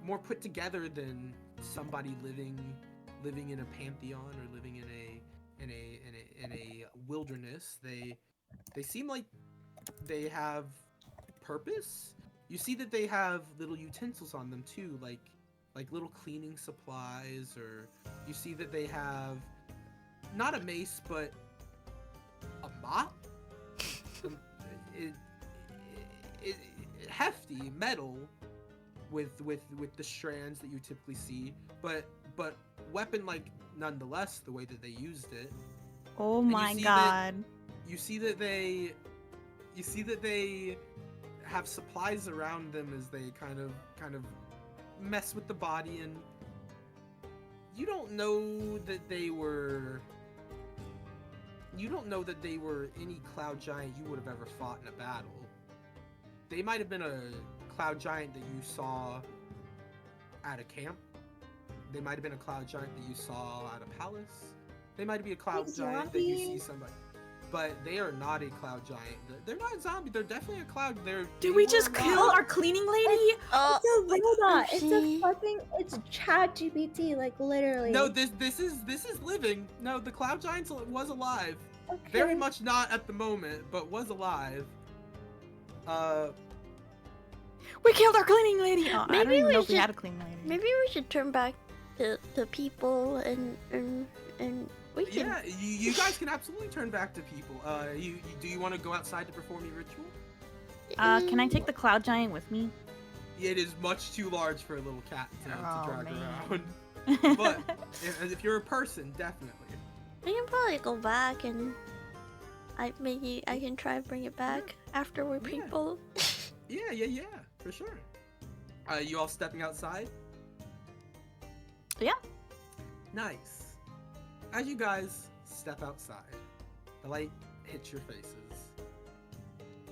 more put together than somebody living in a pantheon or living in a wilderness. They seem like they have purpose. You see that they have little utensils on them too, like little cleaning supplies, or you see that they have not a mace but a mop. Hefty metal with the strands that you typically see, but weapon-like nonetheless, the way that they used it. Oh my god. You see that they have supplies around them as they kind of mess with the body, and you don't know that they were any Cloud Giant you would have ever fought in a battle. They might have been a Cloud Giant that you saw at a camp. They might have been a Cloud Giant that you saw at a palace. They might be a Cloud Giant that you see somebody. But they are not a Cloud Giant. They're not a zombie. They're definitely a Cloud. Did we just kill our cleaning lady? Hold on. It's ChatGPT, like literally. No, this is living. No, the Cloud Giant was alive. Okay. Very much not at the moment, but was alive. We killed our cleaning lady. Oh, I don't Maybe even we know if we should- had a cleaning lady. Maybe we should turn back to people and we can. Yeah, you guys can absolutely turn back to people. Do you want to go outside to perform your ritual? Can I take the Cloud Giant with me? It is much too large for a little cat to drag man. around. But if you're a person, definitely. We can probably go back and I can try and bring it back after we're Yeah. people. Yeah, for sure. You all stepping outside? Yeah. Nice. As you guys step outside, the light hits your faces.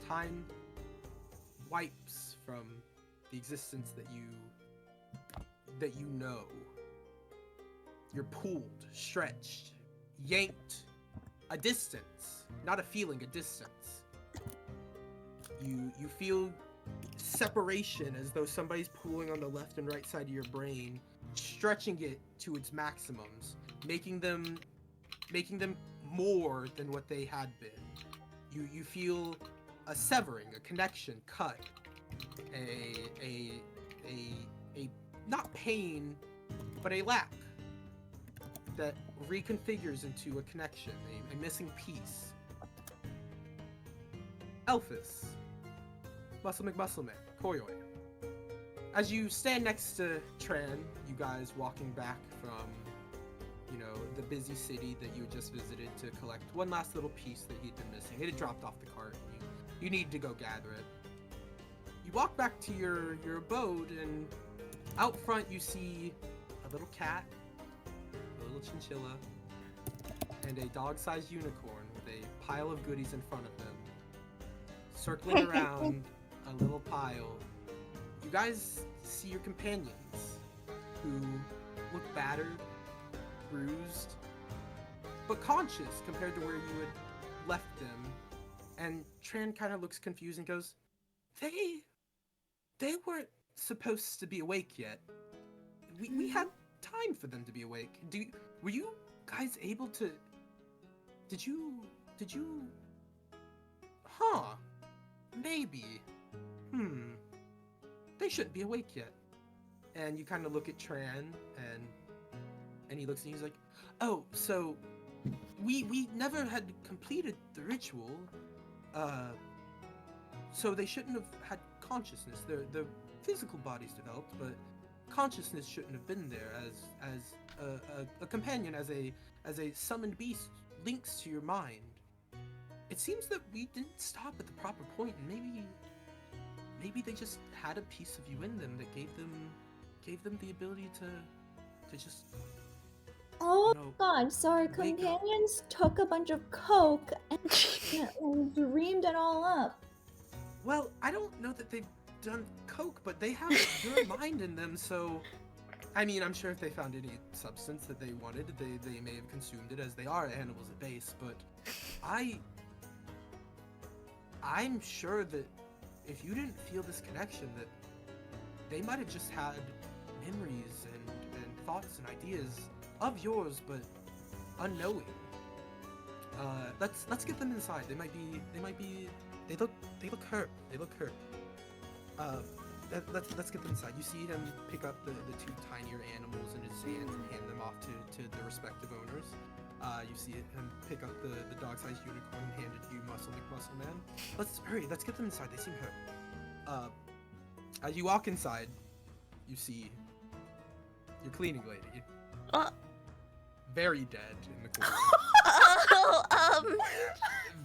Time wipes from the existence that you know. You're pulled, stretched, yanked a distance, not a feeling, a distance. You feel separation as though somebody's pulling on the left and right side of your brain, stretching it to its maximums, making them more than what they had been. You feel a severing, a connection cut, a not pain, but a lack that reconfigures into a connection, a missing piece. Elphys, Muscle McMuscleman, Koyoi. As you stand next to Tran, you guys walking back from, the busy city that you had just visited to collect one last little piece that he'd been missing. It had dropped off the cart, and you need to go gather it. You walk back to your abode, and out front you see a little cat, a little chinchilla, and a dog-sized unicorn with a pile of goodies in front of them, circling around a little pile. You guys see your companions, who look battered, bruised, but conscious compared to where you had left them. And Tran kind of looks confused and goes, They weren't supposed to be awake yet. We had time for them to be awake. Were you guys able to... Did you... Huh. Maybe. They shouldn't be awake yet. And you kind of look at Tran, and he looks and he's like, oh, so we never had completed the ritual, so they shouldn't have had consciousness. Their physical bodies developed, but consciousness shouldn't have been there as a companion, as a summoned beast links to your mind. It seems that we didn't stop at the proper point, and maybe they just had a piece of you in them that gave them the ability to just... Oh No. god, so our Wake up. companions took a bunch of coke and dreamed it all up. Well, I don't know that they've done coke, but they have your mind in them, so... I mean, I'm sure if they found any substance that they wanted, they may have consumed it, as they are animals at base, but I'm sure that if you didn't feel this connection, that they might have just had memories and thoughts and ideas of yours, but unknowing. Let's get them inside. They look hurt. Let's get them inside. You see him pick up the two tinier animals in his hands and hand them off to their respective owners. You see him pick up the dog-sized unicorn and hand it to you, Muscle McMuscleman. Let's hurry. Let's get them inside. They seem hurt. As you walk inside, you see your cleaning lady. Very dead in the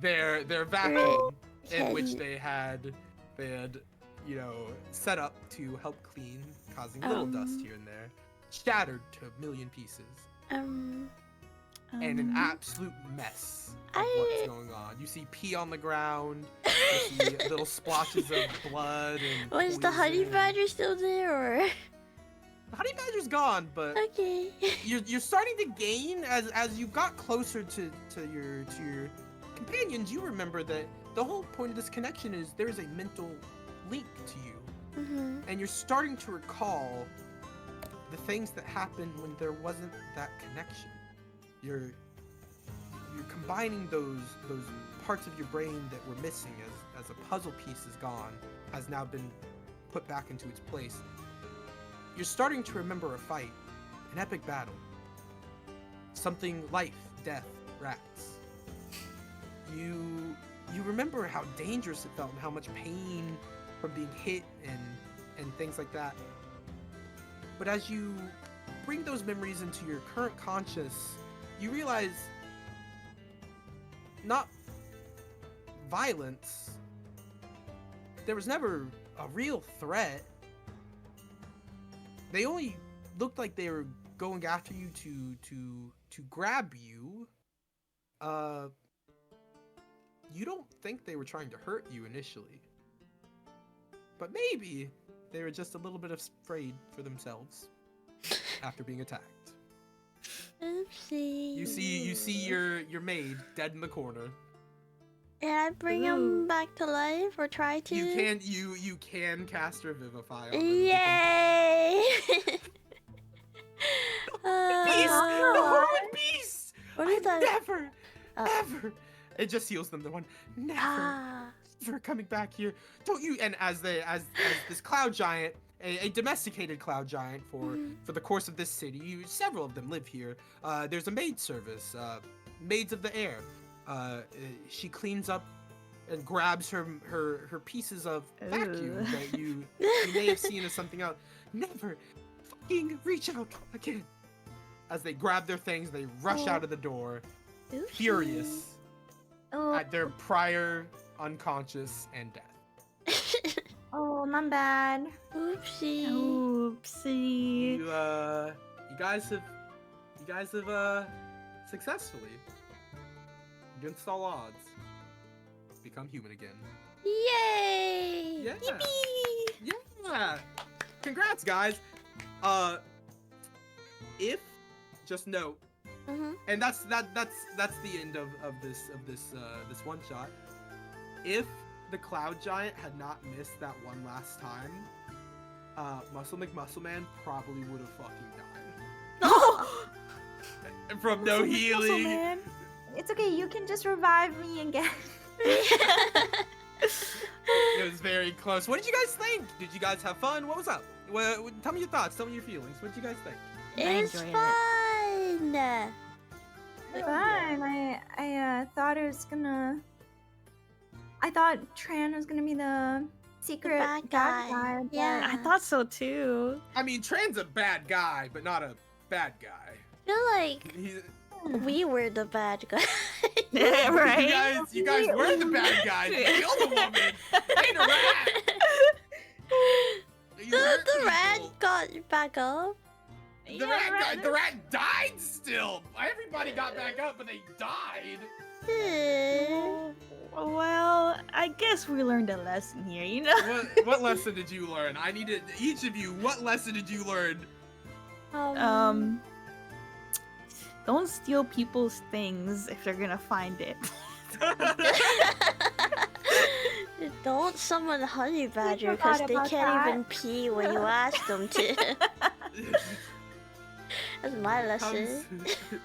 corner. Their vacuum in which they had set up to help clean, causing little dust here and there, shattered to a million pieces, and an absolute mess of what's going on. You see pee on the ground, you see little splotches of blood and Was the honey poison. badger still there, or? The honey badger's gone, but Okay. you're starting to gain as you got closer to your companions. You remember that the whole point of this connection is there's a mental link to you, and you're starting to recall the things that happened when there wasn't that connection. You're combining those parts of your brain that were missing as a puzzle piece is gone, has now been put back into its place. You're starting to remember a fight, an epic battle. Something life, death, rats. You remember how dangerous it felt and how much pain from being hit and things like that. But as you bring those memories into your current conscious, you realize not violence, there was never a real threat. They only looked like they were going after you to grab you. You don't think they were trying to hurt you initially, but maybe they were just a little bit afraid for themselves after being attacked. Oopsie. You see your maid dead in the corner. And I bring him back to life, or try to. You can cast Revivify on them. Yay! Beast! The horned beast! What is that? Never, ever. It just heals them. The one never, never coming back here. Don't you? And as this cloud giant, a domesticated cloud giant for the course of this city, several of them live here. There's a maid service, maids of the air. She cleans up and grabs her pieces of vacuum that you may have seen as something else. Never fucking reach out again. As they grab their things, they rush out of the door, furious at their prior unconscious and death. Oh, my bad. Oopsie. Oopsie. You guys have successfully, against all odds, become human again. Yay! Yeah. Yippee! Yeah. Congrats, guys. If just note, and that's the end of this one shot. If the cloud giant had not missed that one last time, Muscle McMuscleman probably would have fucking died. From no healing. It's okay, you can just revive me again. It was very close. What did you guys think? Did you guys have fun? What was up? Tell me your thoughts. Tell me your feelings. What did you guys think? It's enjoyed fun. Fine. I thought it was gonna. I thought Tran was gonna be the secret bad guy. but- Yeah. I thought so too. I mean, Tran's a bad guy, but not a bad guy. I feel like He's, we were the bad guy. Yeah, right? you guys were the bad guys. You killed the woman. Ain't a rat. You hurt the rat people. got back up. The rat died still. Everybody got back up, but they died. Well, I guess we learned a lesson here, you know? What lesson did you learn? I needed each of you. What lesson did you learn? Don't steal people's things if they're gonna find it. Don't summon Honey Badger forgot because they about can't that. even pee when you ask them to. That's my lesson.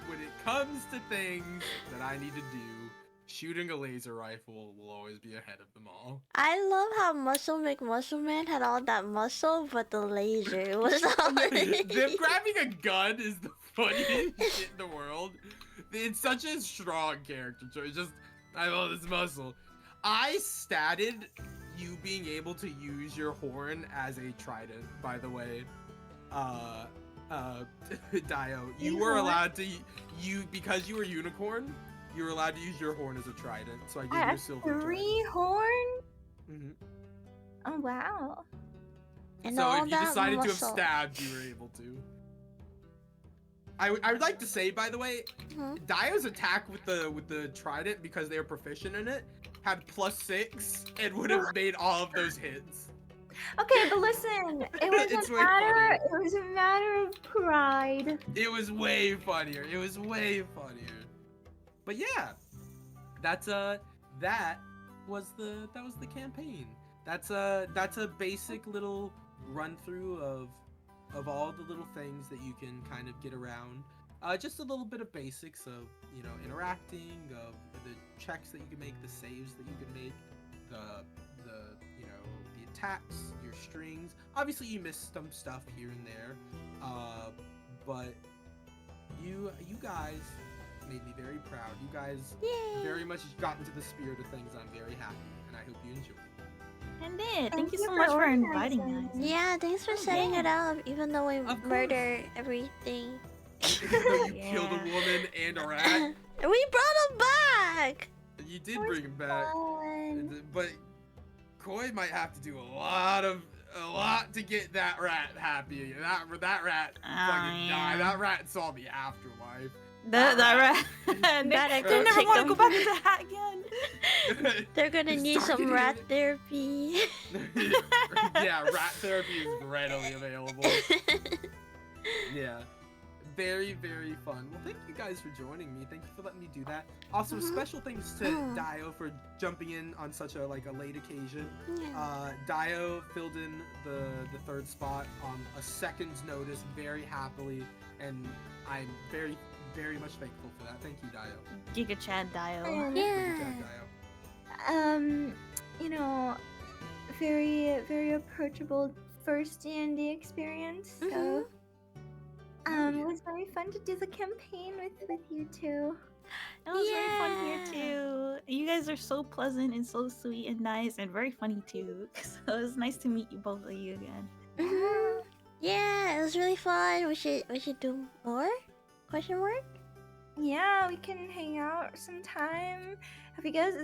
When it comes to things that I need to do, shooting a laser rifle will always be ahead of them all. I love how Muscle McMuscleman had all that muscle, but the laser was all. Them grabbing a gun is the funniest shit in the world. It's such a strong character choice. Just, I love this muscle. I statted you being able to use your horn as a trident, by the way. Dio, you were allowed to, because you were unicorn, you were allowed to use your horn as a trident, so I gave you a silver Three horn? trident. Oh wow. And So all if you that decided to have muscle. stabbed, you were able to. I would like to say, by the way, Mhm. Dio's attack with the trident, because they were proficient in it, had +6 and would have made all of those hits. Okay, but listen, it was It's a way matter. funnier. It was a matter of pride. It was way funnier. It was way funnier. But yeah, that was the campaign. That's a basic little run through of all the little things that you can kind of get around. Just a little bit of basics of, you know, interacting, of the checks that you can make, the saves that you can make, the you know, the attacks, your strings. Obviously you missed some stuff here and there, but you guys made me very proud. You guys Yay. very much got into the spirit of things. I'm very happy, and I hope you enjoy. And did. Thank you you so for much for organizing. inviting us. Yeah, thanks for setting yeah. it up, even though we Of course. murder everything. Even though you Yeah. killed a woman and a rat, And we brought him back! you did It was bring him back. fun. But Koi might have to do a lot to get that rat happy. That rat fucking died. That rat saw the afterlife. That rat. Gotta They go never take want to them. go back into hat again. They're gonna It's need some targeted. rat therapy. Yeah, rat therapy is readily available. Yeah. Very, very fun. Well, thank you guys for joining me. Thank you for letting me do that. Also, special thanks to Dio for jumping in on such a late occasion. Yeah. Dio filled in the third spot on a second's notice very happily, and I'm very, very much thankful for that. Thank you, Dio. Giga Chad Dio. Good Yeah. job, Dio. You know, very, very approachable first D&D experience. So, it was very fun to do the campaign with you two. It was very fun here too. You guys are so pleasant and so sweet and nice and very funny too. So it was nice to meet you both of you again. Yeah, it was really fun. We should do more? Question mark? Yeah, we can hang out sometime. Have you guys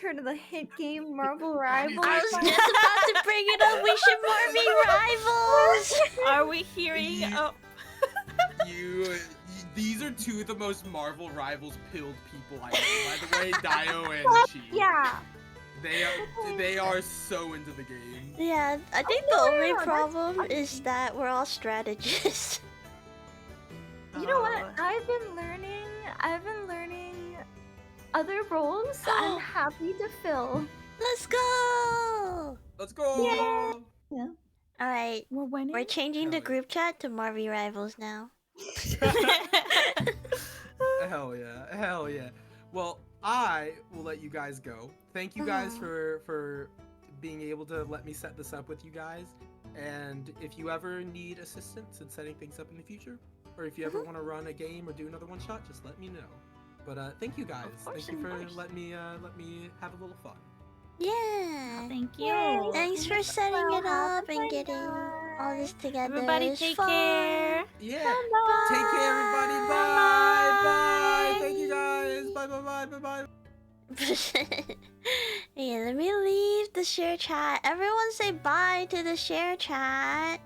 heard of the hit game Marvel Rivals? I was just about to bring it up. We should more be rivals. Are we hearing? Oh, These are two of the most Marvel Rivals pilled people I know. By the way, Dio and Chi. Yeah. They are so into the game. Yeah, I think the only problem is that we're all strategists. You know what? I've been learning other roles. I'm happy to fill. Let's go! Let's go! Yeah. Alright, we're winning. we're changing the Hell yeah. group chat to Marvy Rivals now. Hell yeah, hell yeah. Well, I will let you guys go. Thank you guys for being able to let me set this up with you guys. And if you ever need assistance in setting things up in the future, or if you ever want to run a game or do another one shot, just let me know. But thank you guys. course, Thank you of for course. letting me have a little fun. Yeah! Thank you. Yay. Thanks for setting it up and getting all this together. Everybody It's take fun. care. Yeah. Bye. Take care, everybody. Bye. Bye. Thank you guys. Bye. Bye. Bye. Bye. Bye. Yeah, let me leave the share chat. Everyone say bye to the share chat.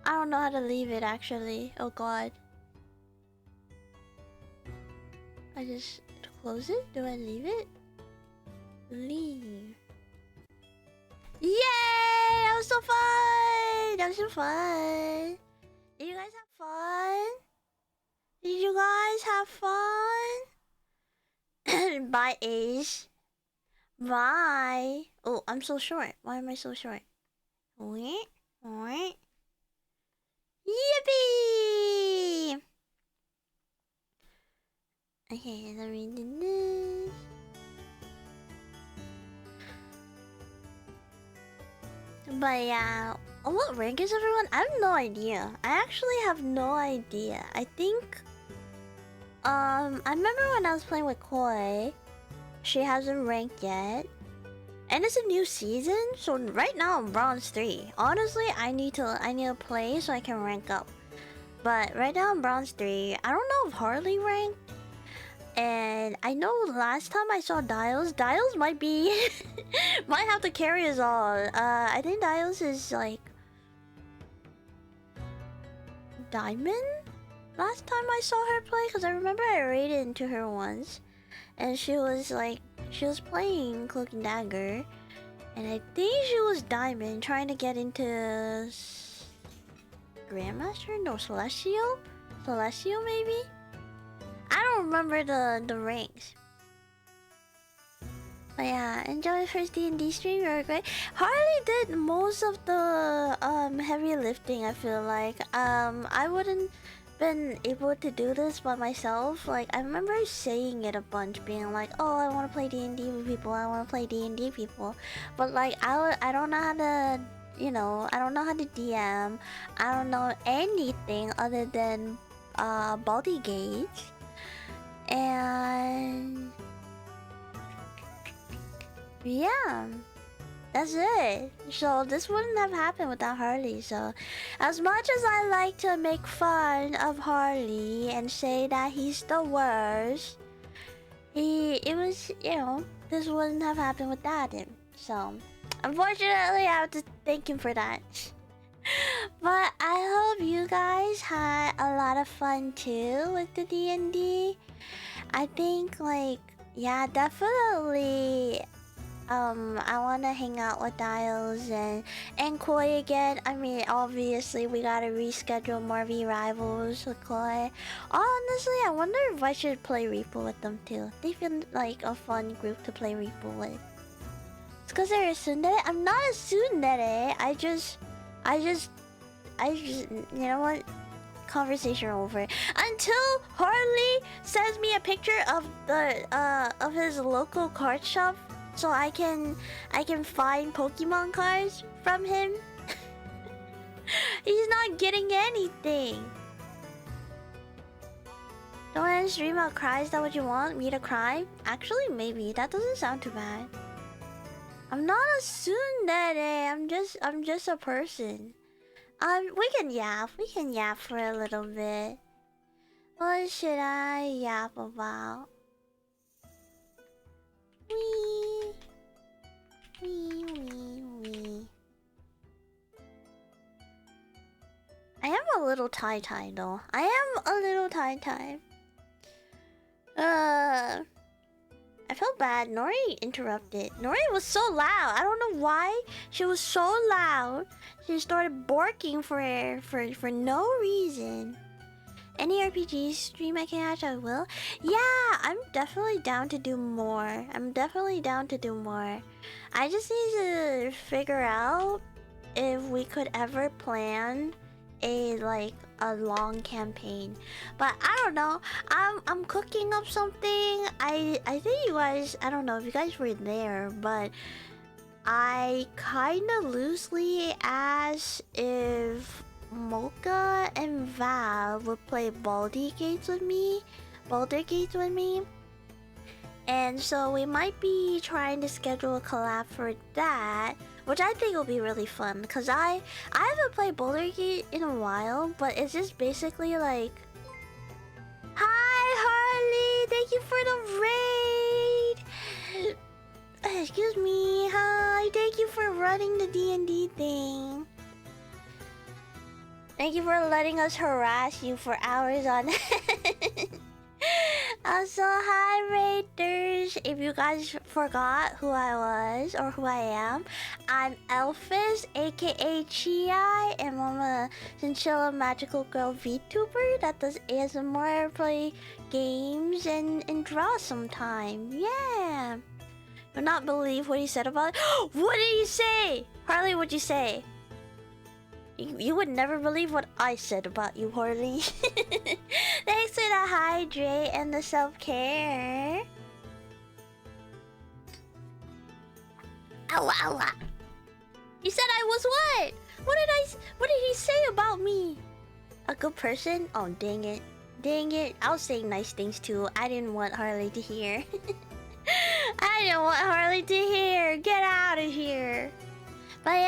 I don't know how to leave it actually. Oh god. I just close it? Do I leave it? Leave. Yay! That was so fun! That was so fun. Did you guys have fun? Did you guys have fun? Bye, Ace. Bye. Oh, I'm so short. Why am I so short? Wait. Yippee! Okay, let me do this. But yeah, what rank is everyone? I have no idea. I actually have no idea. I think I remember when I was playing with Koi, she hasn't ranked yet. And it's a new season, so right now I'm bronze 3. Honestly, I need to play so I can rank up. But right now I'm bronze 3. I don't know if Harley ranked. And I know last time I saw Dials might be might have to carry us all. I think Dials is like Diamond? Last time I saw her play, because I remember I raided into her once. And she was playing Cloak and Dagger. And I think she was Diamond, trying to get into Grandmaster? No, Celestial? Celestial maybe? I don't remember the ranks. But yeah, enjoy the first D&D stream, very great. Harley did most of the heavy lifting, I feel like. I wouldn't been able to do this by myself. Like, I remember saying it a bunch, being like, oh, I want to play D&D with people, I want to play D&D people. But like, I don't know how to, you know, I don't know how to DM. I don't know anything other than Baldy Gauge. And yeah, that's it. So this wouldn't have happened without Harley. So as much as I like to make fun of Harley and say that he's the worst, it was, this wouldn't have happened without him. So, unfortunately, I have to thank him for that. But I hope you guys had a lot of fun too with the D&D. I think, like, yeah, definitely. I wanna hang out with Dials and Koi again. I mean, obviously we gotta reschedule more V-Rivals with Koi. Honestly, I wonder if I should play Reaper with them too. They feel like a fun group to play Reaper with. It's cause they're a tsundere. I'm not a tsundere. I just, you know what? Conversation over. Until Harley sends me a picture of of his local card shop, so I can find Pokemon cards from him. He's not getting anything. Don't want to stream out cry? Is that what you want? Me to cry? Actually, maybe. That doesn't sound too bad. I'm not a tsundere. I'm just a person. We can yap for a little bit. What should I yap about? Wee. I am a little tie though. I am a little tie. I felt bad. Nori interrupted. Nori was so loud. I don't know why. She was so loud. She started barking for no reason. Any RPG stream I can catch, I will. Yeah, I'm definitely down to do more. I just need to figure out if we could ever plan a long campaign. But I don't know. I'm cooking up something. I think you guys, I don't know if you guys were there, but I kinda loosely asked if Mocha and Val would play Baldur's Gates with me. And so we might be trying to schedule a collab for that, which I think will be really fun. Because I haven't played Baldur's Gate in a while, but it's just basically like... Hi, Harley! Thank you for the raid! Excuse me, hi! Thank you for running the D&D thing. Thank you for letting us harass you for hours on it. Also, hi Raiders! If you guys forgot who I was or who I am, I'm Elphys, aka Chi, and I'm a chinchilla magical girl VTuber that does ASMR, play games, and draw sometime. Yeah! You'll not believe what he said about it. What did he say? Harley, what'd you say? You would never believe what I said about you, Harley. Thanks for the hydrate and the self-care. Ow. He said I was what? What did he say about me? A good person? Oh, dang it. I was saying nice things too. I didn't want Harley to hear. Get out of here. But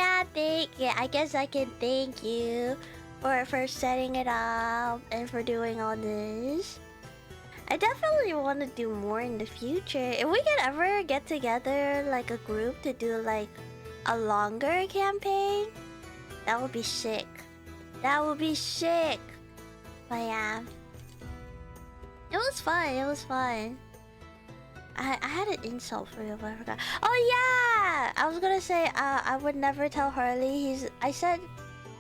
yeah, I guess I can thank you for setting it up and for doing all this. I definitely want to do more in the future. If we could ever get together like a group to do like a longer campaign, that would be sick. But yeah, it was fun. I had an insult for you, but I forgot. Oh yeah! I was gonna say I would never tell Harley I said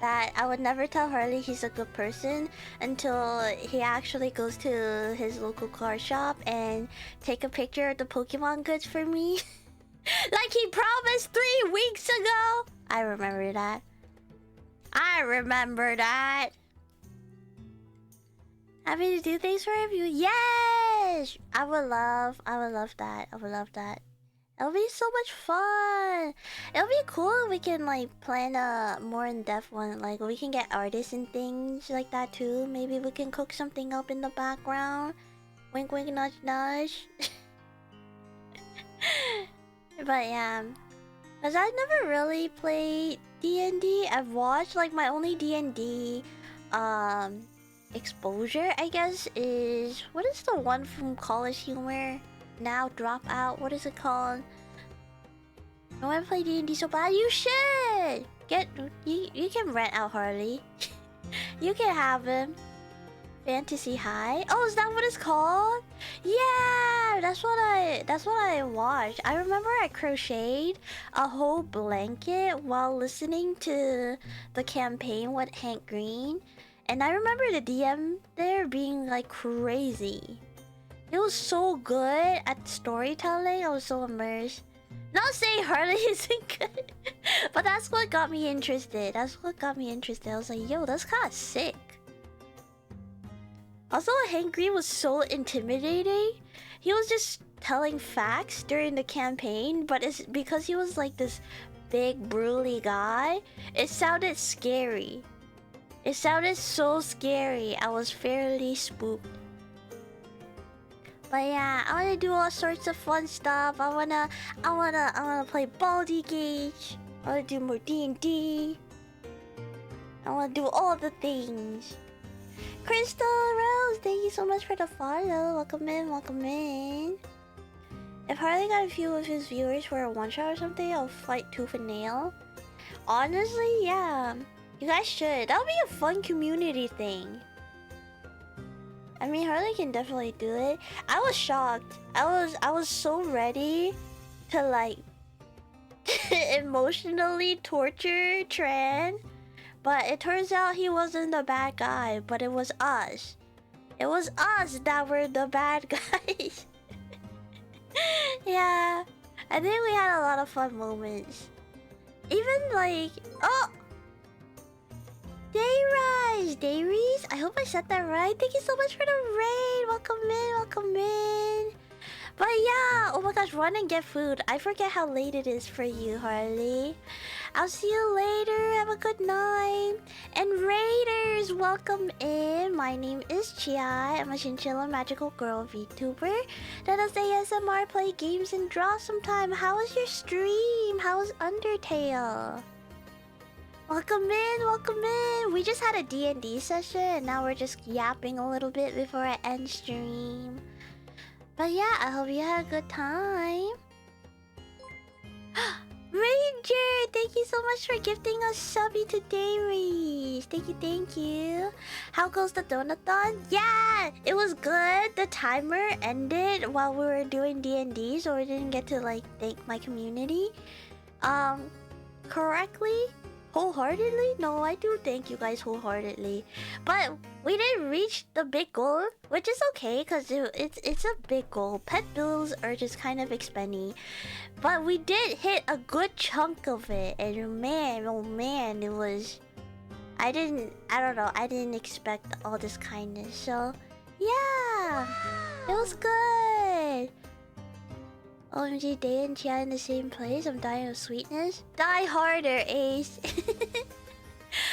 that I would never tell Harley he's a good person until he actually goes to his local car shop and take a picture of the Pokemon goods for me. Like he promised 3 weeks ago! I remember that. Happy to do things for you? Yes! I would love that. It'll be so much fun. It'll be cool if we can like plan a more in-depth one. Like we can get artists and things like that too. Maybe we can cook something up in the background. Wink, wink, nudge, nudge. But yeah, cause I've never really played D&D. I've watched like my only D&D exposure, I guess, is what is the one from College Humor? now drop out. What is it called? I want to play D&D so bad. You should get you can rent out Harley. You can have him. Fantasy High. Oh, is that what it's called? Yeah, that's what I watched. I remember I crocheted a whole blanket while listening to the campaign with Hank Green, and I remember the DM there being like crazy. It was so good at storytelling. I was so immersed. Not saying Harley isn't good, but that's what got me interested. I was like, yo, that's kind of sick. Also, Hank Green was so intimidating. He was just telling facts during the campaign, but it's because he was like this big, burly guy. It sounded scary. It sounded so scary. I was fairly spooked. But yeah, I wanna do all sorts of fun stuff. I wanna play Baldi Gauge. I wanna do more D&D. I wanna do all the things. Crystal Rose, thank you so much for the follow. Welcome in, welcome in. If Harley got a few of his viewers for a one-shot or something, I'll fight tooth and nail. Honestly, yeah. You guys should. That would be a fun community thing. I mean, Harley can definitely do it. I was shocked. I was so ready to like emotionally torture Tran. But it turns out he wasn't the bad guy, but it was us. It was us that were the bad guys. Yeah. I think we had a lot of fun moments. Even like... Oh! Dayrise! I hope I said that right. Thank you so much for the raid. Welcome in, welcome in. But yeah, oh my gosh, run and get food. I forget how late it is for you, Harley. I'll see you later. Have a good night. And Raiders, welcome in. My name is Chi. I'm a chinchilla magical girl VTuber that does ASMR, play games, and draw sometime. How was your stream? How was Undertale? Welcome in, welcome in. We just had a D&D session and now we're just yapping a little bit before I end stream. But yeah, I hope you had a good time. Ranger, thank you so much for gifting us subby today, Reese. Thank you, thank you. How goes the Donathon? Yeah, it was good. The timer ended while we were doing D&D, so we didn't get to like thank my community. Correctly? Wholeheartedly? No, I do thank you guys wholeheartedly. But we didn't reach the big goal, which is okay because it's a big goal. Pet bills are just kind of expendy. But we did hit a good chunk of it. And man, oh man, it was... I don't know, I didn't expect all this kindness. So, yeah, it was good. OMG, Day and Chia in the same place. I'm dying of sweetness. Die harder, Ace.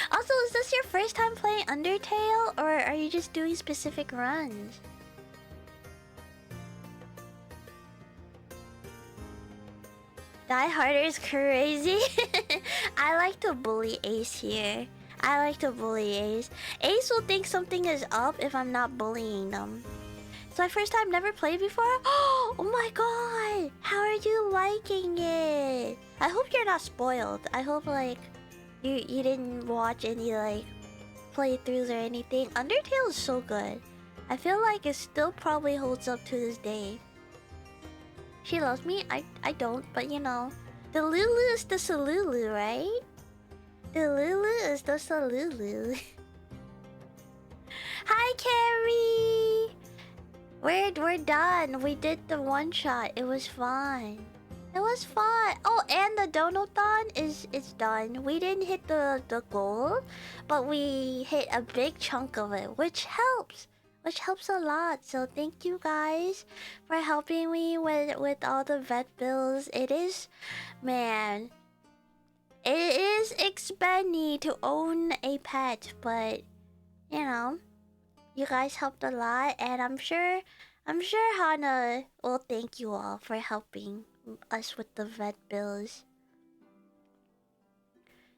Also, is this your first time playing Undertale, or are you just doing specific runs? Die harder is crazy. I like to bully Ace here. I like to bully Ace. Ace will think something is up if I'm not bullying them. It's my first time, never played before? Oh my god! How are you liking it? I hope you're not spoiled. I hope like you didn't watch any like playthroughs or anything. Undertale is so good. I feel like it still probably holds up to this day. She loves me? I don't, but you know. The Lulu is the Salulu, right? The Lulu is the Salulu. Hi, Carrie! We're done. We did the one shot. It was fun. It was fun. Oh, and the Donothon is done. We didn't hit the goal, but we hit a big chunk of it, which helps. Which helps a lot. So thank you guys for helping me with all the vet bills. It is, man, it is expensive to own a pet, but you know, you guys helped a lot, and I'm sure Hana will thank you all for helping us with the vet bills.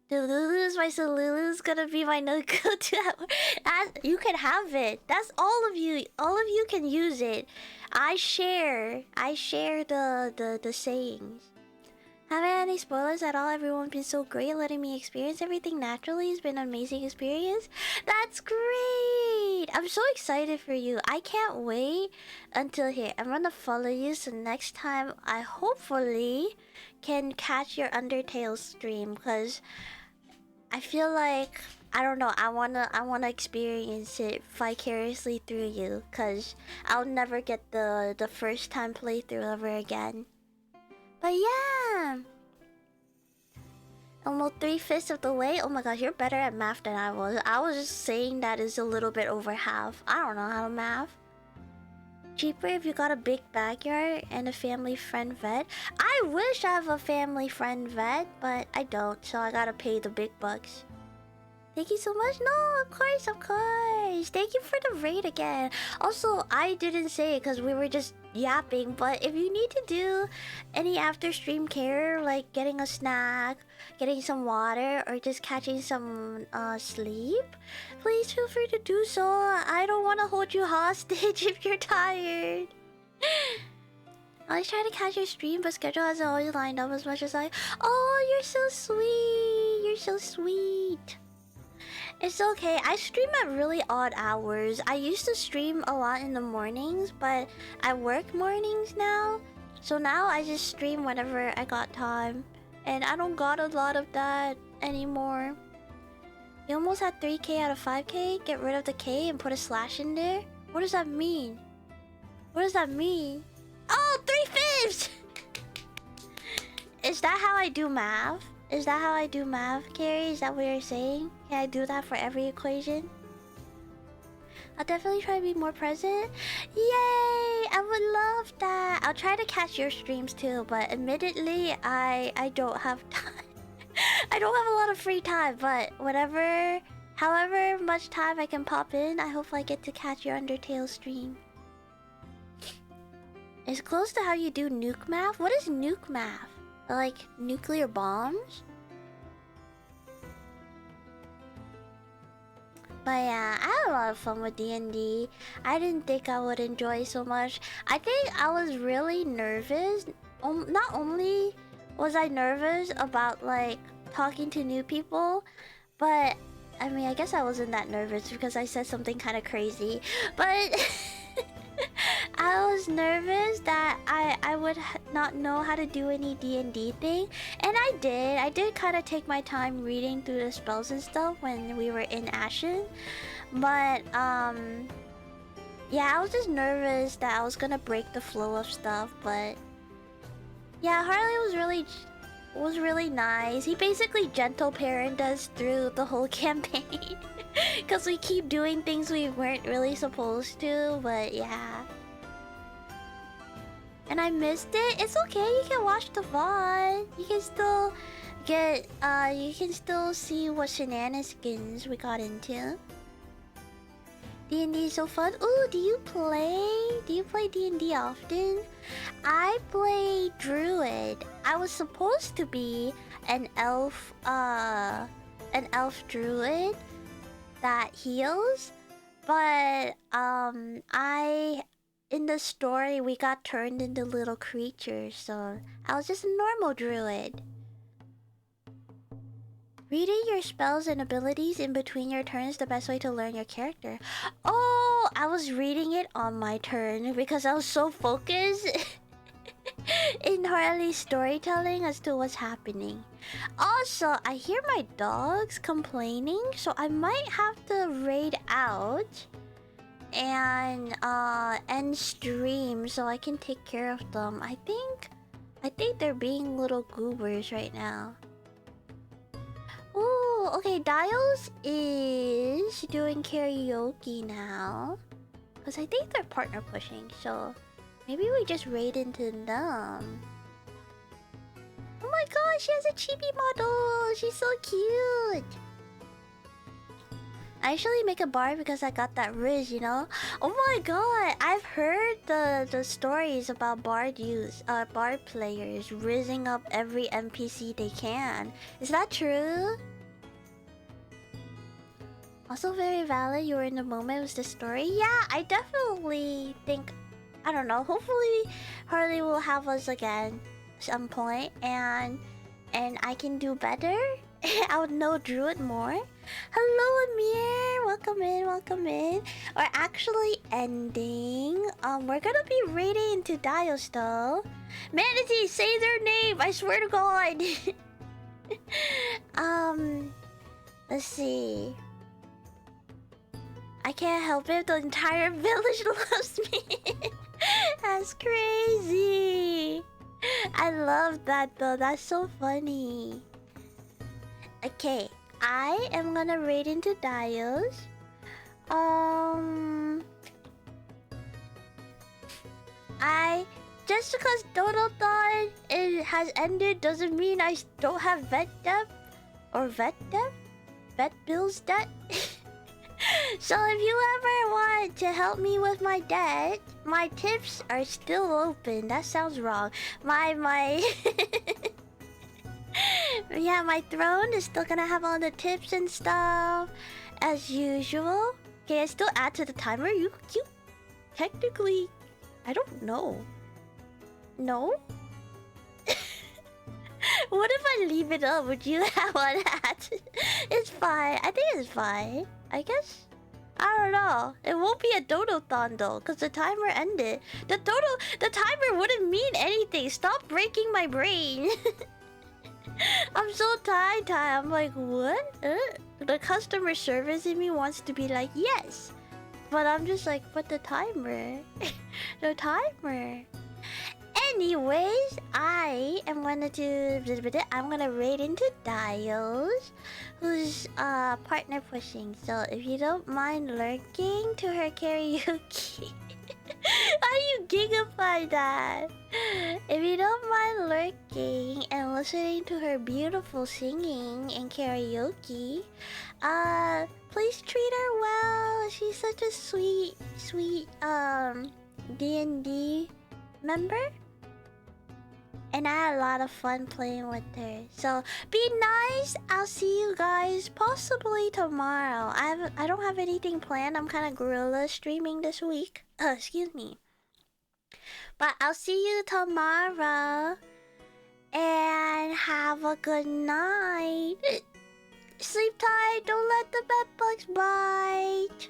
Delulu's, my Lulu's gonna be my go-to. You can have it. That's all of you. All of you can use it. I share the sayings. Haven't had any spoilers at all. Everyone's been so great, letting me experience everything naturally. It's been an amazing experience. That's great. I'm so excited for you. I can't wait until here. I'm gonna follow you, so next time I hopefully can catch your Undertale stream, because I feel like, I don't know, I wanna experience it vicariously through you, because I'll never get the first time playthrough ever again. But yeah, almost 3/5 of the way. Oh my gosh, you're better at math than I was. I was just saying that is a little bit over half. I don't know how to math. Cheaper if you got a big backyard and a family friend vet. I wish I have a family friend vet, but I don't, so I gotta pay the big bucks. Thank you so much. No, of course, of course. Thank you for the raid again. Also, I didn't say it because we were just yapping, but if you need to do any after stream care, like getting a snack, getting some water, or just catching some sleep, please feel free to do so. I don't want to hold you hostage if you're tired. I always try to catch your stream, but schedule hasn't always lined up as much as I... Oh, you're so sweet. You're so sweet. It's okay. I stream at really odd hours. I used to stream a lot in the mornings, but I work mornings now. So now I just stream whenever I got time. And I don't got a lot of that anymore. You almost had 3K out of 5K? Get rid of the K and put a slash in there? What does that mean? What does that mean? Oh, 3/5! Is that how I do math? Is that how I do math, Carrie? Is that what you're saying? Can I do that for every equation? I'll definitely try to be more present. Yay! I would love that. I'll try to catch your streams too, but admittedly, I don't have time. I don't have a lot of free time, but however much time I can pop in, I hope I get to catch your Undertale stream. It's close to how you do nuke math. What is nuke math? Like nuclear bombs? But yeah, I had a lot of fun with D&D. I didn't think I would enjoy so much. I think I was really nervous. Not only was I nervous about like talking to new people, but I mean, I guess I wasn't that nervous because I said something kind of crazy. But I was nervous that I would not know how to do any D&D thing. And I did. I did kind of take my time reading through the spells and stuff when we were in Ashen. But, yeah, I was just nervous that I was gonna break the flow of stuff. But, yeah, Harley was really nice. He basically gentle parent us through the whole campaign. Because we keep doing things we weren't really supposed to, but yeah. And I missed it. It's okay, you can watch the VOD. You can still get, you can still see what shenanigans we got into. D&D is so fun. Ooh, do you play D&D often? I play Druid. I was supposed to be an elf druid that heals, but in the story we got turned into little creatures, so I was just a normal druid. Reading your spells and abilities in between your turns is the best way to learn your character. Oh, I was reading it on my turn because I was so focused in Harley's storytelling as to what's happening. Also, I hear my dogs complaining, so I might have to raid out and end stream so I can take care of them. I think they're being little goobers right now. Ooh, okay, Dials is doing karaoke now. Because I think they're partner pushing, so maybe we just raid into them. Oh my gosh, she has a chibi model! She's so cute! I usually make a bard because I got that riz, you know? Oh my god, I've heard the stories about bard players rizzing up every NPC they can. Is that true? Also very valid. You were in the moment with the story. Yeah, I definitely think. I don't know. Hopefully, Harley will have us again some point, and I can do better. I would know Druid more. Hello, Amir. Welcome in. Welcome in. We're actually ending. We're gonna be raiding into Dios though. Manatee, say their name. I swear to God. Let's see. I can't help it. The entire village loves me. That's crazy. I love that though. That's so funny. Okay, I am gonna raid into Dios. I just because Donothon has ended doesn't mean I don't have vet debt or vet bills debt. So if you ever want to help me with my debt, my tips are still open. That sounds wrong. My yeah, my throne is still gonna have all the tips and stuff as usual. Okay, I still add to the timer. You technically, I don't know. No? What if I leave it up? Would you want that? It's fine. I think it's fine. I guess. I don't know. It won't be a Donothon though, because the timer ended. The timer wouldn't mean anything. Stop breaking my brain. I'm so tired. I'm like, what? The customer service in me wants to be like, yes. But I'm just like, but the timer. The timer. Anyways, I am gonna do. I'm gonna raid into Dios, who's partner pushing. So if you don't mind lurking to her karaoke, how do you gigify that? If you don't mind lurking and listening to her beautiful singing and karaoke, please treat her well. She's such a sweet D&D member. And I had a lot of fun playing with her. So be nice. I'll see you guys possibly tomorrow. I don't have anything planned. I'm kind of guerrilla streaming this week. Excuse me. But I'll see you tomorrow. And have a good night. Sleep tight. Don't let the bed bugs bite.